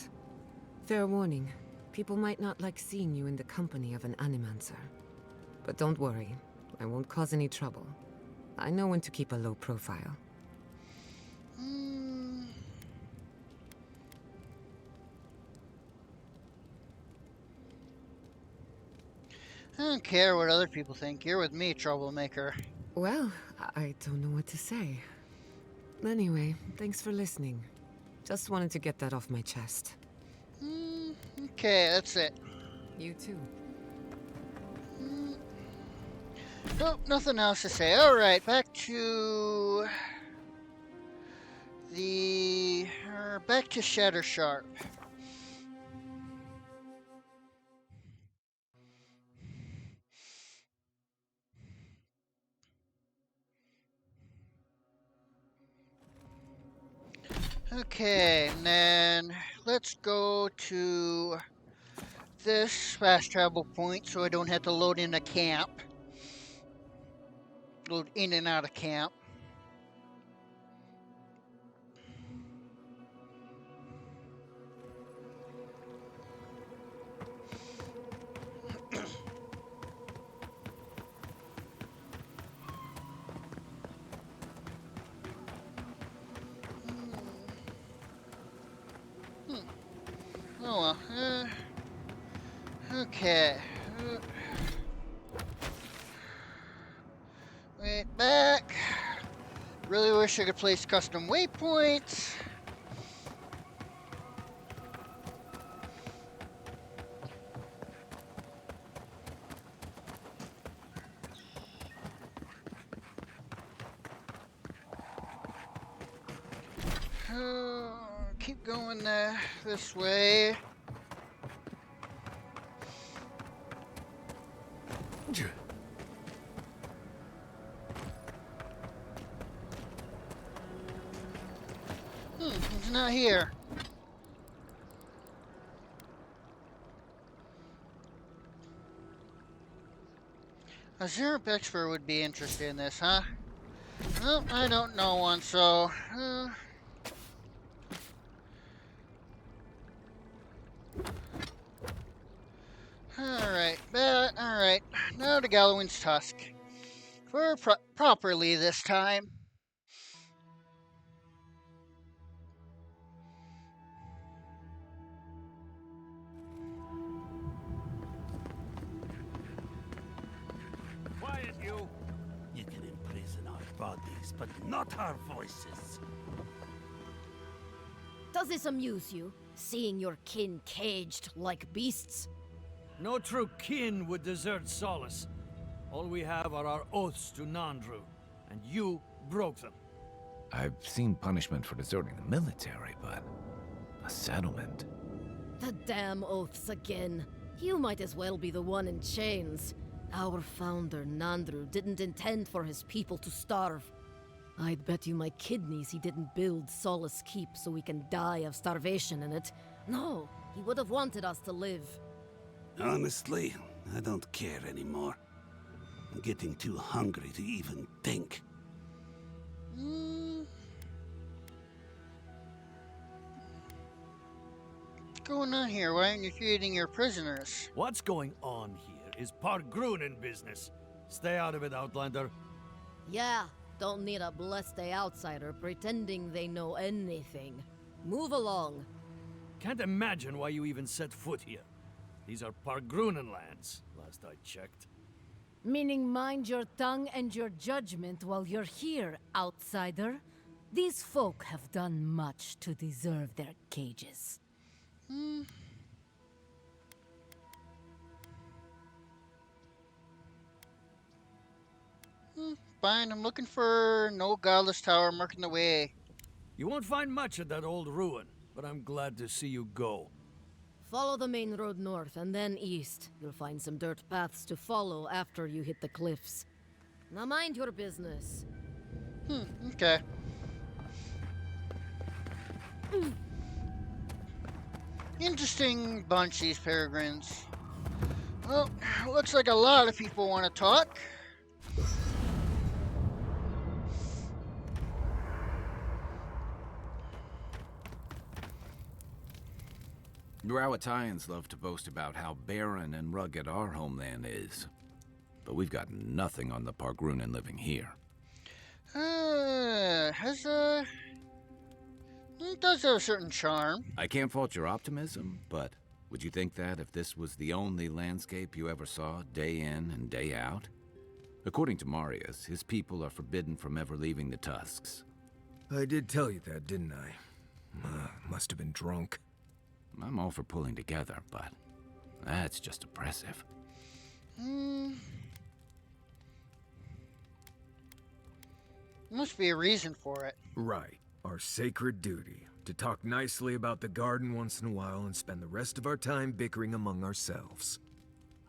Fair warning, people might not like seeing you in the company of an animancer. But don't worry, I won't cause any trouble. I know when to keep a low profile. I don't care what other people think. You're with me, troublemaker. Well, I don't know what to say. Anyway, thanks for listening. Just wanted to get that off my chest. Okay, that's it. You too. Oh, nothing else to say. Alright, back to... back to Shattershark. Okay, and then let's go to this fast travel point so I don't have to load in a camp. Load in and out of camp. Oh well. Okay. Wait back. Really wish I could place custom waypoints. Keep going this way. He's not here. A Zerp expert would be interested in this, huh? Well, I don't know one, so... Alright, alright. Now to Gallowin's Tusk. Properly this time. Quiet, you! You can imprison our bodies, but not our voices. Does this amuse you, seeing your kin caged like beasts? No true kin would desert Solace. All we have are our oaths to Nandru, and you broke them. I've seen punishment for deserting the military, but a settlement? The damn oaths again. You might as well be the one in chains. Our founder, Nandru, didn't intend for his people to starve. I'd bet you my kidneys he didn't build Solace Keep so we can die of starvation in it. No, he would have wanted us to live. Honestly, I don't care anymore. I'm getting too hungry to even think. What's going on here? Why aren't you feeding your prisoners? What's going on here is Pargrunen business. Stay out of it, Outlander. Yeah, don't need a blessed outsider pretending they know anything. Move along. Can't imagine why you even set foot here. These are Pargrunen lands, last I checked. Meaning mind your tongue and your judgment while you're here, outsider. These folk have done much to deserve their cages. Fine, I'm looking for no godless tower marking the way. You won't find much at that old ruin, but I'm glad to see you go. Follow the main road north and then east. You'll find some dirt paths to follow after you hit the cliffs. Now mind your business. Okay. Interesting bunch, these peregrines. Well, looks like a lot of people want to talk. Rawatayans love to boast about how barren and rugged our homeland is. But we've got nothing on the Pargrunen living here. It does have a certain charm. I can't fault your optimism, but would you think that if this was the only landscape you ever saw, day in and day out? According to Marius, his people are forbidden from ever leaving the Tusks. I did tell you that, didn't I? Must have been drunk. I'm all for pulling together, but that's just oppressive. Must be a reason for it. Right. Our sacred duty. To talk nicely about the garden once in a while and spend the rest of our time bickering among ourselves.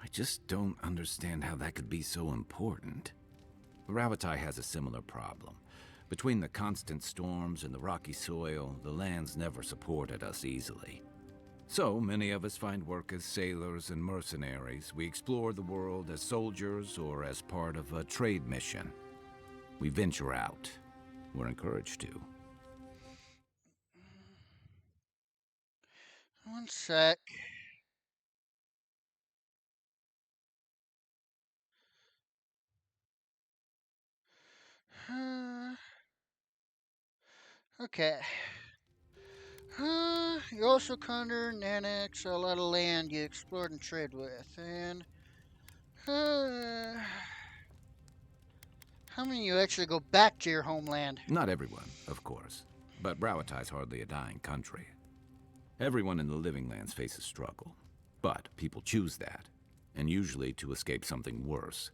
I just don't understand how that could be so important. Ravatai has a similar problem. Between the constant storms and the rocky soil, the lands never supported us easily. So many of us find work as sailors and mercenaries. We explore the world as soldiers or as part of a trade mission. We venture out. We're encouraged to. One sec. Okay. You also conquer and annex a lot of land you explored and trade with. And how many of you actually go back to your homeland? Not everyone, of course. But Rauatai's hardly a dying country. Everyone in the Living Lands faces struggle. But people choose that, and usually to escape something worse.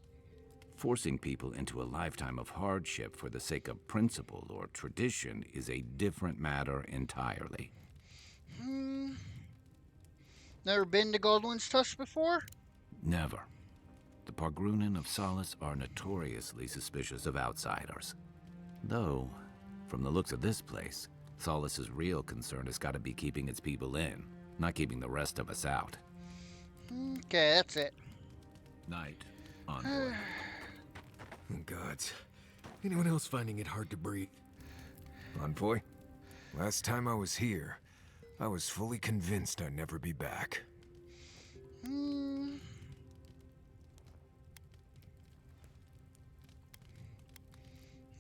Forcing people into a lifetime of hardship for the sake of principle or tradition is a different matter entirely. Never been to Goldwyn's Tusk before? Never. The Pargrunen of Solace are notoriously suspicious of outsiders. Though, from the looks of this place, Solace's real concern has got to be keeping its people in, not keeping the rest of us out. Okay, that's it. Night, Envoy. Oh, gods. Anyone else finding it hard to breathe? Envoy? Last time I was here, I was fully convinced I'd never be back. You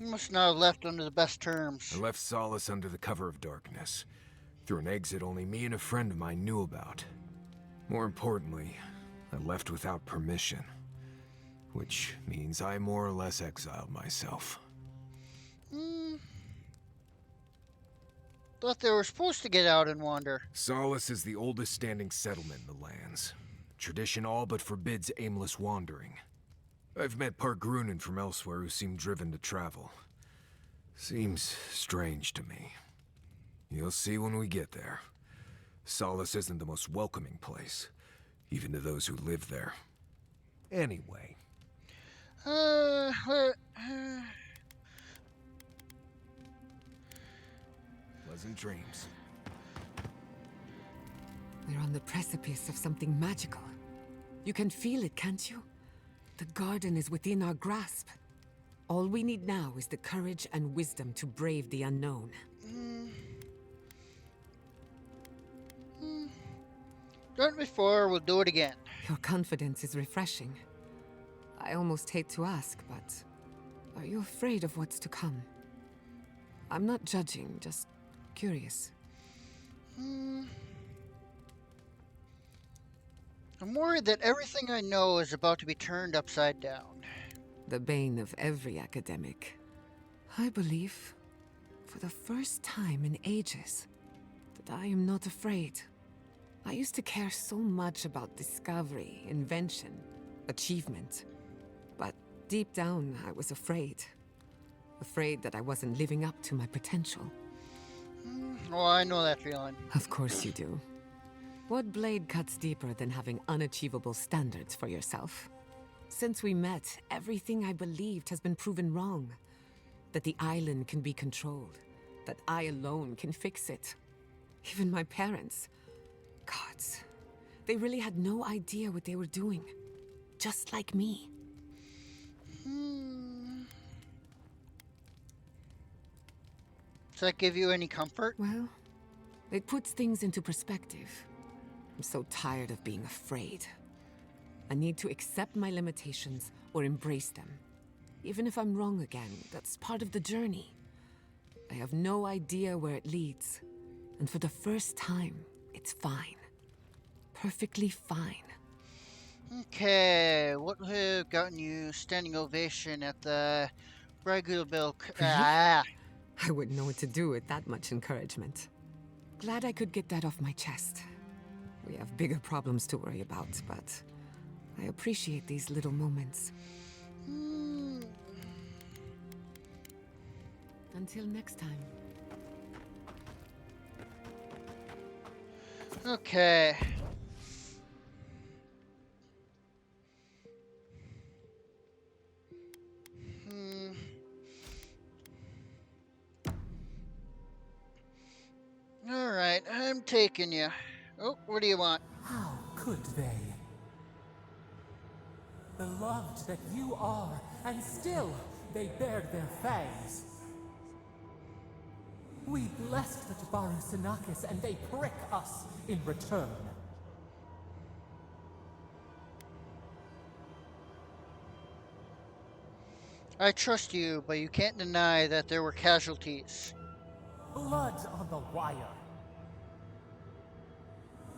must not have left under the best terms. I left Solace under the cover of darkness, through an exit only me and a friend of mine knew about. More importantly, I left without permission, which means I more or less exiled myself. Thought they were supposed to get out and wander. Solace is the oldest standing settlement in the lands. Tradition all but forbids aimless wandering. I've met Pargrunen from elsewhere who seem driven to travel. Seems strange to me. You'll see when we get there. Solace isn't the most welcoming place, even to those who live there. Anyway. Pleasant dreams. We're on the precipice of something magical. You can feel it, can't you? The garden is within our grasp. All we need now is the courage and wisdom to brave the unknown. Done it before, we'll do it again. Your confidence is refreshing. I almost hate to ask, but are you afraid of what's to come? I'm not judging, just curious. I'm worried that everything I know is about to be turned upside down. The bane of every academic. I believe, for the first time in ages, that I am not afraid. I used to care so much about discovery, invention, achievement. But deep down, I was afraid. Afraid that I wasn't living up to my potential. Oh, I know that feeling. Of course you do. What blade cuts deeper than having unachievable standards for yourself? Since we met, everything I believed has been proven wrong. That the island can be controlled. That I alone can fix it. Even my parents. Gods. They really had no idea what they were doing. Just like me. Does that give you any comfort? Well, it puts things into perspective. I'm so tired of being afraid. I need to accept my limitations or embrace them. Even if I'm wrong again, that's part of the journey. I have no idea where it leads. And for the first time, it's fine. Perfectly fine. Okay, what would have gotten you standing ovation at the Bragulbil? I wouldn't know what to do with that much encouragement. Glad I could get that off my chest. We have bigger problems to worry about, but I appreciate these little moments. Until next time. Okay. Alright, I'm taking you. Oh, what do you want? How could they? Beloved that you are, and still they bared their fangs. We blessed the Tabaru and they prick us in return. I trust you, but you can't deny that there were casualties. Blood on the wire.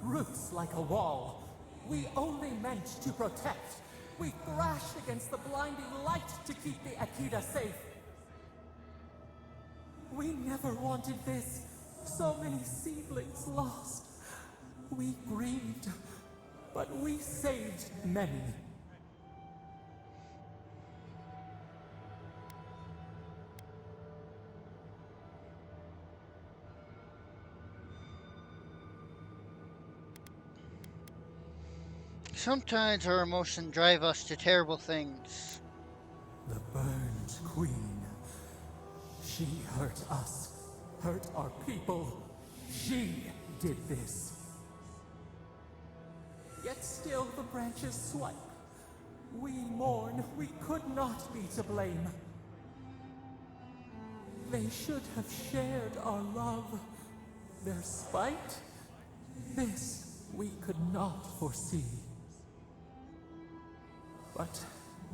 Roots like a wall. We only meant to protect. We thrashed against the blinding light to keep the Akita safe. We never wanted this. So many seedlings lost. We grieved, but we saved many. Sometimes our emotions drive us to terrible things. The burned queen. She hurt us, hurt our people. She did this. Yet still the branches swipe. We mourn, we could not be to blame. They should have shared our love. Their spite? This we could not foresee. But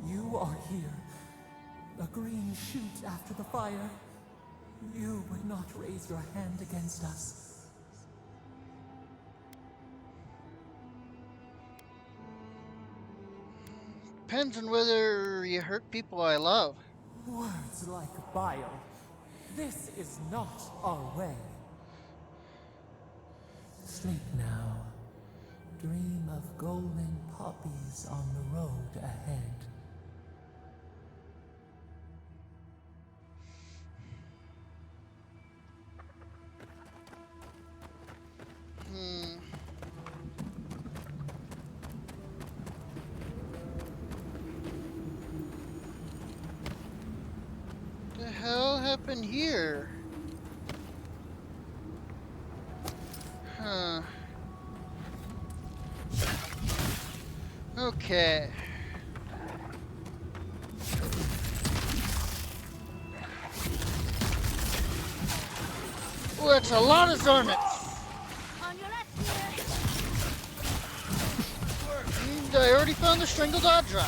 you are here. A green shoot after the fire. You would not raise your hand against us. Depends on whether you hurt people I love. Words like bile. This is not our way. Sleep now. Dream of golden poppies on the road ahead. The hell happened here? Huh. Okay. Oh, that's a lot of Zarnets. I already found the strangled Audra.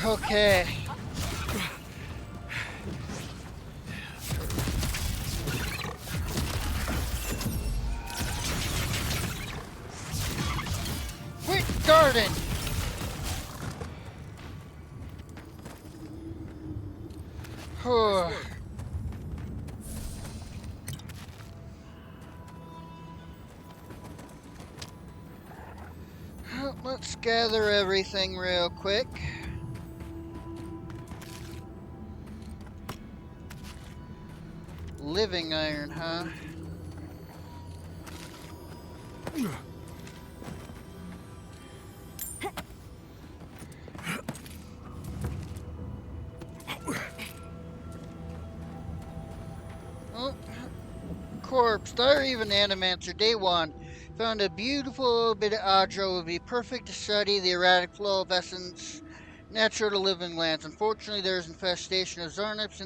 Okay. Quick garden. Let's gather everything real quick. Living iron, huh? Oh, corpse, Diary of an Animancer, day 1. Found a beautiful bit of Audra would be perfect to study the erratic flow of essence natural to living lands. Unfortunately, there is infestation of Zarnips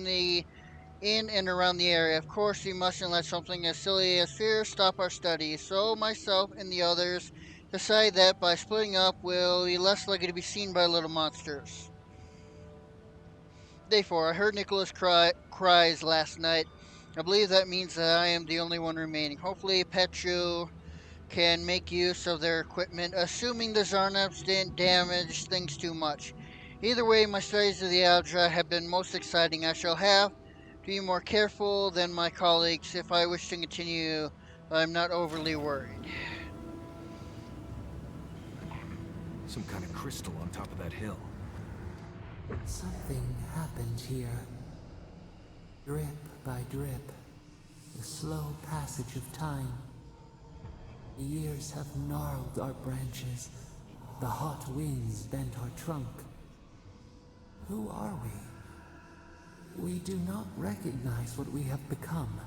in and around the area. Of course, we mustn't let something as silly as fear stop our studies. So, myself and the others decide that by splitting up, we'll be less likely to be seen by little monsters. Day 4. I heard Nicholas cries last night. I believe that means that I am the only one remaining. Hopefully, Petru can make use of their equipment, assuming the Zarnaps didn't damage things too much. Either way, my studies of the Aldra have been most exciting. I shall have to be more careful than my colleagues if I wish to continue. I'm not overly worried. Some kind of crystal on top of that hill. Something happened here. Drip by drip. The slow passage of time. The years have gnarled our branches. The hot winds bent our trunk. Who are we? We do not recognize what we have become.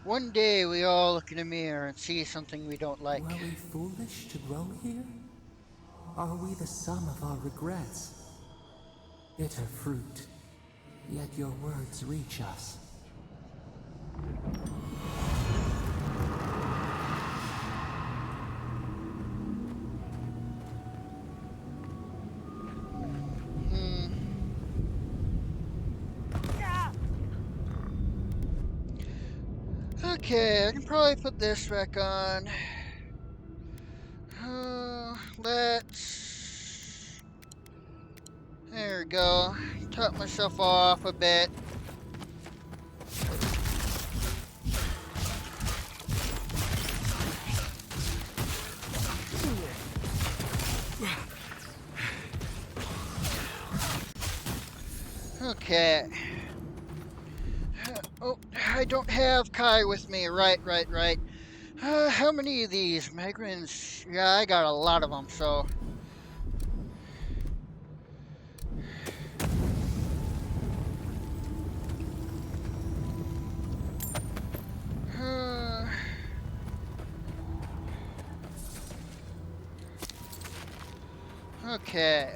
One day we all look in a mirror and see something we don't like. Were we foolish to grow here? Are we the sum of our regrets? Bitter fruit, yet your words reach us. Okay, I can probably put this back on. Let's... There we go. Top myself off a bit. Okay. Oh, I don't have Kai with me. Right. How many of these migrants? Yeah, I got a lot of them, so... Okay.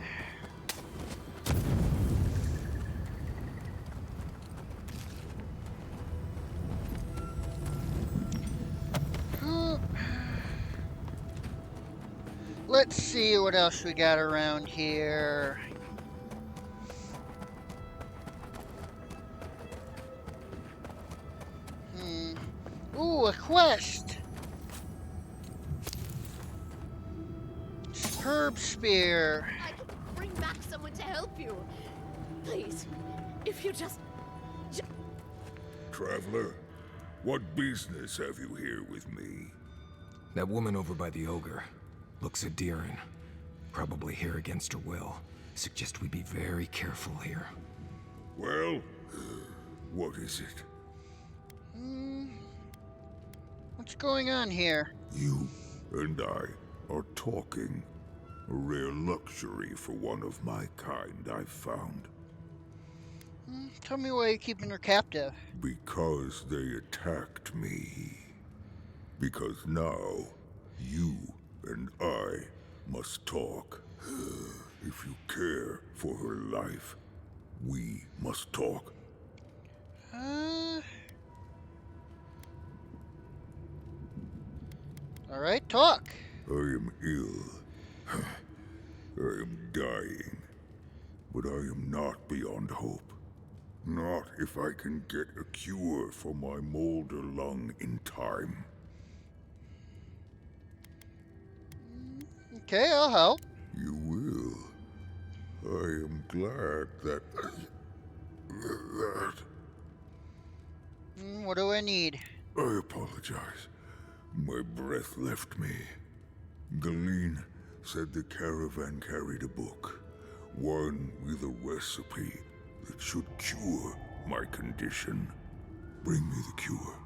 Let's see what else we got around here. Ooh, a quest! Superb spear. I can bring back someone to help you. Please, if you just... Traveler, what business have you here with me? That woman over by the ogre. Looks Adiran. Probably here against her will. Suggest we be very careful here. Well, what is it? What's going on here? You and I are talking. A rare luxury for one of my kind, I've found. Tell me why you're keeping her captive. Because they attacked me. Because now, you and I must talk. If you care for her life, we must talk. Alright, talk. I am ill. I am dying. But I am not beyond hope. Not if I can get a cure for my molder lung in time. Okay, I'll help. You will. I am glad that... What do I need? I apologize. My breath left me. Galeen said the caravan carried a book. One with a recipe that should cure my condition. Bring me the cure.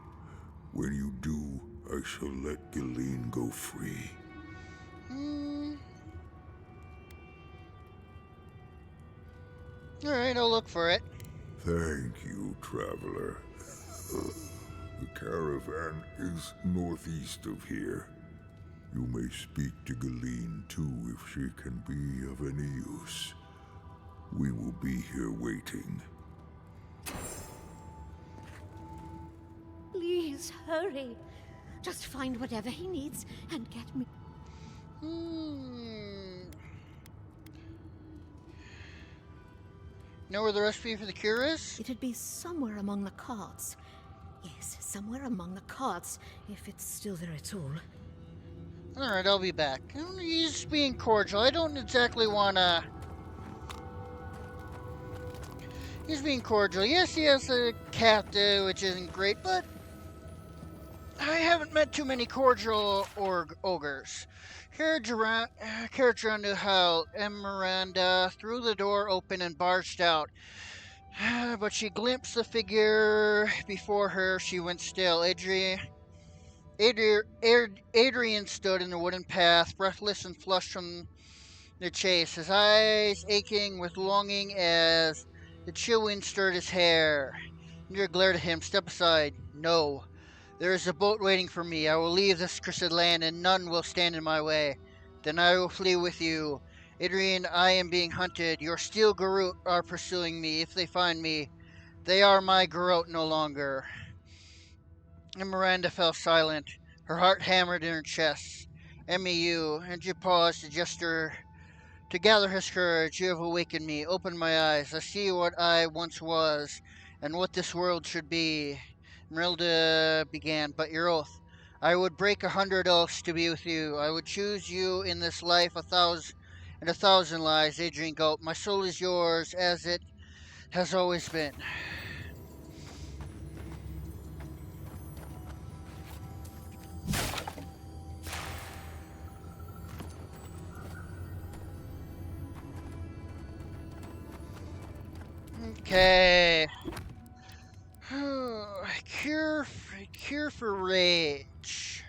When you do, I shall let Galeen go free. Alright, I'll look for it. Thank you, traveler. The caravan is northeast of here. You may speak to Galeen too if she can be of any use. We will be here waiting. Please, hurry. Just find whatever he needs and get me... Know where the recipe for the cure is? It'd be somewhere among the carts. Yes, somewhere among the carts, if it's still there at all. Alright, I'll be back. He's being cordial. I don't exactly wanna... He's being cordial. Yes, he has a captive, which isn't great, but I haven't met too many cordial ogres. Carriage around to how Miranda threw the door open and barged out. But she glimpsed the figure before her. She went still. Adrian stood in the wooden path, breathless and flushed from the chase, his eyes aching with longing as the chill wind stirred his hair. Indra glared at him. Step aside. No. There is a boat waiting for me. I will leave this cursed land, and none will stand in my way. Then I will flee with you. Adrian, I am being hunted. Your steel garrote are pursuing me. If they find me, they are my garrote no longer. And Miranda fell silent. Her heart hammered in her chest. MEU, and she paused to gather his courage. You have awakened me. Open my eyes. I see what I once was, and what this world should be. Marilda began, but your oath. I would break 100 oaths to be with you. I would choose you in this life a thousand lives. Adrian gulped. My soul is yours, as it has always been. Okay. Cure for rage.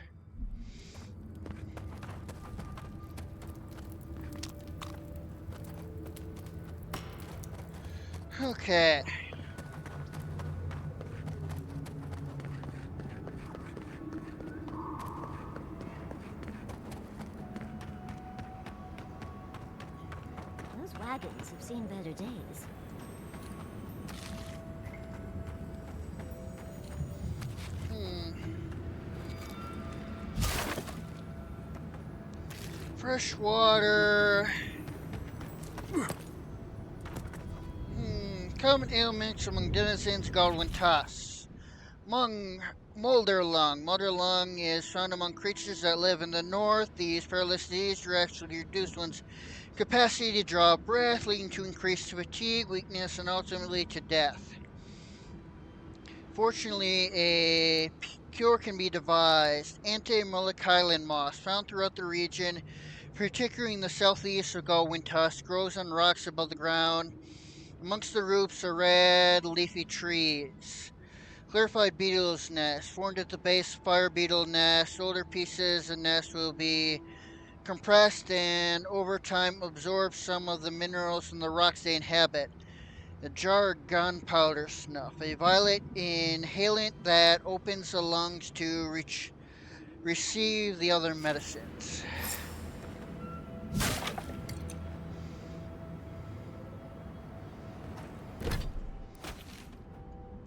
Okay. Those wagons have seen better days. Fresh water. Common ailments among denizens Galwintas. Among Molderlung. Molderlung is found among creatures that live in the north. These perilous diseases drastically reduce one's capacity to draw breath, leading to increased fatigue, weakness, and ultimately to death. Fortunately, a cure can be devised. Anti-Molekylin moss, found throughout the region, particularly in the southeast of Galwintas, grows on rocks above the ground. Amongst the roots are red, leafy trees. Clarified beetle's nest, formed at the base of fire beetle nest. Older pieces of nest will be compressed and over time absorb some of the minerals from the rocks they inhabit. A jar of gunpowder snuff, a violet inhalant that opens the lungs to receive the other medicines.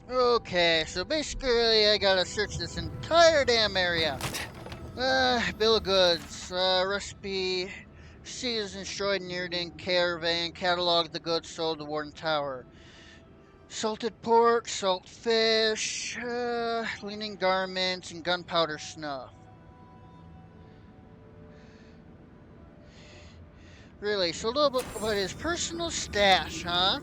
Okay, so basically I gotta search this entire damn area. Bill of goods, recipe, seals destroyed near the caravan, catalog the goods sold to Warden Tower. Salted pork, salt fish, linen garments, and gunpowder snuff. Really, so a little bit about his personal stash, huh?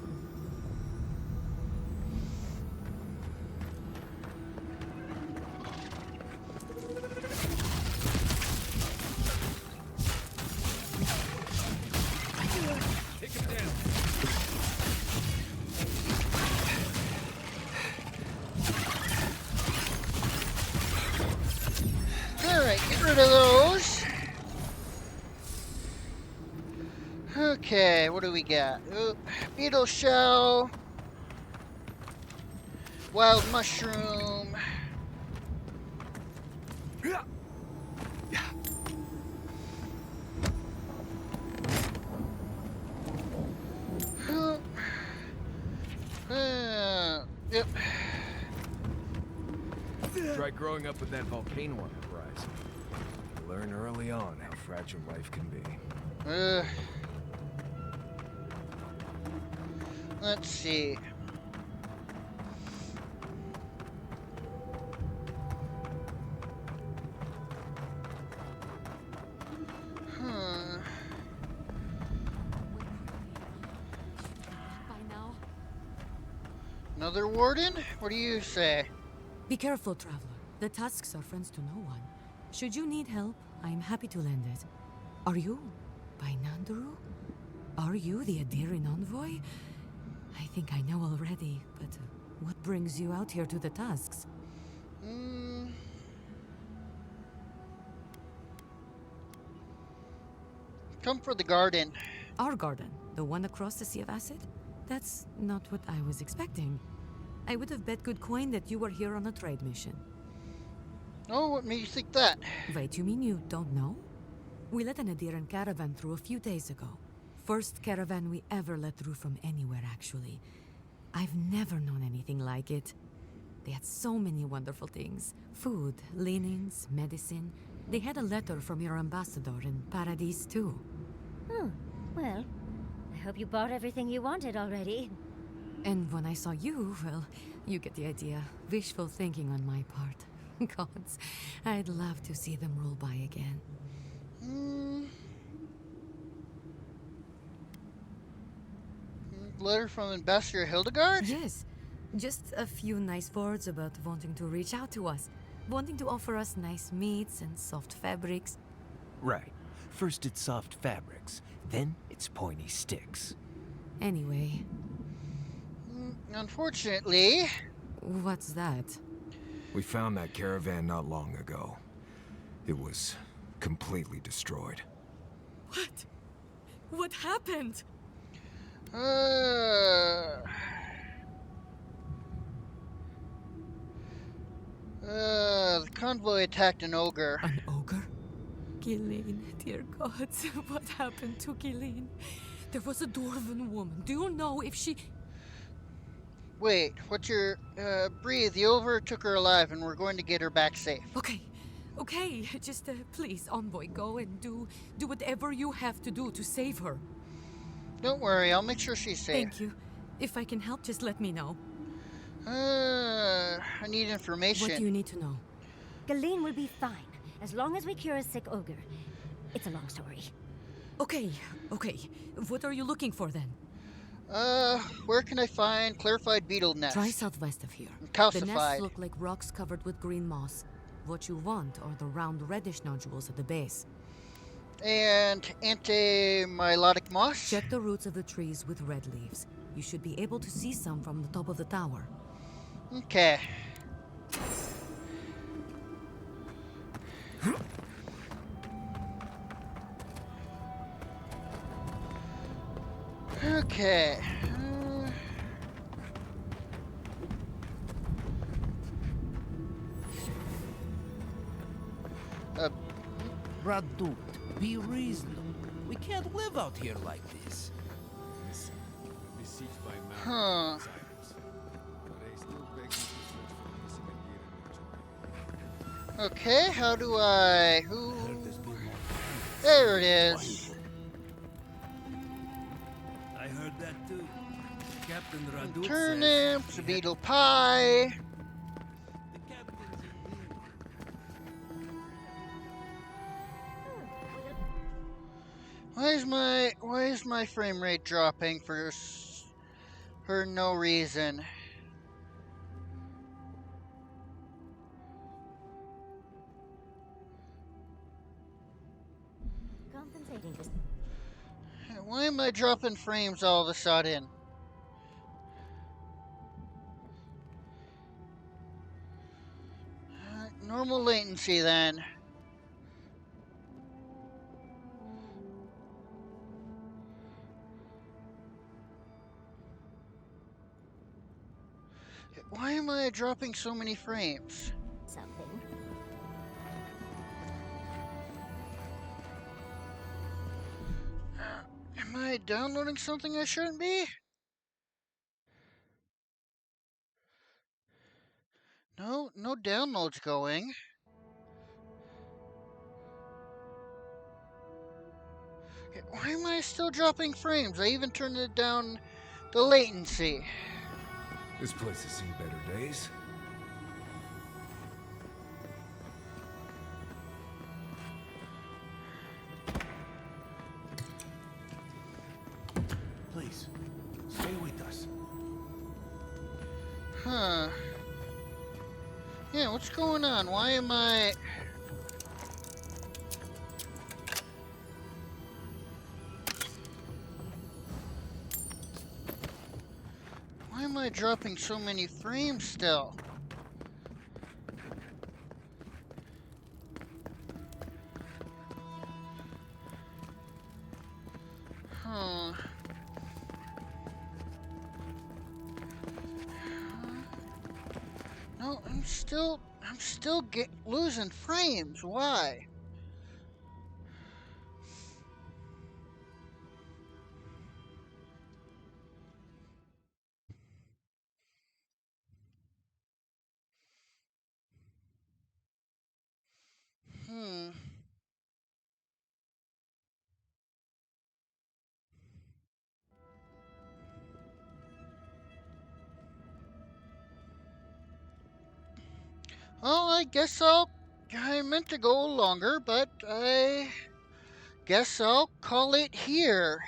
Take him down. Alright, get rid of those. Okay, what do we got? Beetle shell. Wild mushroom. Yep. Try growing up with that volcano on the horizon. Learn early on how fragile life can be. Let's see. Huh. By now. Another warden? What do you say? Be careful, traveler. The Tusks are friends to no one. Should you need help, I am happy to lend it. Are you by Nanduru? Are you the Adiran envoy? I think I know already, but what brings you out here to the Tusks? Come for the garden. Our garden? The one across the Sea of Acid? That's not what I was expecting. I would have bet good coin that you were here on a trade mission. Oh, what made you think that? Wait, you mean you don't know? We let an Adiran caravan through a few days ago. First caravan we ever let through from anywhere, actually. I've never known anything like it. They had so many wonderful things. Food, linens, medicine. They had a letter from your ambassador in Paradise, too. Oh, well, I hope you bought everything you wanted already. And when I saw you, well, you get the idea. Wishful thinking on my part. Gods, I'd love to see them roll by again. Letter from Ambassador Hildegard? Yes. Just a few nice words about wanting to reach out to us. Wanting to offer us nice meats and soft fabrics. Right. First it's soft fabrics, then it's pointy sticks. Anyway. Unfortunately... What's that? We found that caravan not long ago. It was completely destroyed. What? What happened? The convoy attacked an ogre. An ogre? Gilleen, dear gods, what happened to Gilleen? There was a dwarven woman. Do you know if she... Wait, what's your... breathe, the ogre took her alive and we're going to get her back safe. Okay, just please, envoy, go and do whatever you have to do to save her. Don't worry, I'll make sure she's safe. Thank you. If I can help, just let me know. I need information. What do you need to know? Galeen will be fine, as long as we cure a sick ogre. It's a long story. Okay. What are you looking for then? Where can I find clarified beetle nests? Try southwest of here. Calcified. The nests look like rocks covered with green moss. What you want are the round reddish nodules at the base. And anti-mylotic moss? Check the roots of the trees with red leaves. You should be able to see some from the top of the tower. Okay. Okay. Radut, be reasonable. We can't live out here like this. Huh. Okay, how do I... Who... There it is. I heard that too. Captain Radut Turnips, beetle pie. Why is my frame rate dropping for no reason? Compensating for... Why am I dropping frames all of a sudden? Normal latency then. Why am I dropping so many frames? Something. Am I downloading something I shouldn't be? No downloads going. Why am I still dropping frames? I even turned it down The latency. This place has seen better days. Please, stay with us. Huh. Yeah, what's going on? Why am I... Why am I dropping so many frames still? Huh. No, I'm still losing frames. Why? Hmm. Well, I meant to go longer, but I guess I'll call it here.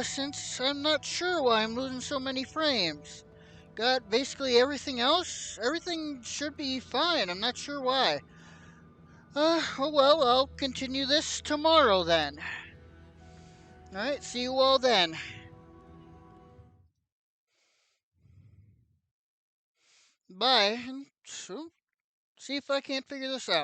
Since I'm not sure why I'm losing so many frames. Got basically everything else. Everything should be fine. I'm not sure why. Oh well, I'll continue this tomorrow then. Alright, see you all then. Bye. And so, see if I can't figure this out.